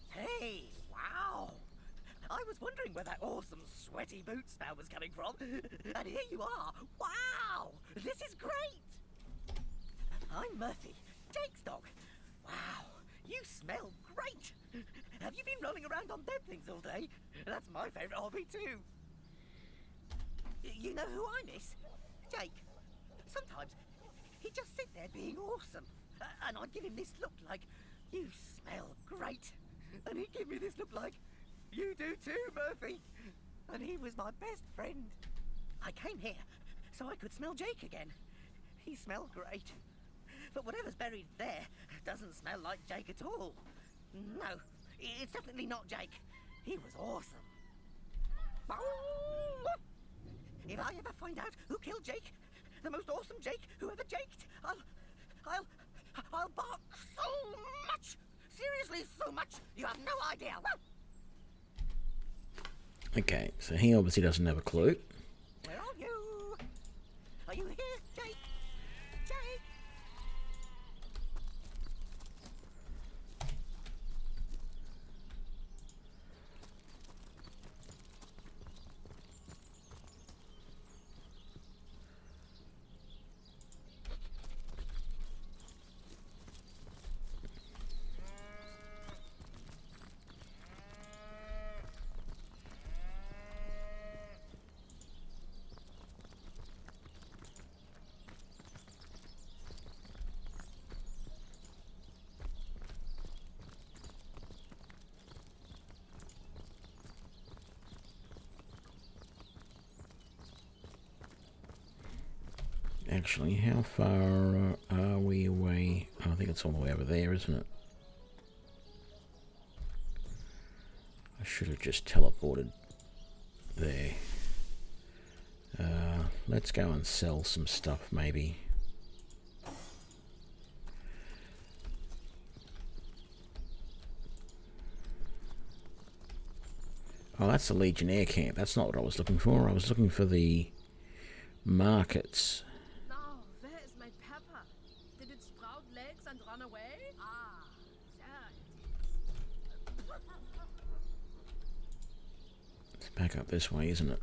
Hey, wow! I was wondering where that awesome sweaty boot smell was coming from. And here you are. Wow! This is great! I'm Murphy, Jake's dog. Wow, you smell great! Have you been rolling around on dead things all day? That's my favourite hobby too. You know who I miss? Jake. Sometimes he'd just sit there being awesome, and I'd give him this look like, you smell great. And he'd give me this look like, you do too, Murphy. And he was my best friend. I came here so I could smell Jake again. He smelled great. But whatever's buried there doesn't smell like Jake at all. No, it's definitely not Jake. He was awesome. If I ever find out who killed Jake, the most awesome Jake who ever jaked, I'll bark so much. Seriously, so much. You have no idea. Okay, so he obviously doesn't have a clue. Where are you? Are you here, Jake? Jake? Actually, how far are we away? I think it's all the way over there, isn't it? I should have just teleported there. Let's go and sell some stuff, maybe. Oh, that's the Legionnaire camp. That's not what I was looking for. I was looking for the markets. Where is my pepper? Did it sprout legs and run away? Ah, there it is. It's back up this way, isn't it?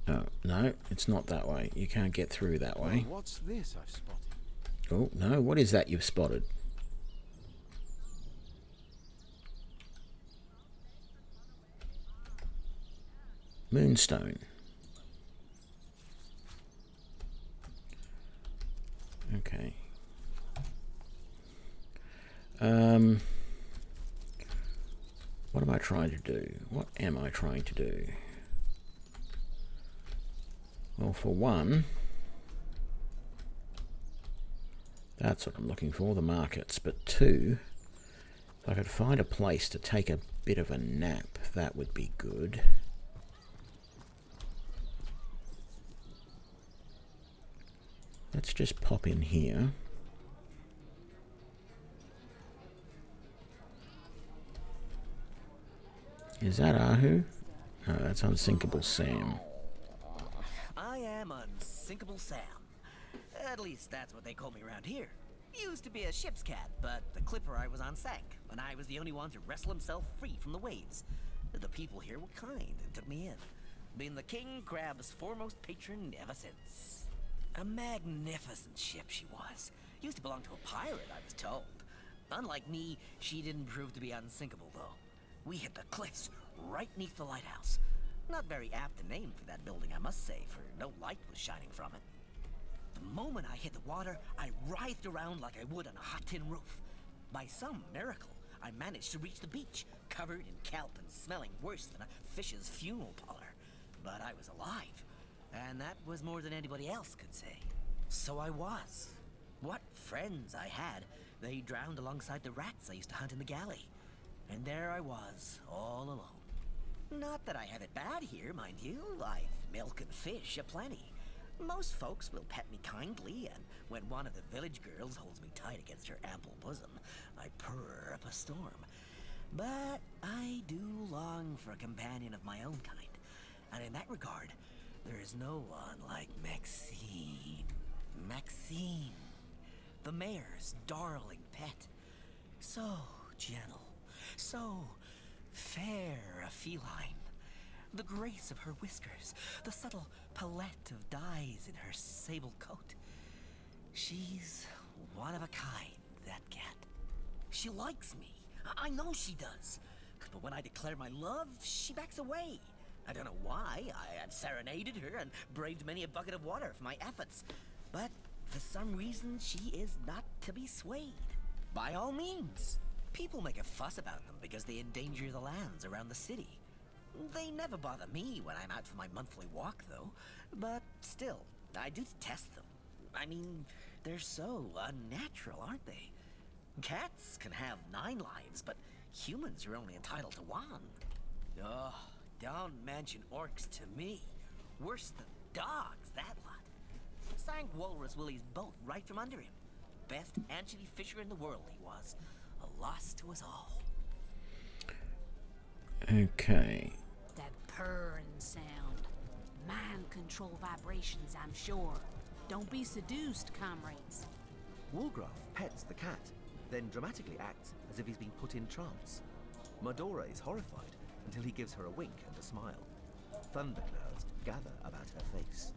Oh, no, it's not that way. You can't get through that way. Well, what's this I've spotted? Oh, no, what is that you've spotted? Moonstone. Okay. What am I trying to do? What am I trying to do? Well, for one, that's what I'm looking for, the markets. But two, if I could find a place to take a bit of a nap, that would be good. Let's just pop in here. Is that Ahu? No, that's Unsinkable Sam. I am Unsinkable Sam. At least that's what they call me around here. Used to be a ship's cat, but the clipper I was on sank, and I was the only one to wrestle himself free from the waves. The people here were kind and took me in. Been the king crab's foremost patron ever since. A magnificent ship she was. Used to belong to a pirate, I was told. Unlike me, she didn't prove to be unsinkable, though. We hit the cliffs right neath the lighthouse. Not very apt a name for that building, I must say, for no light was shining from it. The moment I hit the water, I writhed around like I would on a hot tin roof. By some miracle, I managed to reach the beach, covered in kelp and smelling worse than a fish's funeral parlor. But I was alive, and that was more than anybody else could say. So I was. What friends I had. They drowned alongside the rats I used to hunt in the galley. And there I was, all alone. Not that I have it bad here, mind you. I've milk and fish aplenty. Most folks will pet me kindly, and when one of the village girls holds me tight against her ample bosom, I purr up a storm. But I do long for a companion of my own kind, and in that regard, there is no one like Maxine. Maxine, the mayor's darling pet. So gentle, so fair a feline. The grace of her whiskers, the subtle palette of dyes in her sable coat. She's one of a kind, that cat. She likes me. I know she does. But when I declare my love, she backs away. I don't know why. I have serenaded her and braved many a bucket of water for my efforts. But for some reason, she is not to be swayed. By all means. People make a fuss about them because they endanger the lands around the city. They never bother me when I'm out for my monthly walk, though. But still, I do detest them. I mean, they're so unnatural, aren't they? Cats can have 9 lives, but humans are only entitled to 1. Oh, don't mention orcs to me. Worse than dogs, that lot. Sank Walrus Willie's boat right from under him. Best anchovy fisher in the world he was. A loss to us all. Okay. That purring sound. Mind control vibrations, I'm sure. Don't be seduced, comrades. Woolgraf pets the cat, then dramatically acts as if he's been put in trance. Medora is horrified until he gives her a wink and a smile. Thunderclouds gather about her face.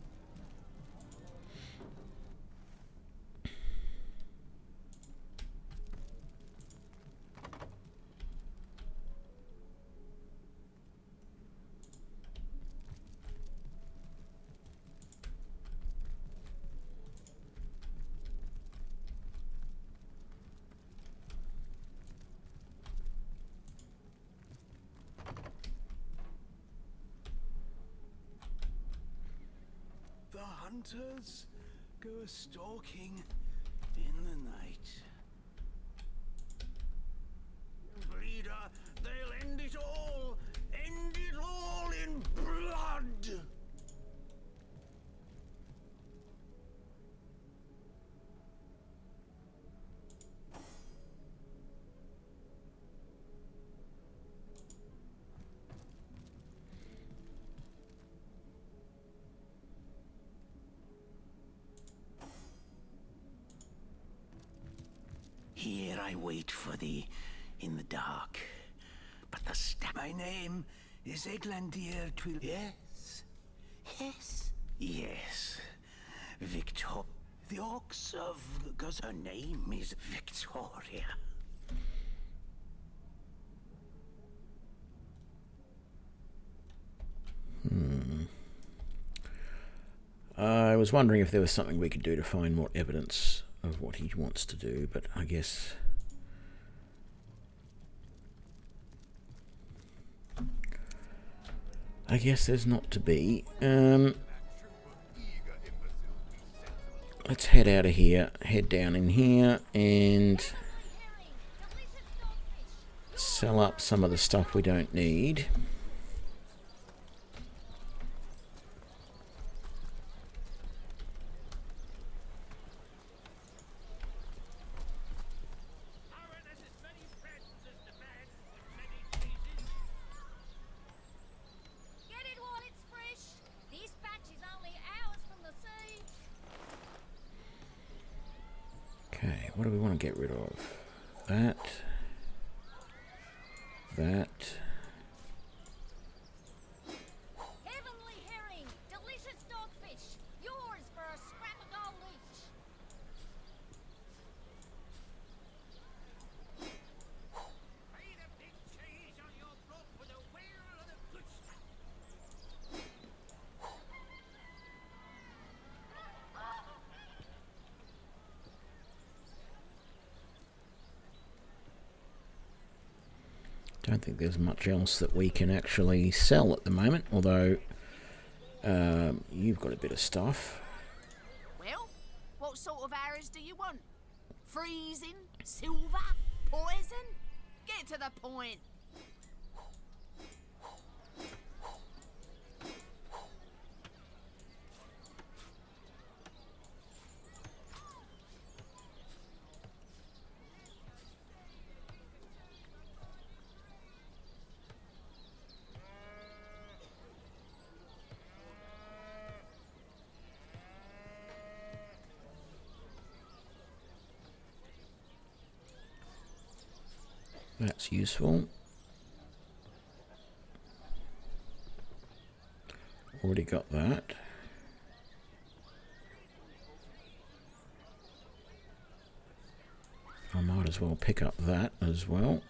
The hunters go stalking in the night. Breeder, they'll end it all! End it all in blood! Here I wait for thee in the dark. But the stab. My name is Eglandir Twill. Yes. Yes. Yes. Victor. The Ox of Guz. Her name is Victoria. I was wondering if there was something we could do to find more evidence of what he wants to do, but I guess there's not to be. let's head out of here, head down in here, and sell up some of the stuff we don't need. Okay, what do we want to get rid of? That. Heavenly herring, delicious dogfish, yours for a scrap of gold each. Pay the big cheese on your block for the wheel of the good stuff. Don't think there's much else that we can actually sell at the moment, although you've got a bit of stuff. Well, what sort of arrows do you want? Freezing? Silver? Poison? Get to the point. That's useful. Already got that. I might as well pick up that as well.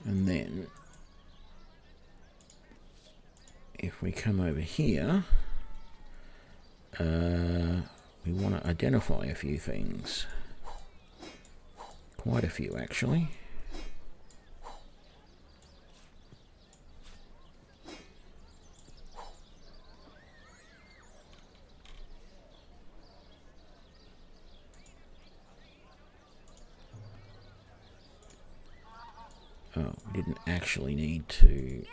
And then, if we come over here, we want to identify a few things. Quite a few, actually. Oh, we didn't actually need to...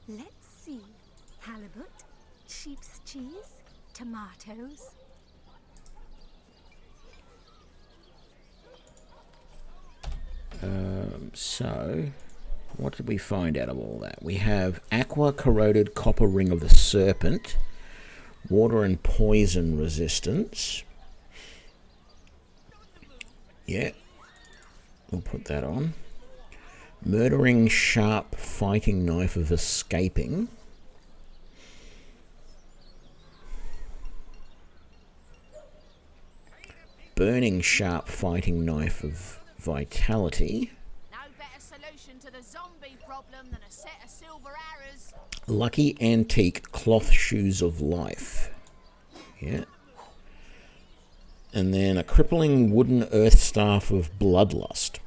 Let's see. Halibut, sheep's cheese, tomatoes. So, what did we find out of all that? We have aqua-corroded copper ring of the serpent, water and poison resistance. Yeah, we'll put that on. Murdering sharp fighting knife of escaping. Burning sharp fighting knife of vitality. No better solution to the zombie problem than a set of silver arrows. Lucky antique cloth shoes of life. Yeah. And then a crippling wooden earth staff of bloodlust.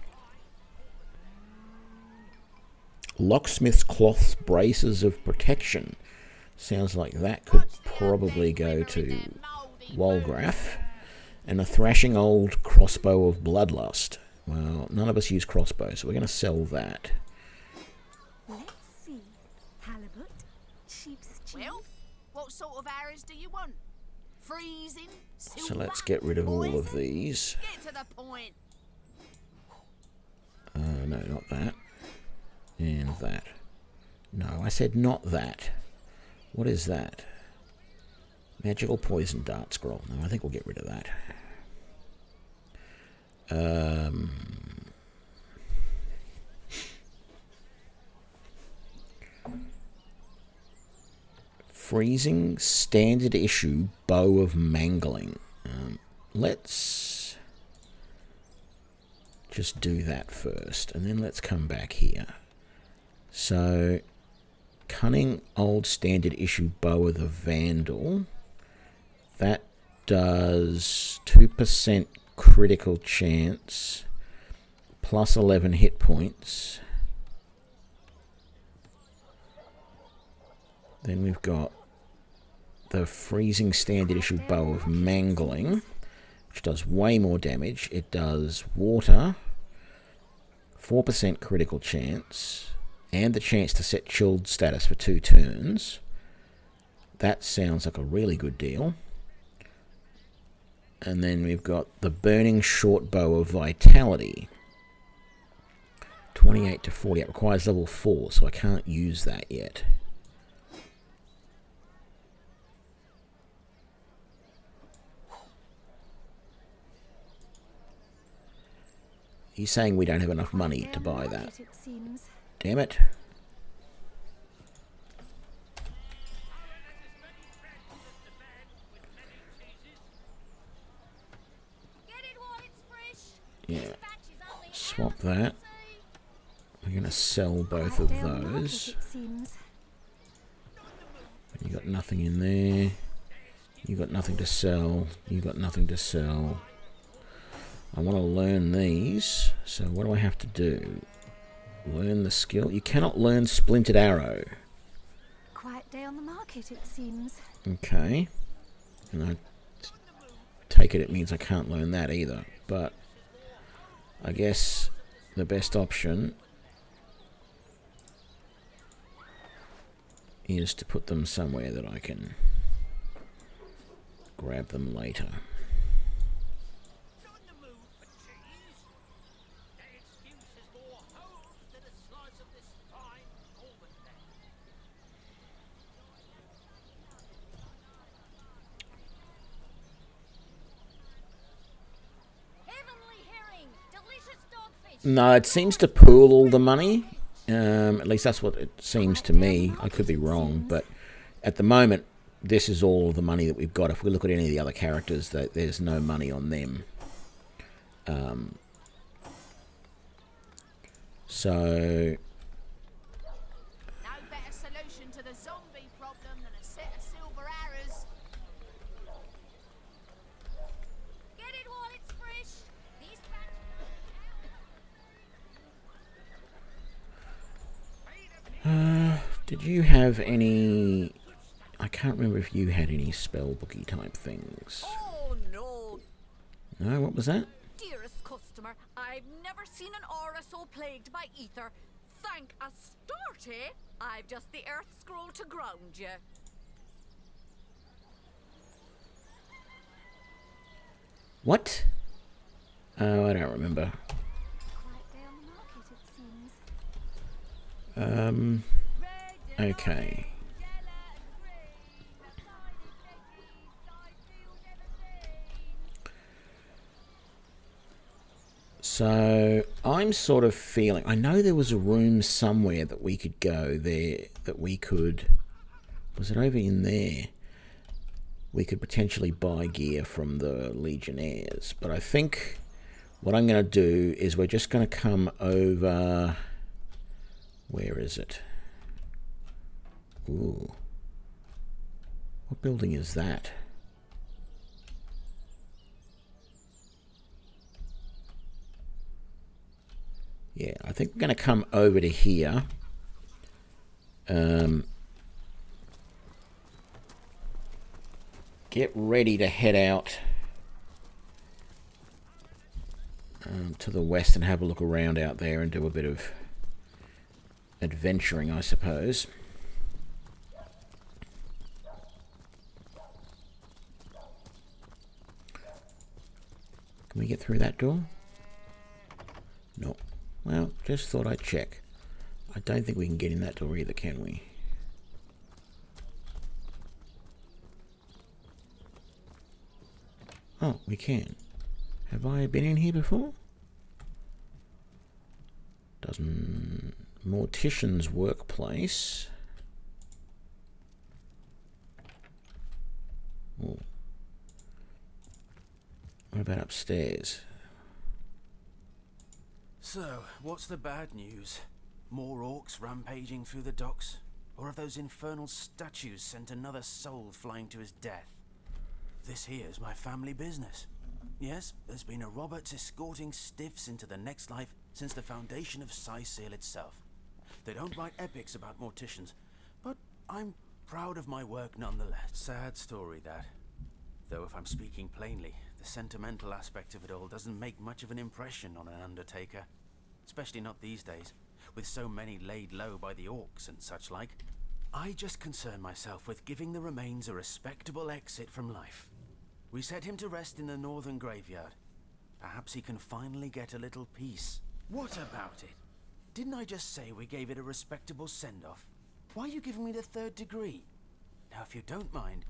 Locksmith's cloth braces of protection. Sounds like that could probably go to Walgraf. And a thrashing old crossbow of bloodlust. Well, none of us use crossbows, so we're going to sell that. Let's see. Halibut, sheep's cheese. Well, what sort of arrows do you want? Freezing? Silver? So let's get rid of all of these. Get to the point. No, not that. And that. No, I said not that. What is that? Magical poison dart scroll. No, I think we'll get rid of that. Freezing standard issue bow of mangling. Let's just do that first, and then let's come back here. So, cunning old standard issue bow of the Vandal. That does 2% critical chance, plus 11 hit points. Then we've got the freezing standard issue bow of mangling, which does way more damage. It does water, 4% critical chance, and the chance to set chilled status for 2 turns. That sounds like a really good deal. And then we've got the burning short bow of vitality. 28 to 40. It requires level 4, so I can't use that yet. He's saying we don't have enough money to buy that. Damn it. Yeah. Swap that. We're going to sell both of those. You got nothing in there. You got nothing to sell. You got nothing to sell. I want to learn these, so what do I have to do? Learn the skill. You cannot learn Splintered Arrow. Quiet day on the market, it seems. Okay. And I take it means I can't learn that either, but I guess the best option is to put them somewhere that I can grab them later. No, it seems to pool all the money. At least that's what it seems to me. I could be wrong, but at the moment, this is all the money that we've got. If we look at any of the other characters, there's no money on them. So No better solution to the zombie problem than a set of silver arrows. Get it while it's fresh. These did you have any... I can't remember if you had any spellbooky type things. Oh, no. No, what was that? Dearest customer, I've never seen an aura so plagued by ether. Thank Astarte, I've just the earth scroll to ground you. What? Oh, I don't remember. Okay. So, I'm sort of feeling... I know there was a room somewhere that we could go there, that we could... Was it over in there? We could potentially buy gear from the Legionnaires. But I think what I'm going to do is we're just going to come over... Where is it? Ooh. What building is that? Yeah, I think we're going to come over to here. Get ready to head out to the west and have a look around out there and do a bit of adventuring, I suppose. Can we get through that door? No. Well, just thought I'd check. I don't think we can get in that door either, can we? Oh, we can. Have I been in here before? Mortician's workplace. Oh. What about upstairs? So, what's the bad news? More orcs rampaging through the docks? Or have those infernal statues sent another soul flying to his death? This here's my family business. Yes, there's been a Roberts escorting stiffs into the next life since the foundation of Seal itself. They don't write epics about morticians, but I'm proud of my work nonetheless. Sad story, that. Though if I'm speaking plainly, the sentimental aspect of it all doesn't make much of an impression on an undertaker. Especially not these days, with so many laid low by the orcs and such like. I just concern myself with giving the remains a respectable exit from life. We set him to rest in the northern graveyard. Perhaps he can finally get a little peace. What about it? Didn't I just say we gave it a respectable send-off? Why are you giving me the 3rd degree? Now, if you don't mind...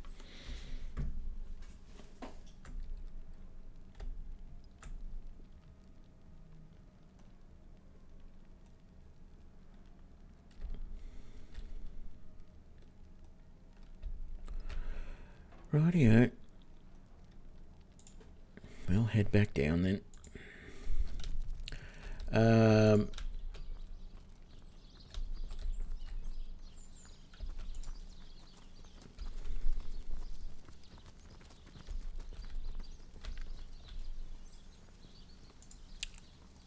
Rightio. We'll head back down then.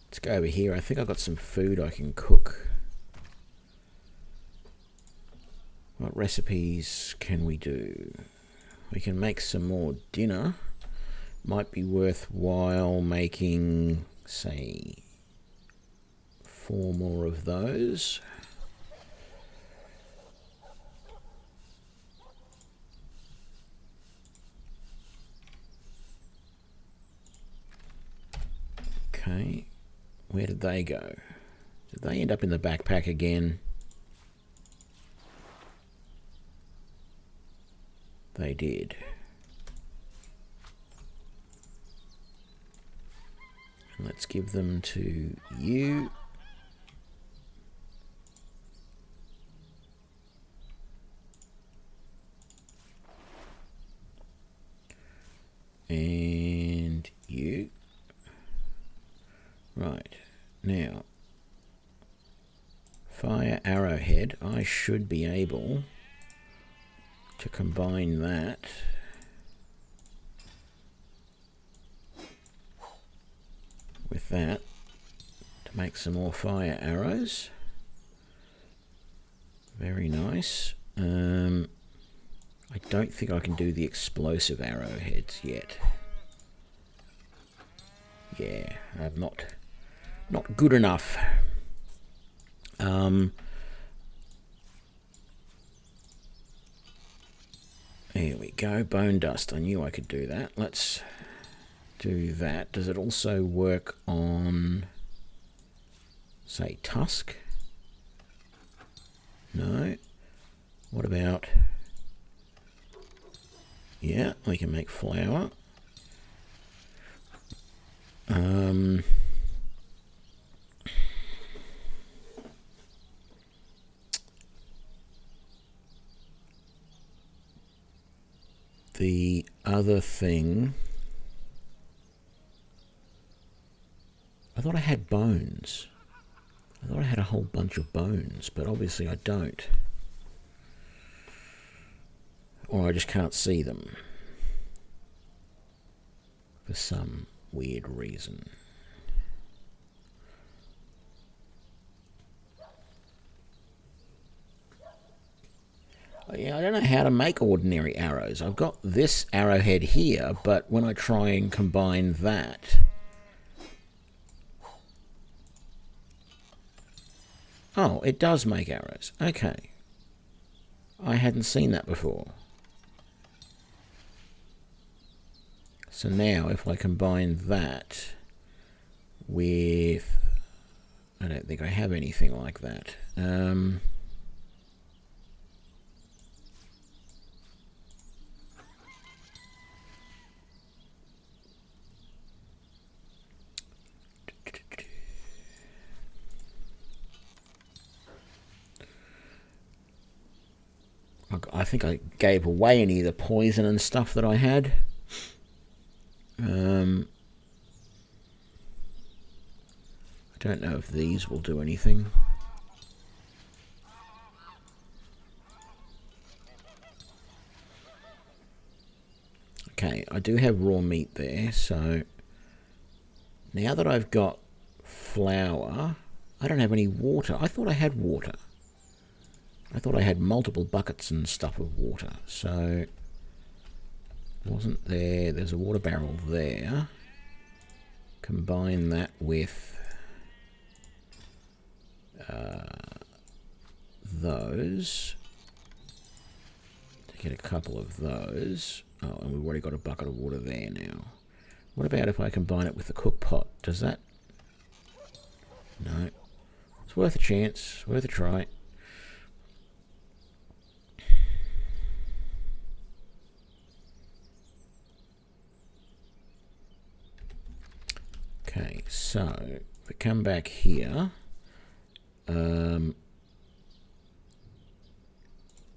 Let's go over here. I think I've got some food I can cook. What recipes can we do? We can make some more dinner. Might be worthwhile making, say, 4 more of those. Okay. Where did they go? Did they end up in the backpack again? They did. And let's give them to you. And you. Right. Now, fire arrowhead. I should be able to combine that with that to make some more fire arrows. Very nice. I don't think I can do the explosive arrowheads yet. Yeah, I'm not good enough. There we go, bone dust. I knew I could do that. Let's do that. Does it also work on, say, tusk? No. What about... Yeah, we can make flour. The other thing... I thought I had bones. I thought I had a whole bunch of bones, but obviously I don't. Or I just can't see them. For some weird reason. Yeah, I don't know how to make ordinary arrows. I've got this arrowhead here, but when I try and combine that... Oh, it does make arrows. Okay. I hadn't seen that before. So now, if I combine that with... I don't think I have anything like that. I think I gave away any of the poison and stuff that I had. I don't know if these will do anything. Okay, I do have raw meat there, so now that I've got flour, I don't have any water. I thought I had water. I thought I had multiple buckets and stuff of water, so wasn't there. There's a water barrel there. Combine that with those to get a couple of those. Oh, and we've already got a bucket of water there now. What about if I combine it with the cook pot? Does that? No. It's worth a chance, worth a try. Okay, so if we come back here,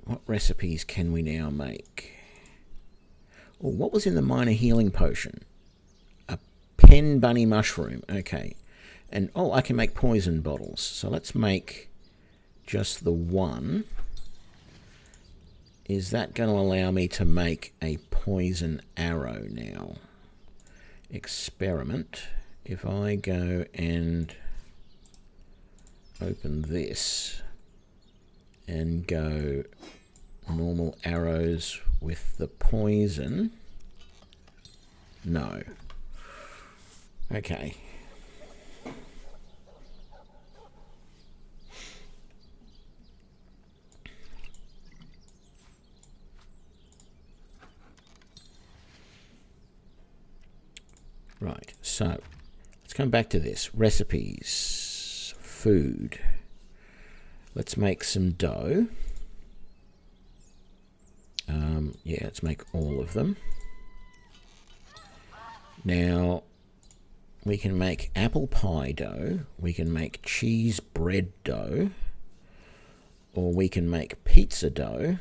what recipes can we now make? Oh, what was in the minor healing potion? A pen bunny mushroom. Okay. And, oh, I can make poison bottles. So let's make just the one. Is that going to allow me to make a poison arrow now? Experiment. If I go and open this and go normal arrows with the poison. No. Okay. Right, so let's come back to this. Recipes. Food. Let's make some dough. Yeah, let's make all of them. Now, we can make apple pie dough, we can make cheese bread dough, or we can make pizza dough.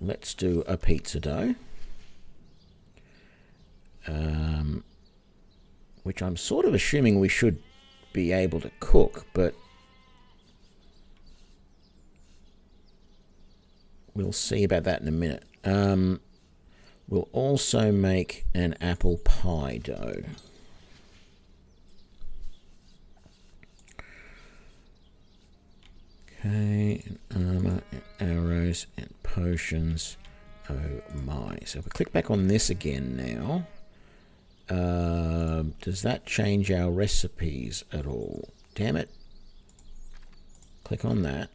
Let's do a pizza dough. Which I'm sort of assuming we should be able to cook, but we'll see about that in a minute. We'll also make an apple pie dough. Okay, and armor, and arrows, and potions. Oh my. So if we click back on this again now, does that change our recipes at all? Damn it. Click on that.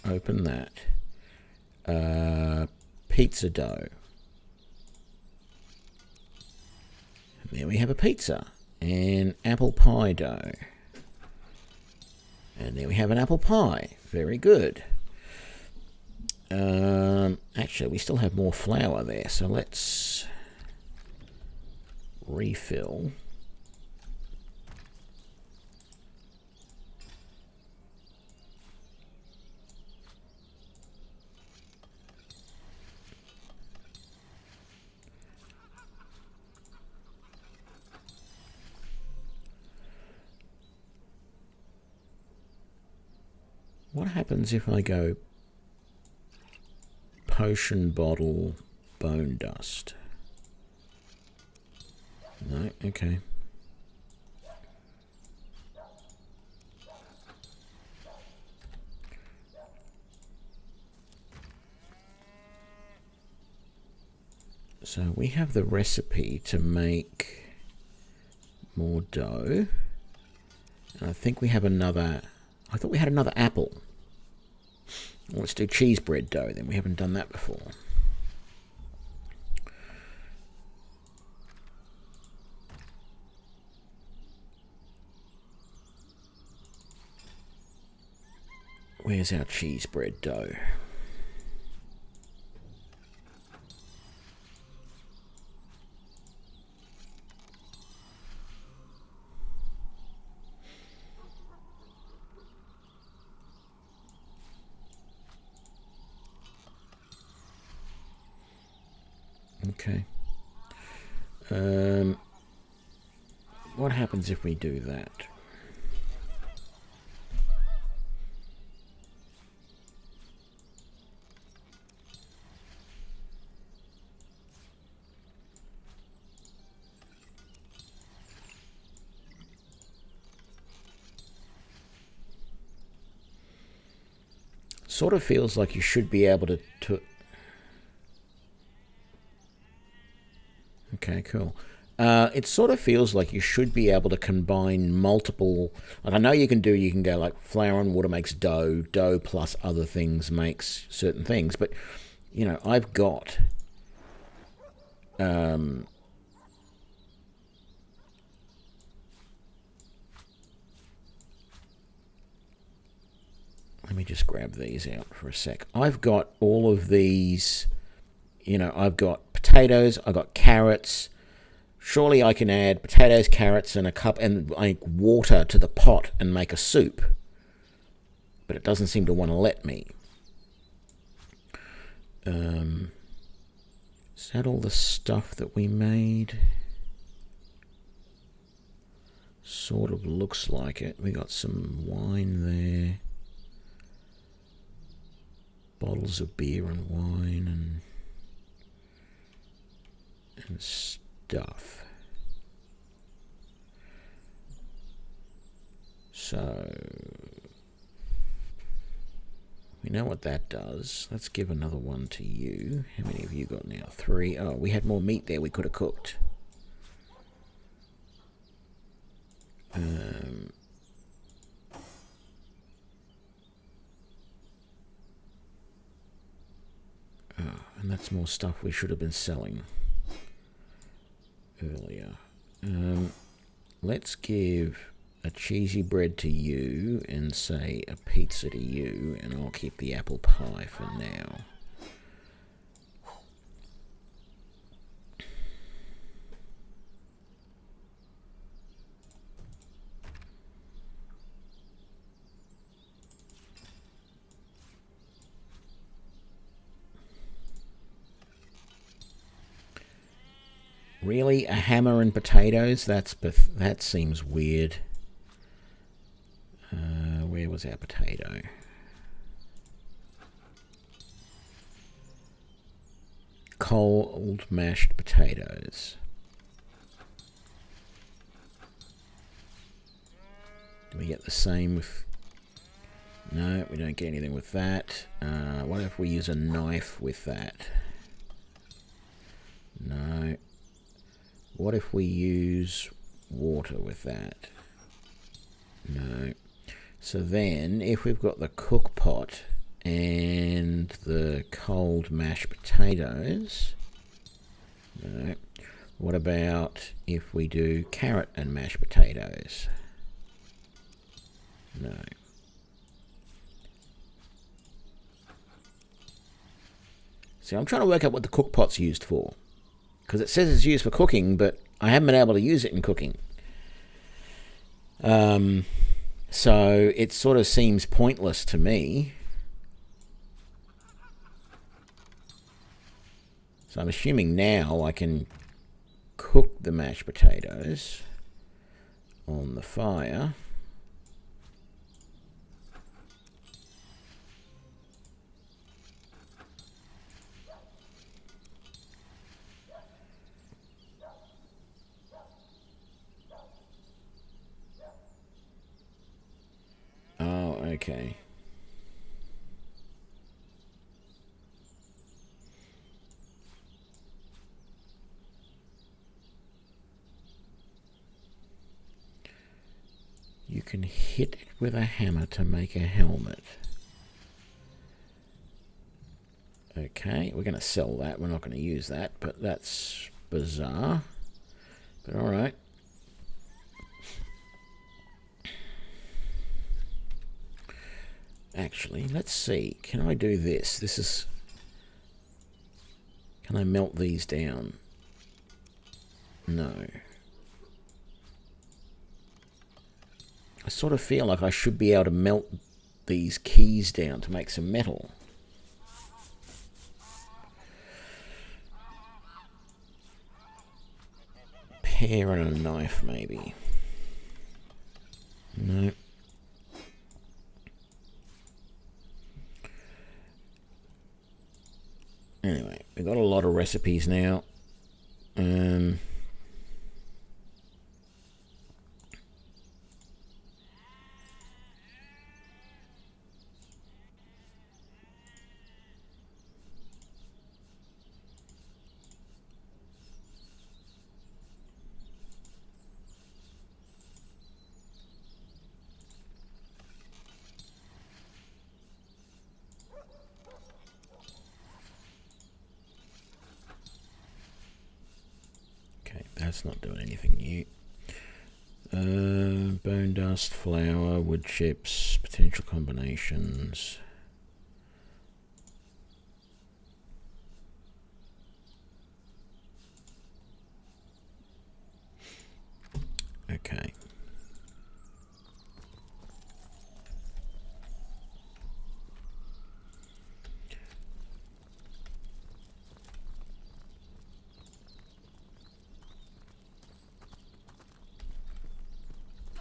Open that. Pizza dough. And there we have a pizza. And apple pie dough. And there we have an apple pie. Very good. Actually, we still have more flour there, so let's refill. What happens if I go potion bottle bone dust? No, okay. So we have the recipe to make more dough. And I think we have another... I thought we had another apple. Well, let's do cheese bread dough then. We haven't done that before. Where's our cheese bread dough? Okay. What happens if we do that? Sort of feels like you should be able to Okay, cool. It sort of feels like you should be able to combine multiple... Like I know you can go like flour and water makes dough, dough plus other things makes certain things, but, you know, I've got... let me just grab these out for a sec. I've got all of these, you know, I've got potatoes, I've got carrots. Surely I can add potatoes, carrots, and a cup and like water to the pot and make a soup. But it doesn't seem to want to let me. Is that all the stuff that we made? Sort of looks like it. We got some wine there. Bottles of beer and wine and stuff. So we know what that does. Let's give another one to you. How many have you got now? 3. Oh, we had more meat there we could have cooked. And that's more stuff we should have been selling earlier. Let's give a cheesy bread to you and say a pizza to you, and I'll keep the apple pie for now. Really? A hammer and potatoes? That seems weird. Where was our potato? Cold mashed potatoes. Do we get the same with... No, we don't get anything with that. What if we use a knife with that? No. What if we use water with that? No. So then, if we've got the cook pot and the cold mashed potatoes... No. What about if we do carrot and mashed potatoes? No. See, I'm trying to work out what the cook pot's used for. Because it says it's used for cooking, but I haven't been able to use it in cooking. So it sort of seems pointless to me. So I'm assuming now I can cook the mashed potatoes on the fire. Oh, okay. You can hit it with a hammer to make a helmet. Okay, we're going to sell that. We're not going to use that, but that's bizarre. But alright. Actually, let's see. Can I do this? This is... Can I melt these down? No. I sort of feel like I should be able to melt these keys down to make some metal. hair and a knife, maybe. No. Anyway, we've got a lot of recipes now. That's not doing anything new. Bone dust, flour, wood chips, potential combinations. Okay.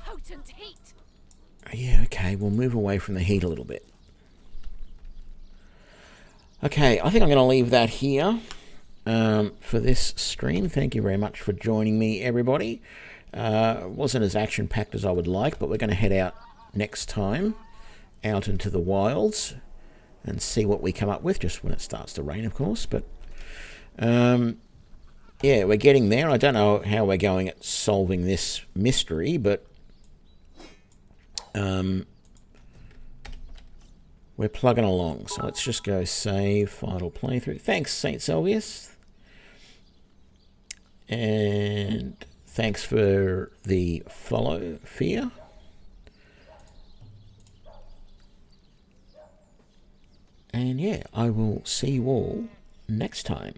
Potent heat. Yeah, okay, we'll move away from the heat a little bit. Okay, I think I'm going to leave that here for this stream. Thank you very much for joining me, everybody. It wasn't as action-packed as I would like, but we're going to head out next time, out into the wilds, and see what we come up with, just when it starts to rain, of course. But, yeah, we're getting there. I don't know how we're going at solving this mystery, but we're plugging along. So let's just go save, final playthrough. Thanks, St. Selvius. And thanks for the follow, Fear. And yeah, I will see you all next time.